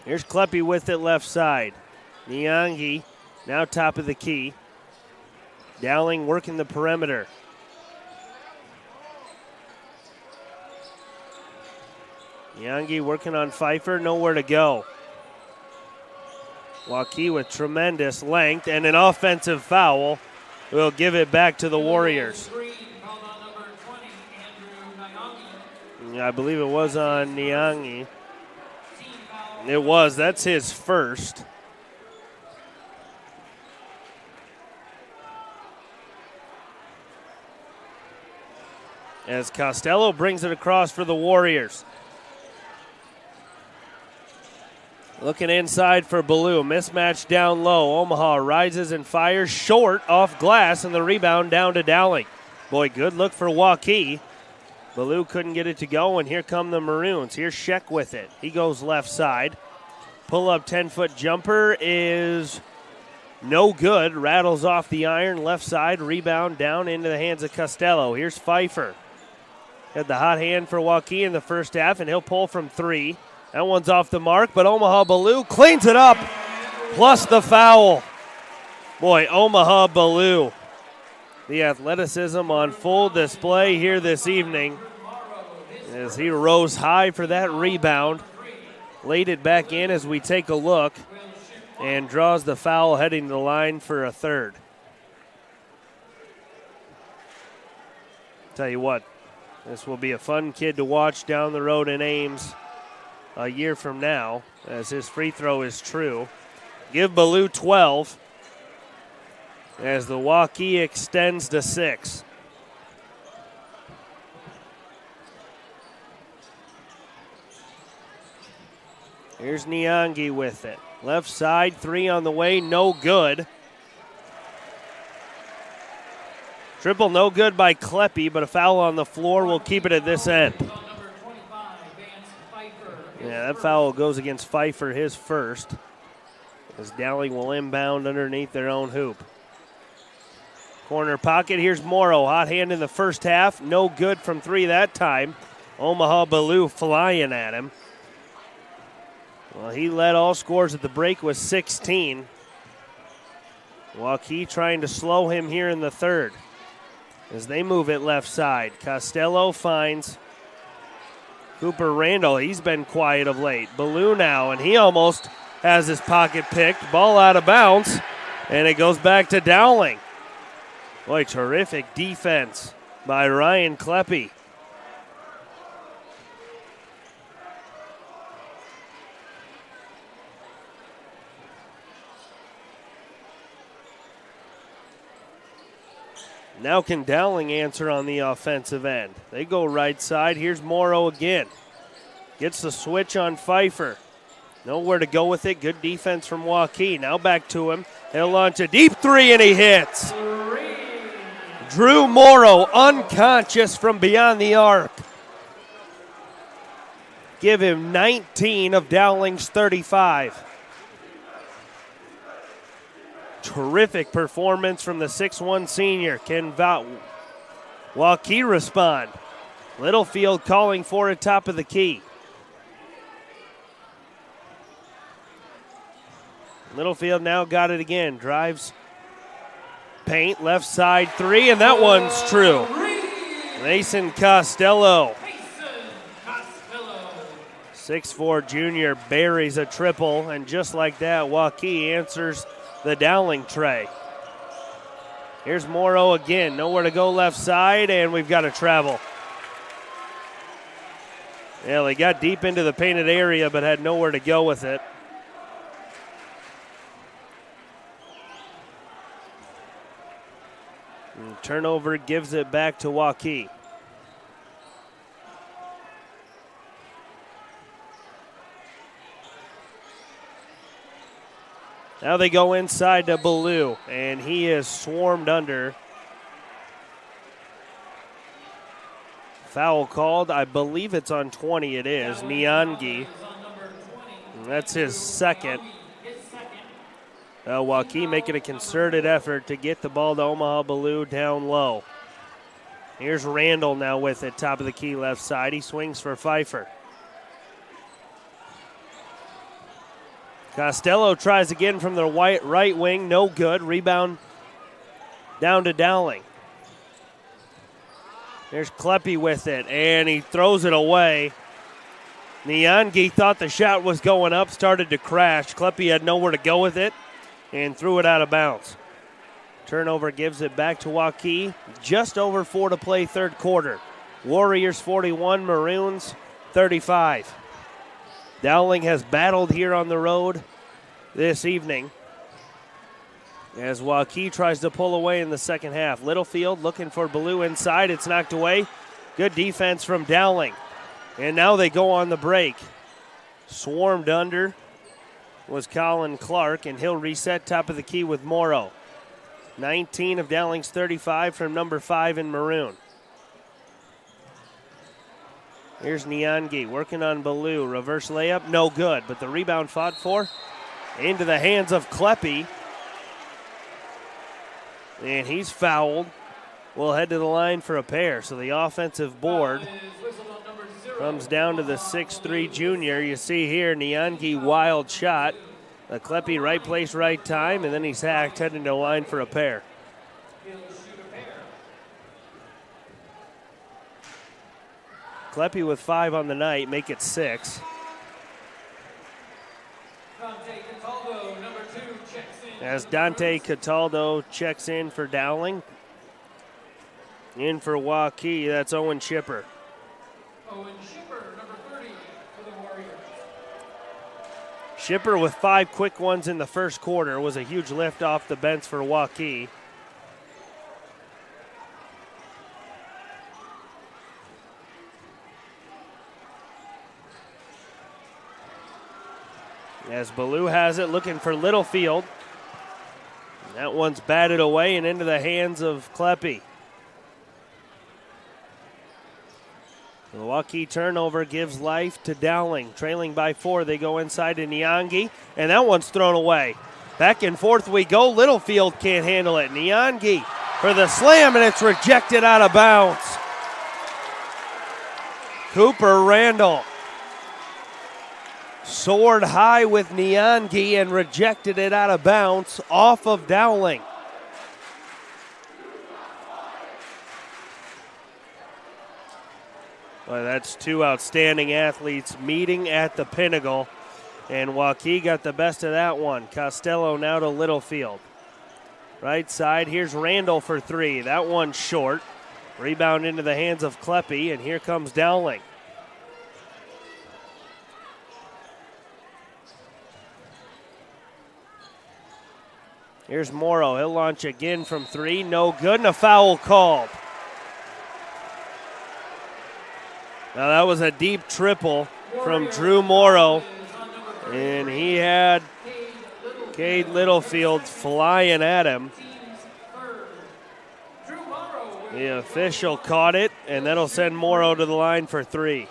Here's Kleppe with it left side. Niangi now top of the key. Dowling working the perimeter. Niangi working on Pfeiffer, nowhere to go. Waukee with tremendous length and an offensive foul will give it back to the Warriors. I believe it was on Niangi. It was. That's his first. As Costello brings it across for the Warriors. Looking inside for Ballou. Mismatch down low. Omaha rises and fires short off glass, and the rebound down to Dowling. Boy, good look for Waukee. Ballou couldn't get it to go, and here come the Maroons. Here's Sheck with it. He goes left side. Pull-up 10-foot jumper is no good. Rattles off the iron. Left side, rebound down into the hands of Costello. Here's Pfeiffer. Had the hot hand for Waukee in the first half, and he'll pull from 3. That one's off the mark, but Omaha Ballou cleans it up, plus the foul. Boy, Omaha Ballou. The athleticism on full display here this evening as he rose high for that rebound. Laid it back in as we take a look and draws the foul heading to the line for a third. Tell you what, this will be a fun kid to watch down the road in Ames a year from now as his free throw is true. Give Ballou 12 as the Waukee extends to 6. Here's Niangi with it. Left side, 3 on the way, no good. Triple no good by Kleppe, but a foul on the floor will keep it at this end. Yeah, that foul goes against Pfeiffer, his first, as Dowling will inbound underneath their own hoop. Corner pocket, here's Morrow. Hot hand in the first half. No good from three that time. Omaha Ballou flying at him. Well, he led all scores at the break with 16. Waukee trying to slow him here in the third as they move it left side. Costello finds Cooper Randall. He's been quiet of late. Ballou now, and he almost has his pocket picked. Ball out of bounds, and it goes back to Dowling. Boy, terrific defense by Ryan Kleppe. Now can Dowling answer on the offensive end? They go right side. Here's Morrow again. Gets the switch on Pfeiffer. Nowhere to go with it. Good defense from Waukee. Now back to him. He'll launch a deep three, and he hits. Drew Morrow unconscious from beyond the arc. Give him 19 of Dowling's 35. Terrific performance from the 6'1 senior. Can Waukee respond? Littlefield calling for it top of the key. Littlefield now got it again. Drives paint, left side three, and that one's true. Mason Costello. 6'4 junior buries a triple, and just like that, Waukee answers the Dowling tray. Here's Morrow again. Nowhere to go left side, and we've got to travel. Yeah, they got deep into the painted area, but had nowhere to go with it. And turnover gives it back to Waukee. Now they go inside to Ballou, and he is swarmed under. Foul called. I believe it's on 20. It is. Niangi. That's his second. Waukee making a concerted effort to get the ball to Omaha Ballou down low. Here's Randall now with it, top of the key left side. He swings for Pfeiffer. Costello tries again from the right wing, no good. Rebound down to Dowling. There's Kleppe with it, and he throws it away. Niangi thought the shot was going up, started to crash. Kleppe had nowhere to go with it and threw it out of bounds. Turnover gives it back to Waukee. Just over 4 to play third quarter. Warriors 41, Maroons 35. Dowling has battled here on the road this evening as Waukee tries to pull away in the second half. Littlefield looking for Ballou inside. It's knocked away. Good defense from Dowling. And now they go on the break. Swarmed under was Colin Clark, and he'll reset top of the key with Morrow. 19 of Dowling's 35 from number 5 in maroon. Here's Niangi working on Ballou. Reverse layup, no good, but the rebound fought for into the hands of Kleppe. And he's fouled. We'll head to the line for a pair. So the offensive board comes down to the 6'3 junior. You see here, Niangi wild shot. Kleppe right place, right time, and then he's hacked, heading to the line for a pair. Kleppe with 5 on the night, make it 6. As Dante Cataldo checks in for Dowling. In for Waukee, that's Owen Shipper. Owen Shipper, number 30 for the Warriors. Shipper with 5 quick ones in the first quarter was a huge lift off the bench for Waukee. As Ballou has it, looking for Littlefield. That one's batted away and into the hands of Kleppe. The Waukee turnover gives life to Dowling. Trailing by 4, they go inside to Nyangi, and that one's thrown away. Back and forth we go. Littlefield can't handle it. Nyangi for the slam, and it's rejected out of bounds. Cooper Randall soared high with Nyangi and rejected it out of bounds off of Dowling. Well, that's two outstanding athletes meeting at the pinnacle, and Waukee got the best of that one. Costello now to Littlefield. Right side, here's Randall for 3. That one's short. Rebound into the hands of Kleppe, and here comes Dowling. Here's Morrow. He'll launch again from 3. No good, and a foul called. Now that was a deep triple from Drew Morrow, and he had Cade Littlefield flying at him. The official caught it, and that'll send Morrow to the line for 3.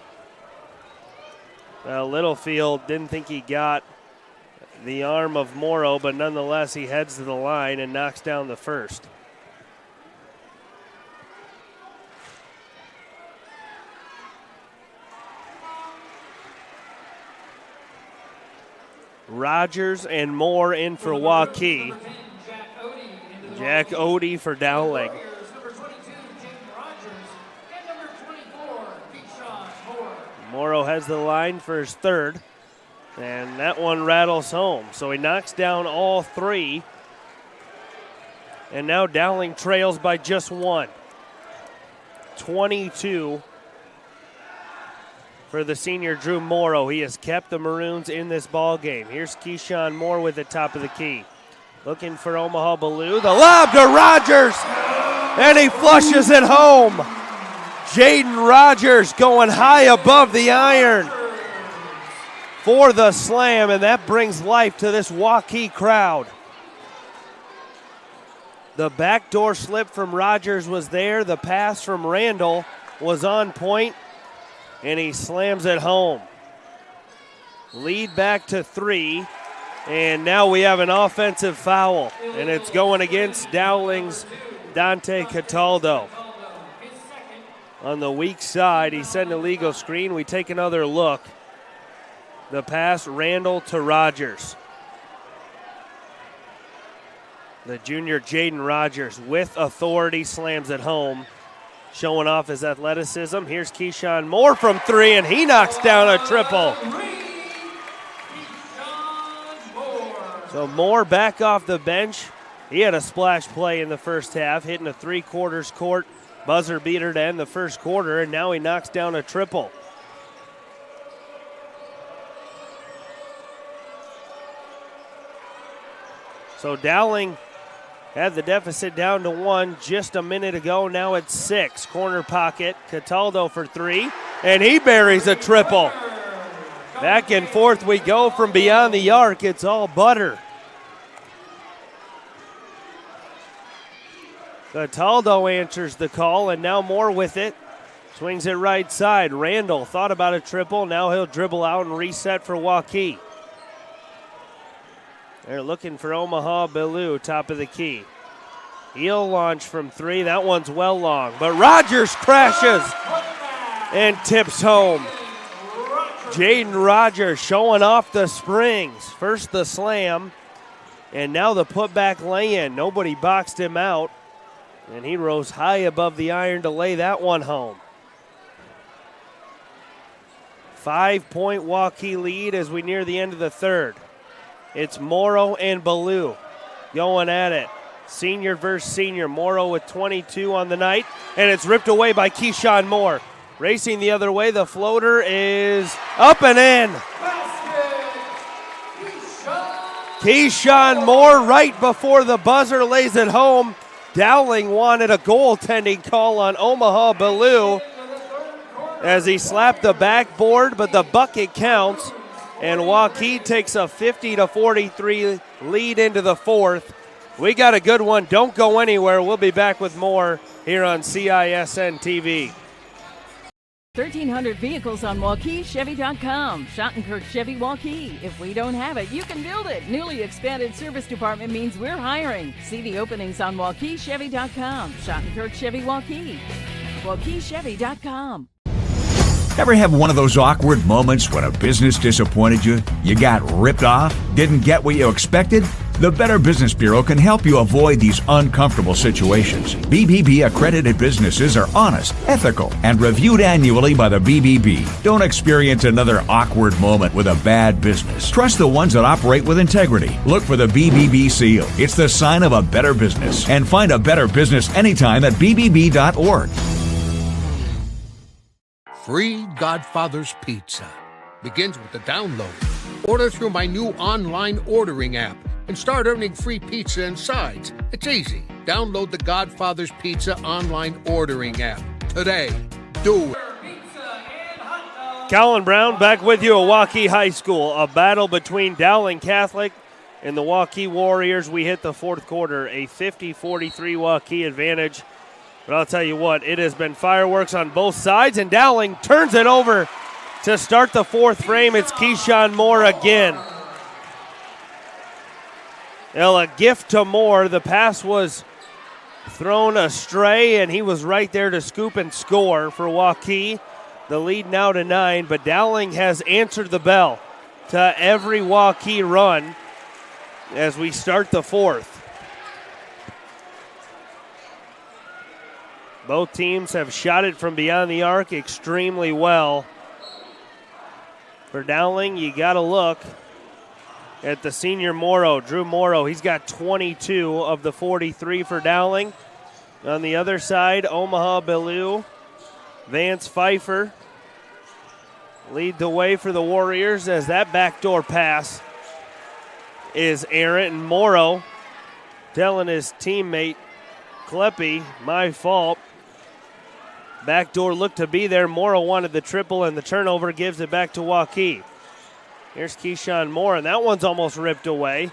Well, Littlefield didn't think he got the arm of Morrow, but nonetheless he heads to the line and knocks down the first. Rogers and Moore in for Waukee. Jack Odie for Dowling. Morrow has the line for his 3rd, and that one rattles home. So he knocks down all 3, and now Dowling trails by just 1. 22 for the senior Drew Morrow. He has kept the Maroons in this ball game. Here's Keyshawn Moore with the top of the key. Looking for Omaha Ballou. The lob to Rogers, and he flushes it home. Jaden Rogers going high above the iron for the slam, and that brings life to this Waukee crowd. The backdoor slip from Rogers was there. The pass from Randall was on point, and he slams it home. Lead back to 3, and now we have an offensive foul, and it's going against Dowling's Dante Cataldo. On the weak side, he set an illegal screen. We take another look. The pass, Randall to Rogers. The junior Jaden Rogers with authority slams it home, showing off his athleticism. Here's Keyshawn Moore from 3, and he knocks down a triple. So Moore back off the bench. He had a splash play in the first half, hitting a 3/4 court buzzer beater to end the first quarter, and now he knocks down a triple. So Dowling had the deficit down to 1 just a minute ago. Now it's 6. Corner pocket, Cataldo for 3, and he buries a triple. Back and forth we go from beyond the arc. It's all butter. Cataldo answers the call, and now Moore with it. Swings it right side. Randall thought about a triple. Now he'll dribble out and reset for Waukee. They're looking for Omaha Ballou, top of the key. He'll launch from 3. That one's well long, but Rogers crashes and tips home. Jaden Rogers showing off the springs. First the slam, and now the putback lay-in. Nobody boxed him out, and he rose high above the iron to lay that one home. 5-point Waukee lead as we near the end of the 3rd. It's Morrow and Ballou going at it. Senior versus senior. Morrow with 22 on the night, and it's ripped away by Keyshawn Moore. Racing the other way, the floater is up and in. Keyshawn Moore right before the buzzer lays it home. Dowling wanted a goaltending call on Omaha Ballou as he slapped the backboard, but the bucket counts, and Waukee takes a 50-43 lead into the 4th. We got a good one. Don't go anywhere. We'll be back with more here on CISN TV. 1,300 vehicles on WaukeeChevy.com. Schottenkirk Chevy Waukee. If we don't have it, you can build it. Newly expanded service department means we're hiring. See the openings on WaukeeChevy.com. Schottenkirk Chevy Waukee. WaukeeChevy.com. Ever have one of those awkward moments when a business disappointed you? You got ripped off? Didn't get what you expected? The Better Business Bureau can help you avoid these uncomfortable situations. BBB accredited businesses are honest, ethical, and reviewed annually by the BBB. Don't experience another awkward moment with a bad business. Trust the ones that operate with integrity. Look for the BBB seal. It's the sign of a better business. And find a better business anytime at bbb.org. Free Godfather's Pizza begins with the download. Order through my new online ordering app and start earning free pizza and sides. It's easy. Download the Godfather's Pizza online ordering app today. Do it. Colin Brown back with you at Waukee High School. A battle between Dowling Catholic and the Waukee Warriors. We hit the fourth quarter, a 50-43 Waukee advantage. But I'll tell you what, it has been fireworks on both sides, and Dowling turns it over to start the fourth frame. It's Keyshawn Moore again. Well, a gift to Moore. The pass was thrown astray, and he was right there to scoop and score for Waukee. The lead now to 9, but Dowling has answered the bell to every Waukee run as we start the fourth. Both teams have shot it from beyond the arc extremely well. For Dowling, you got to look at the senior Morrow, Drew Morrow. He's got 22 of the 43 for Dowling. On the other side, Omaha Bellew, Vance Pfeiffer lead the way for the Warriors as that backdoor pass is errant. And Morrow telling his teammate, Kleppe, my fault. Backdoor looked to be there. Morrow wanted the triple, and the turnover gives it back to Waukee. Here's Keyshawn Moore, and that one's almost ripped away.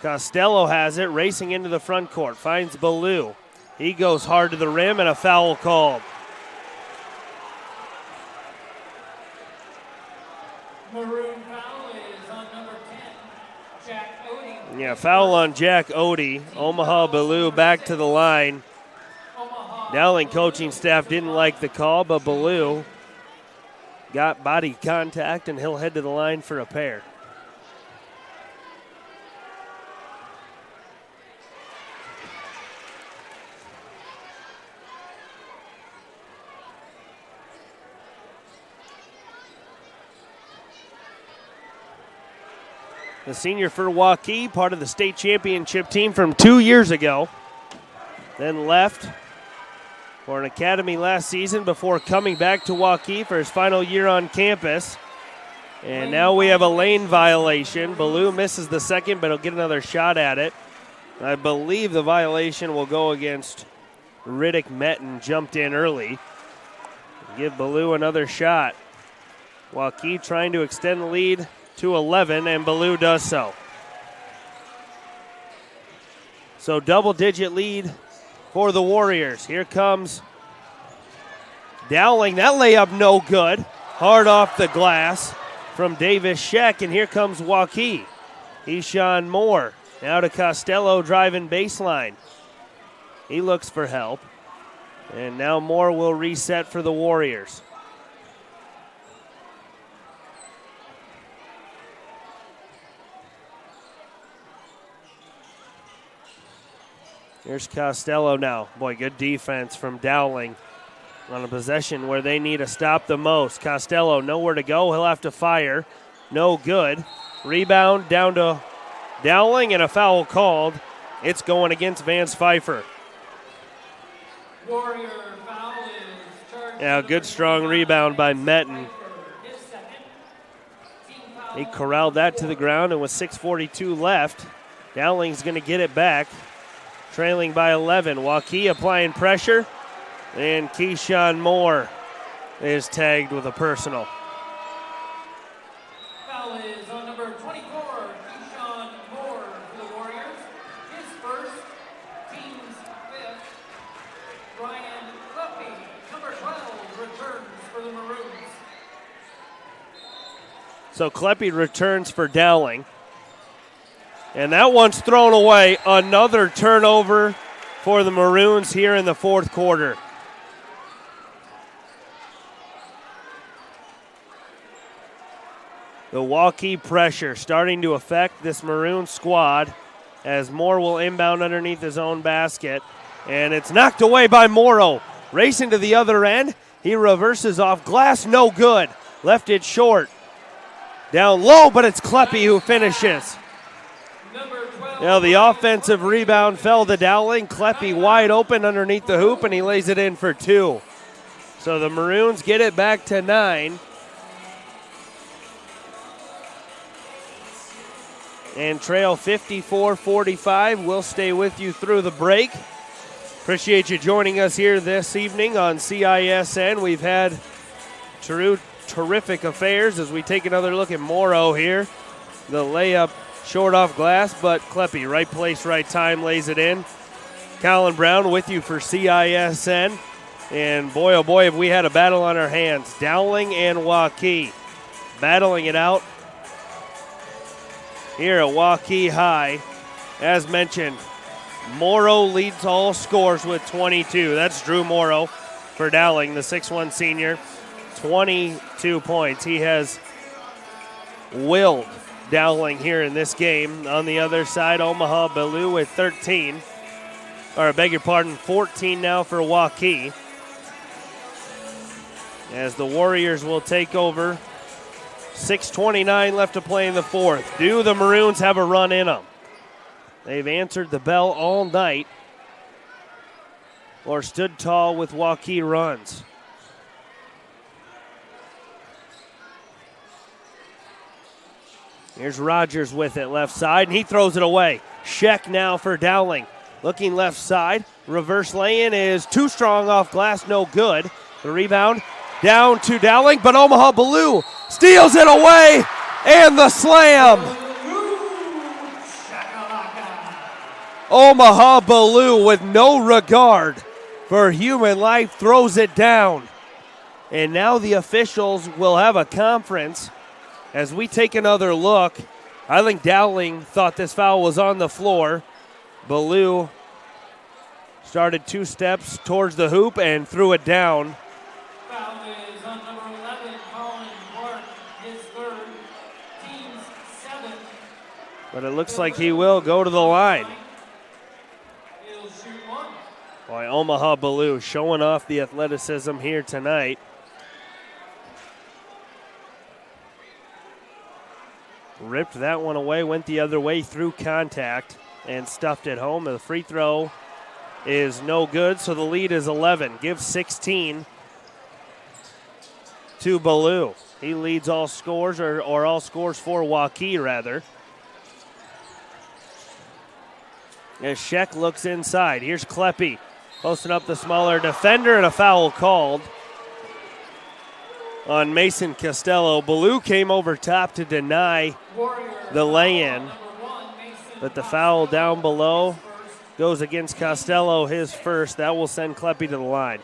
Costello has it, racing into the front court. Finds Bellew. He goes hard to the rim, and a foul called. Maroon foul is on number 10, Jack Odie. Yeah, foul on Jack Odie. Omaha Bellew back to the line. Dowling coaching staff didn't like the call, but Bellew got body contact, and he'll head to the line for a pair. The senior for Waukee, part of the state championship team from 2 years ago, then left for an academy last season before coming back to Waukee for his final year on campus. And now we have a lane violation. Bellew misses the second, but he'll get another shot at it. I believe the violation will go against Riddick Metten, jumped in early. Give Bellew another shot. Waukee trying to extend the lead to 11, and Bellew does so. So double-digit lead for the Warriors. Here comes Dowling. That layup no good. Hard off the glass from Davis Sheck, and here comes Waukee. Keyshawn Moore now to Costello driving baseline. He looks for help, and now Moore will reset for the Warriors. Here's Costello now. Boy, good defense from Dowling on a possession where they need to stop the most. Costello, nowhere to go. He'll have to fire. No good. Rebound down to Dowling, and a foul called. It's going against Vance Pfeiffer. Warrior foul is charged. Yeah, good strong rebound by Metten. He corralled that to the ground, and with 6:42 left, Dowling's going to get it back. Trailing by 11. Waukee applying pressure, and Keyshawn Moore is tagged with a personal. Foul is on number 24, Keyshawn Moore for the Warriors. His first, team's fifth. Ryan Kleppe, number 12, returns for the So Kleppe returns for Dowling. And that one's thrown away. Another turnover for the Maroons here in the fourth quarter. The Waukee pressure starting to affect this Maroon squad as Moore will inbound underneath his own basket. And it's knocked away by Morrow. Racing to the other end. He reverses off glass, no good. Left it short. Down low, but it's Kleppe who finishes. Now the offensive rebound fell to Dowling. Kleppe wide open underneath the hoop, and he lays it in for 2. So the Maroons get it back to 9. And trail 54-45. We'll stay with you through the break. Appreciate you joining us here this evening on CISN. We've had terrific affairs as we take another look at Morrow here. The layup short off glass, but Kleppe, right place, right time, lays it in. Colin Brown with you for CISN. And boy, oh boy, have we had a battle on our hands. Dowling and Waukee battling it out here at Waukee High. As mentioned, Morrow leads all scores with 22. That's Drew Morrow for Dowling, the 6'1 senior. 22 points. He has willed Dowling here in this game. On the other side, Omaha Ballou with 13. Or I beg your pardon, 14 now for Waukee. As the Warriors will take over. 6:29 left to play in the fourth. Do the Maroons have a run in them? They've answered the bell all night or stood tall with Waukee runs. Here's Rogers with it left side, and he throws it away. Sheck now for Dowling. Looking left side. Reverse lay-in is too strong off glass, no good. The rebound down to Dowling, but Omaha Ballou steals it away, and the slam. Omaha Ballou, with no regard for human life, throws it down. And now the officials will have a conference as we take another look. I think Dowling thought this foul was on the floor. Ballou started 2 steps towards the hoop and threw it down. Foul is on number 11, Colin Clark, his third, team's 7th. But it looks like he will go to the line. He'll shoot 1. Boy, Omaha Ballou showing off the athleticism here tonight. Ripped that one away, went the other way through contact and stuffed it home. The free throw is no good, so the lead is 11. Give 16 to Ballou. He leads all scores, or all scores for Waukee, rather. As Sheck looks inside. Here's Kleppe posting up the smaller defender, and a foul called on Mason Costello. Ballou came over top to deny the lay-in, but the foul down below goes against Costello, his first. That will send Kleppe to the line.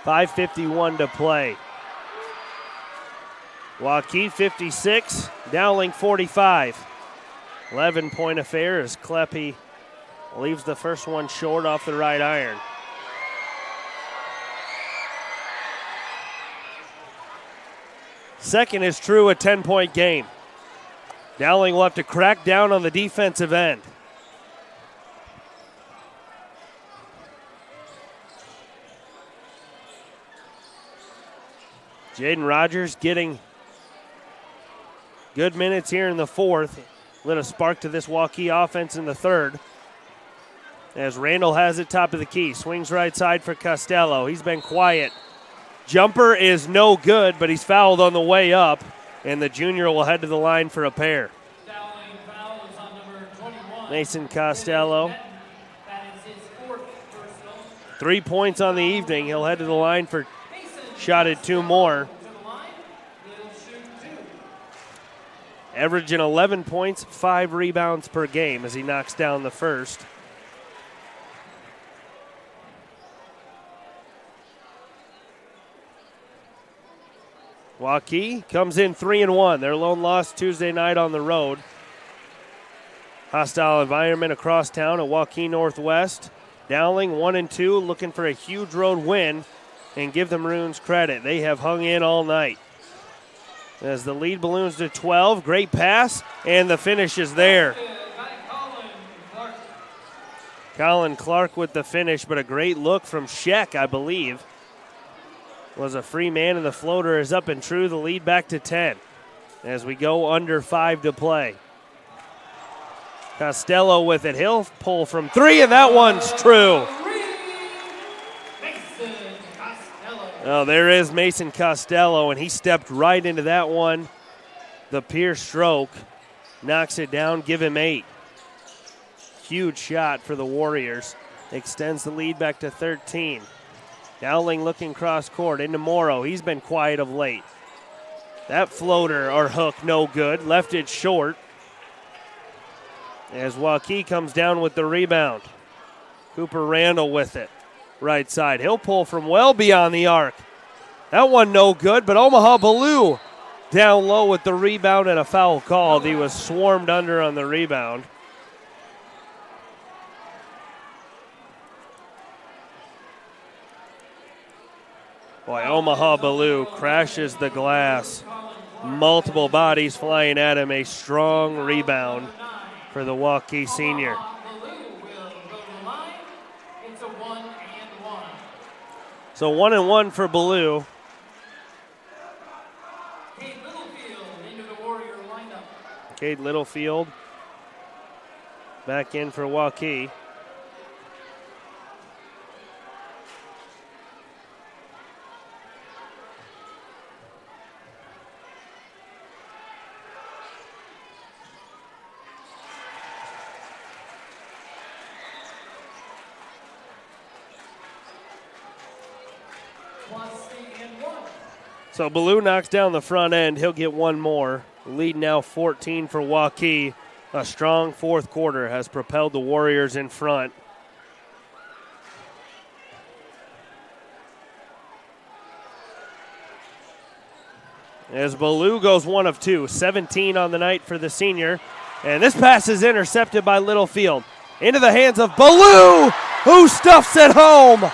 5:51 to play. Waukee 56, Dowling 45. 11-point affair as Kleppe leaves the first one short off the right iron. Second is true, a 10-point game. Dowling will have to crack down on the defensive end. Jaden Rogers getting good minutes here in the fourth. Lit a spark to this Waukee offense in the third. As Randall has it top of the key. Swings right side for Costello. He's been quiet. Jumper is no good, but he's fouled on the way up. And the junior will head to the line for a pair. Mason Costello. 3 points on the evening. He'll head to the line for shotted 2 more. Averaging 11 points, 5 rebounds per game as he knocks down the first. Waukee comes in 3-1. Their lone loss Tuesday night on the road. Hostile environment across town at Waukee Northwest. Dowling 1-2, looking for a huge road win, and give the Maroons credit. They have hung in all night. As the lead balloons to 12, great pass, and the finish is there. Colin Clark with the finish, but a great look from Sheck, I believe. Was a free man, and the floater is up and true. The lead back to 10 as we go under 5 to play. Costello with it. He'll pull from 3, and that one's true. Oh, there is Mason Costello, and he stepped right into that one. The Pierce stroke knocks it down, give him 8. Huge shot for the Warriors. Extends the lead back to 13. Dowling looking cross court into Morrow. He's been quiet of late. That floater or hook, no good. Left it short. As Waukee comes down with the rebound. Cooper Randall with it. Right side. He'll pull from well beyond the arc. That one no good, but Omaha Ballou down low with the rebound and a foul called. He was swarmed under on the rebound. Boy, Omaha Ballou crashes the glass. Multiple bodies flying at him. A strong rebound for the Waukee senior. So 1-1 for Ballou. Cade Littlefield back in for Waukee. So Ballou knocks down the front end. He'll get one more. Lead now 14 for Waukee. A strong fourth quarter has propelled the Warriors in front. As Ballou goes 1 of 2, 17 on the night for the senior. And this pass is intercepted by Littlefield. Into the hands of Ballou, who stuffs it home.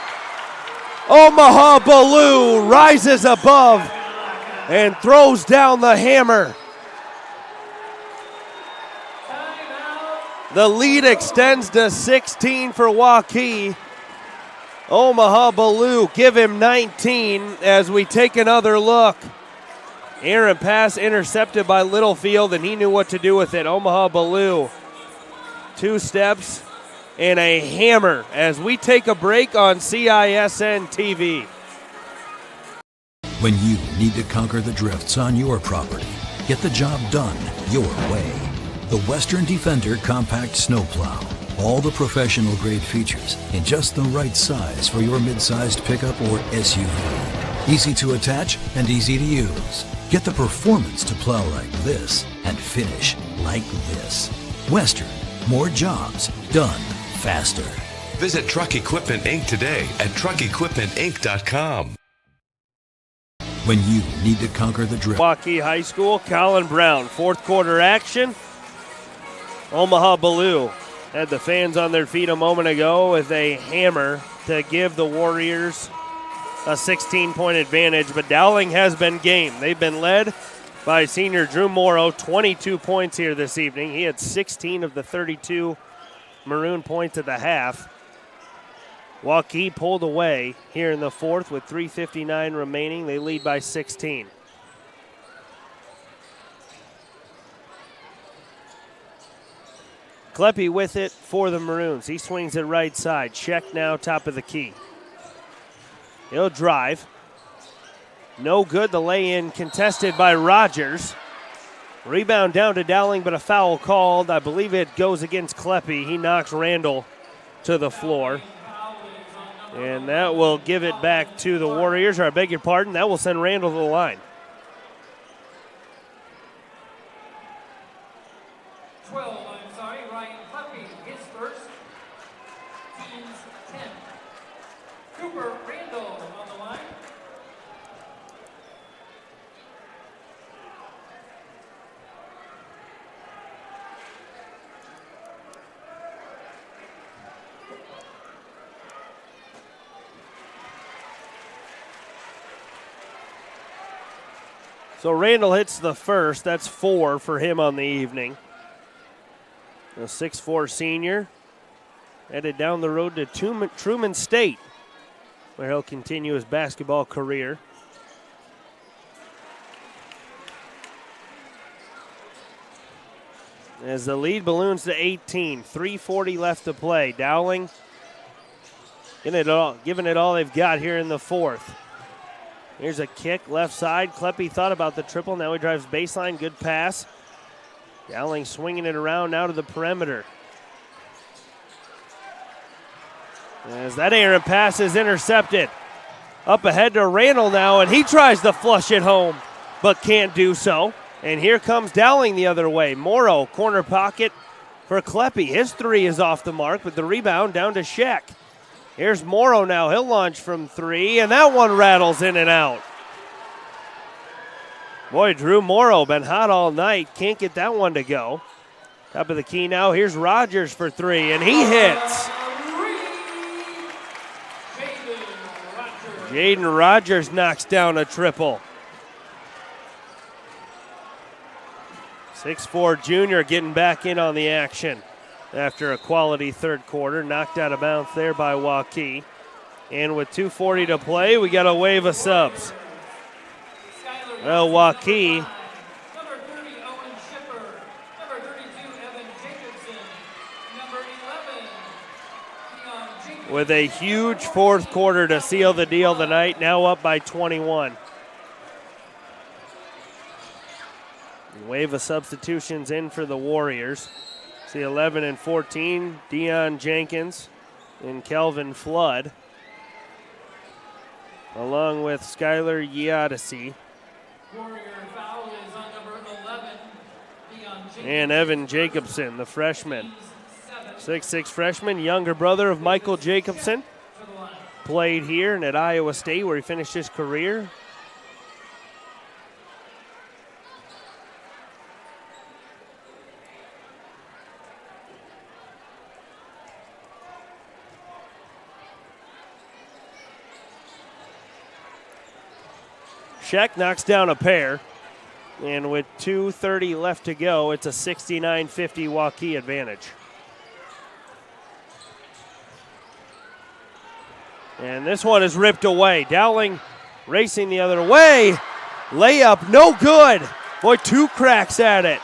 Omaha Ballou rises above and throws down the hammer. The lead extends to 16 for Waukee. Omaha Ballou give him 19 as we take another look. Errant pass intercepted by Littlefield, and he knew what to do with it. Omaha Ballou, 2 steps and a hammer as we take a break on CISN TV. When you need to conquer the drifts on your property, get the job done your way. The Western Defender Compact Snowplow. All the professional grade features in just the right size for your mid-sized pickup or SUV. Easy to attach and easy to use. Get the performance to plow like this and finish like this. Western, more jobs done faster. Visit Truck Equipment Inc. today at truckequipmentinc.com. When you need to conquer the drift. Waukee High School, Colin Brown, fourth quarter action. Omaha Ballou had the fans on their feet a moment ago with a hammer to give the Warriors a 16-point advantage, but Dowling has been game. They've been led by senior Drew Morrow, 22 points here this evening. He had 16 of the 32 Maroon points at the half. Waukee pulled away here in the fourth with 3:59 remaining. They lead by 16. Kleppe with it for the Maroons. He swings it right side. Check now, top of the key. He'll drive. No good. The lay-in contested by Rogers. Rebound down to Dowling, but a foul called. I believe it goes against Kleppe. He knocks Randall to the floor. And that will give it back to the Warriors, or I beg your pardon, that will send Randall to the line. 12, Ryan Kleppe, his first, team's 10. Cooper Randall on the line. So Randall hits the first. That's 4 for him on the evening. The 6'4" senior headed down the road to Truman State, where he'll continue his basketball career. As the lead balloons to 18, 3:40 left to play. Dowling giving it all they've got here in the fourth. Here's a kick, left side. Kleppe thought about the triple. Now he drives baseline. Good pass. Dowling swinging it around now to the perimeter. As that errant pass is intercepted. Up ahead to Randall now, and he tries to flush it home, but can't do so. And here comes Dowling the other way. Morrow, corner pocket for Kleppe. His three is off the mark, but the rebound down to Sheck. Here's Morrow now. He'll launch from 3, and that one rattles in and out. Boy, Drew Morrow been hot all night. Can't get that one to go. Top of the key now. Here's Rogers for 3, and he hits. Jaden Rogers knocks down a triple. 6'4" junior getting back in on the action after a quality third quarter. Knocked out of bounds there by Waukee. And with 2:40 to play, we got a wave of subs. Well, Waukee with a huge fourth quarter to seal the deal tonight, now up by 21. Wave of substitutions in for the Warriors. See 11 and 14, Deion Jenkins and Kelvin Flood, along with Skylar Giadisi. And Evan Jacobson, the freshman. 6'6" freshman, younger brother of Michael Jacobson. Played here and at Iowa State where he finished his career. Sheck knocks down a pair, and with 2:30 left to go, it's a 69-50 Waukee advantage. And this one is ripped away. Dowling racing the other way. Layup, no good. Boy, 2 cracks at it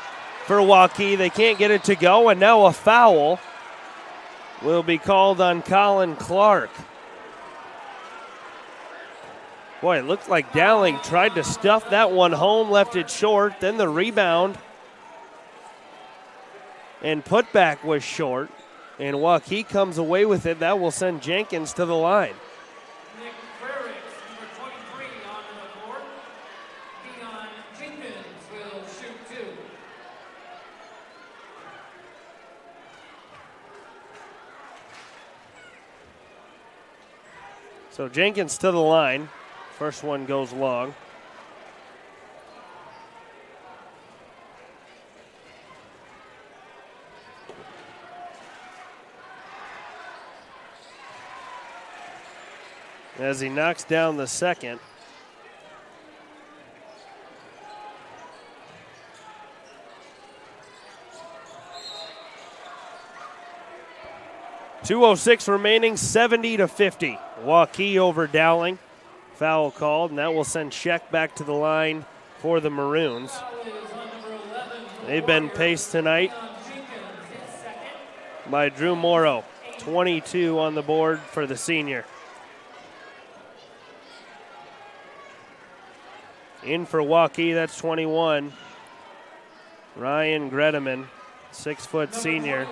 for Waukee. They can't get it to go, and now a foul will be called on Colin Clark. Boy, it looked like Dowling tried to stuff that one home, left it short. Then the rebound and putback was short. And Waukee comes away with it. That will send Jenkins to the line. So Jenkins to the line. First one goes long. As he knocks down the second. .206 remaining, 70-50. Waukee over Dowling. Foul called, and that will send Sheck back to the line for the Maroons. They've been paced tonight by Drew Morrow. 22 on the board for the senior. In for Waukee, that's 21. Ryan Gredeman, 6-foot senior.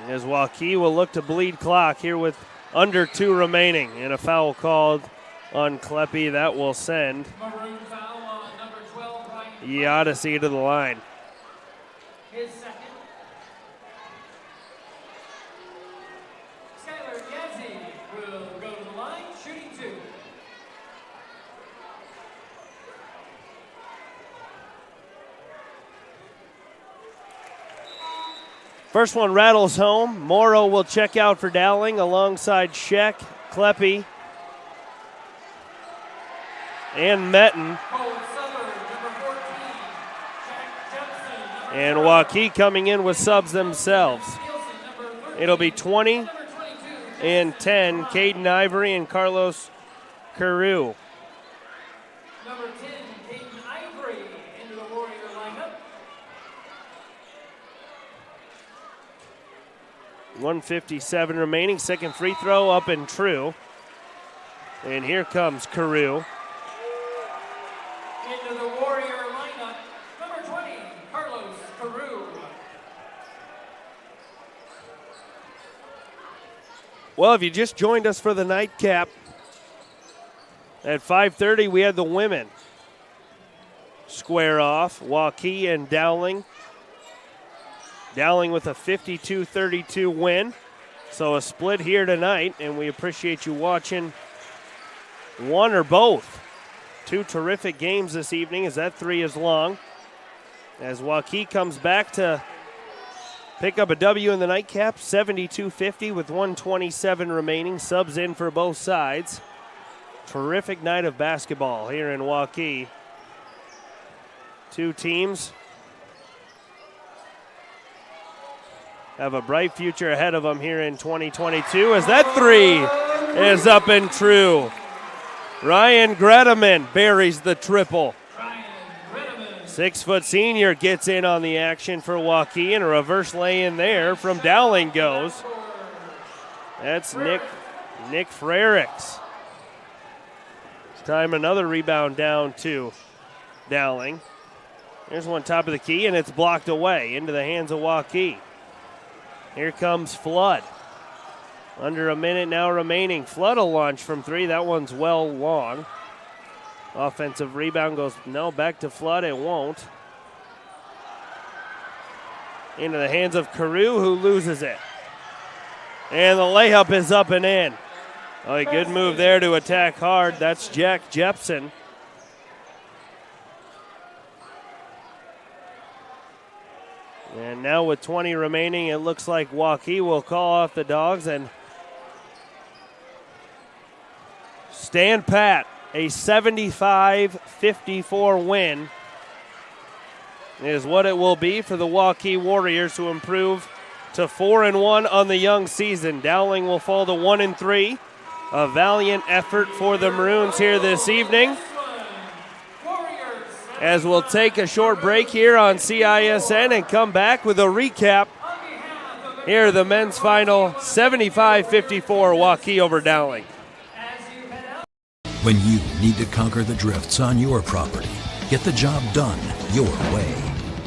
As Waukee will look to bleed clock here with under 2 remaining, and a foul called on Kleppe. That will send Giadisi to the line. His second. Skylar Yazzie will go to the line, shooting 2. First one rattles home. Morrow will check out for Dowling alongside Sheck, Kleppe. and Metten. And Waukee coming in with subs themselves. It'll be 20 and 10, Caden Ivory and Carlos Carew. Number 10, Caden Ivory, into the Warrior lineup. 1:57 remaining. Second free throw up and true. And here comes Carew. Into the Warrior lineup, number 20, Carlos Carew. Well, if you just joined us for the nightcap, at 5:30 we had the women square off, Waukee and Dowling. Dowling with a 52-32 win. So a split here tonight, and we appreciate you watching one or both. Two terrific games this evening as that three is long. As Waukee comes back to pick up a W in the nightcap, 72-50 with 1:27 remaining. Subs in for both sides. Terrific night of basketball here in Waukee. Two teams have a bright future ahead of them here in 2022 as that three is up and true. Ryan Gredeman buries the triple. 6-foot senior gets in on the action for Waukee, and a reverse lay-in there from Dowling goes. That's Nick Frericks. This time another rebound down to Dowling. There's one top of the key, and it's blocked away into the hands of Waukee. Here comes Flood. Under a minute now remaining. Flood will launch from three. That one's well long. Offensive rebound goes, no, back to Flood. It won't. Into the hands of Carew, who loses it. And the layup is up and in. Oh, a good move there to attack hard. That's Jack Jepson. And now with 20 remaining, it looks like Waukee will call off the Dogs and stand pat. A 75-54 win is what it will be for the Waukee Warriors to improve to 4-1 on the young season. Dowling will fall to 1-3. A valiant effort for the Maroons here this evening. As we'll take a short break here on CISN and come back with a recap. Here are the men's final, 75-54, Waukee over Dowling. When you need to conquer the drifts on your property, get the job done your way.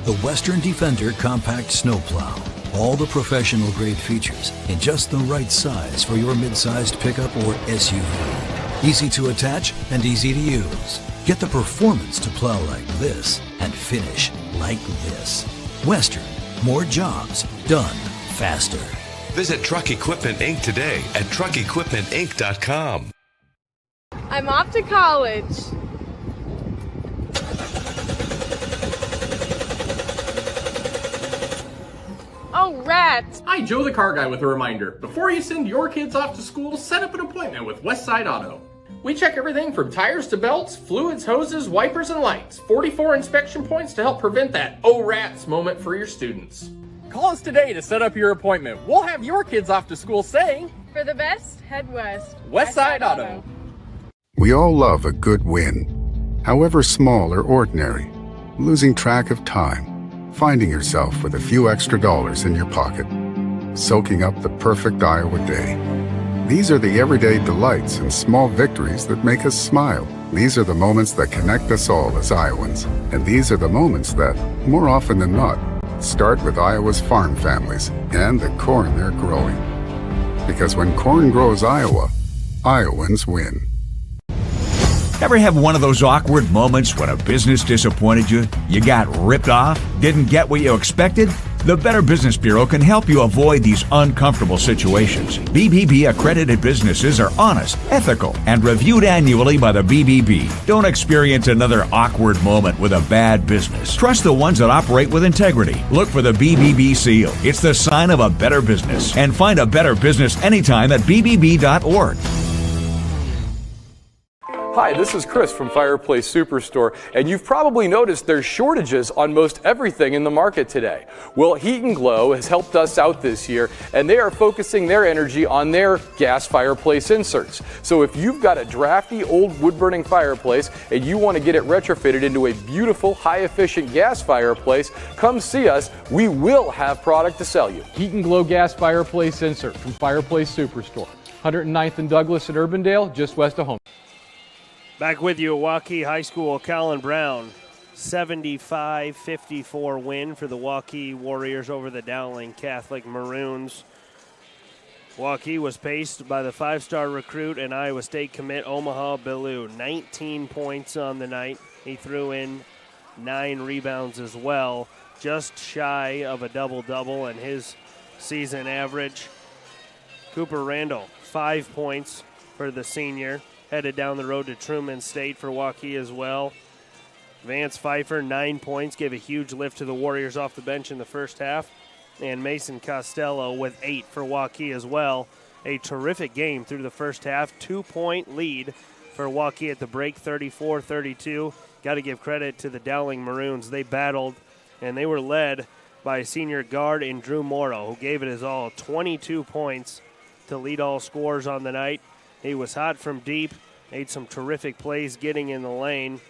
The Western Defender Compact Snowplow. All the professional grade features in just the right size for your mid-sized pickup or SUV. Easy to attach and easy to use. Get the performance to plow like this and finish like this. Western, more jobs done faster. Visit Truck Equipment Inc. today at truckequipmentinc.com. I'm off to college. Oh, rats! Hi, Joe the Car Guy with a reminder. Before you send your kids off to school, set up an appointment with Westside Auto. We check everything from tires to belts, fluids, hoses, wipers, and lights. 44 inspection points to help prevent that oh rats moment for your students. Call us today to set up your appointment. We'll have your kids off to school saying, For the best, head west. Westside Auto. We all love a good win, however small or ordinary. Losing track of time, finding yourself with a few extra dollars in your pocket, soaking up the perfect Iowa day. These are the everyday delights and small victories that make us smile. These are the moments that connect us all as Iowans. And these are the moments that, more often than not, start with Iowa's farm families and the corn they're growing. Because when corn grows Iowa, Iowans win. Ever have one of those awkward moments when a business disappointed you? You got ripped off? Didn't get what you expected? The Better Business Bureau can help you avoid these uncomfortable situations. BBB accredited businesses are honest, ethical, and reviewed annually by the BBB. Don't experience another awkward moment with a bad business. Trust the ones that operate with integrity. Look for the BBB seal. It's the sign of a better business. And find a better business anytime at bbb.org. Hi, this is Chris from Fireplace Superstore, and you've probably noticed there's shortages on most everything in the market today. Well, Heat and Glow has helped us out this year, and they are focusing their energy on their gas fireplace inserts. So if you've got a drafty old wood-burning fireplace and you want to get it retrofitted into a beautiful, high-efficient gas fireplace, come see us. We will have product to sell you. Heat and Glow gas fireplace insert from Fireplace Superstore. 109th and Douglas at Urbandale, just west of home. Back with you at Waukee High School, Colin Brown. 75-54 win for the Waukee Warriors over the Dowling Catholic Maroons. Waukee was paced by the five-star recruit and Iowa State commit Omaha Ballou. 19 points on the night. He threw in 9 rebounds as well. Just shy of a double-double and his season average. Cooper Randall, 5 points for the senior. Headed down the road to Truman State for Waukee as well. Vance Pfeiffer, 9 points, gave a huge lift to the Warriors off the bench in the first half. And Mason Costello with 8 for Waukee as well. A terrific game through the first half. 2-point lead for Waukee at the break, 34-32. Got to give credit to the Dowling Maroons. They battled, and they were led by senior guard in Drew Morrow, who gave it his all. 22 points to lead all scorers on the night. He was hot from deep, made some terrific plays getting in the lane.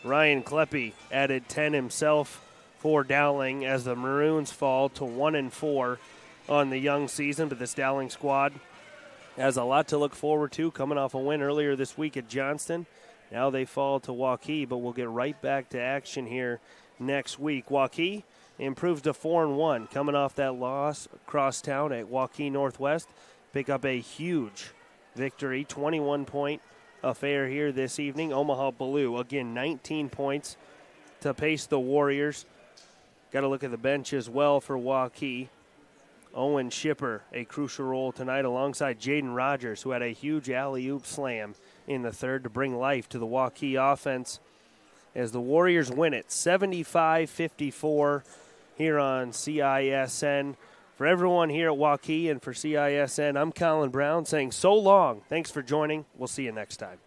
Ryan Kleppe added 10 himself for Dowling as the Maroons fall to 1-4 on the young season. But this Dowling squad has a lot to look forward to, coming off a win earlier this week at Johnston. Now they fall to Waukee, but we'll get right back to action here next week. Waukee improves to 4-1, coming off that loss across town at Waukee Northwest. Pick up a huge victory, 21-point affair here this evening. Omaha Ballou, again, 19 points to pace the Warriors. Got to look at the bench as well for Waukee. Owen Shipper, a crucial role tonight alongside Jaden Rogers, who had a huge alley-oop slam in the third to bring life to the Waukee offense as the Warriors win it 75-54 here on CISN. For everyone here at Waukee and for CISN, I'm Colin Brown saying so long. Thanks for joining. We'll see you next time.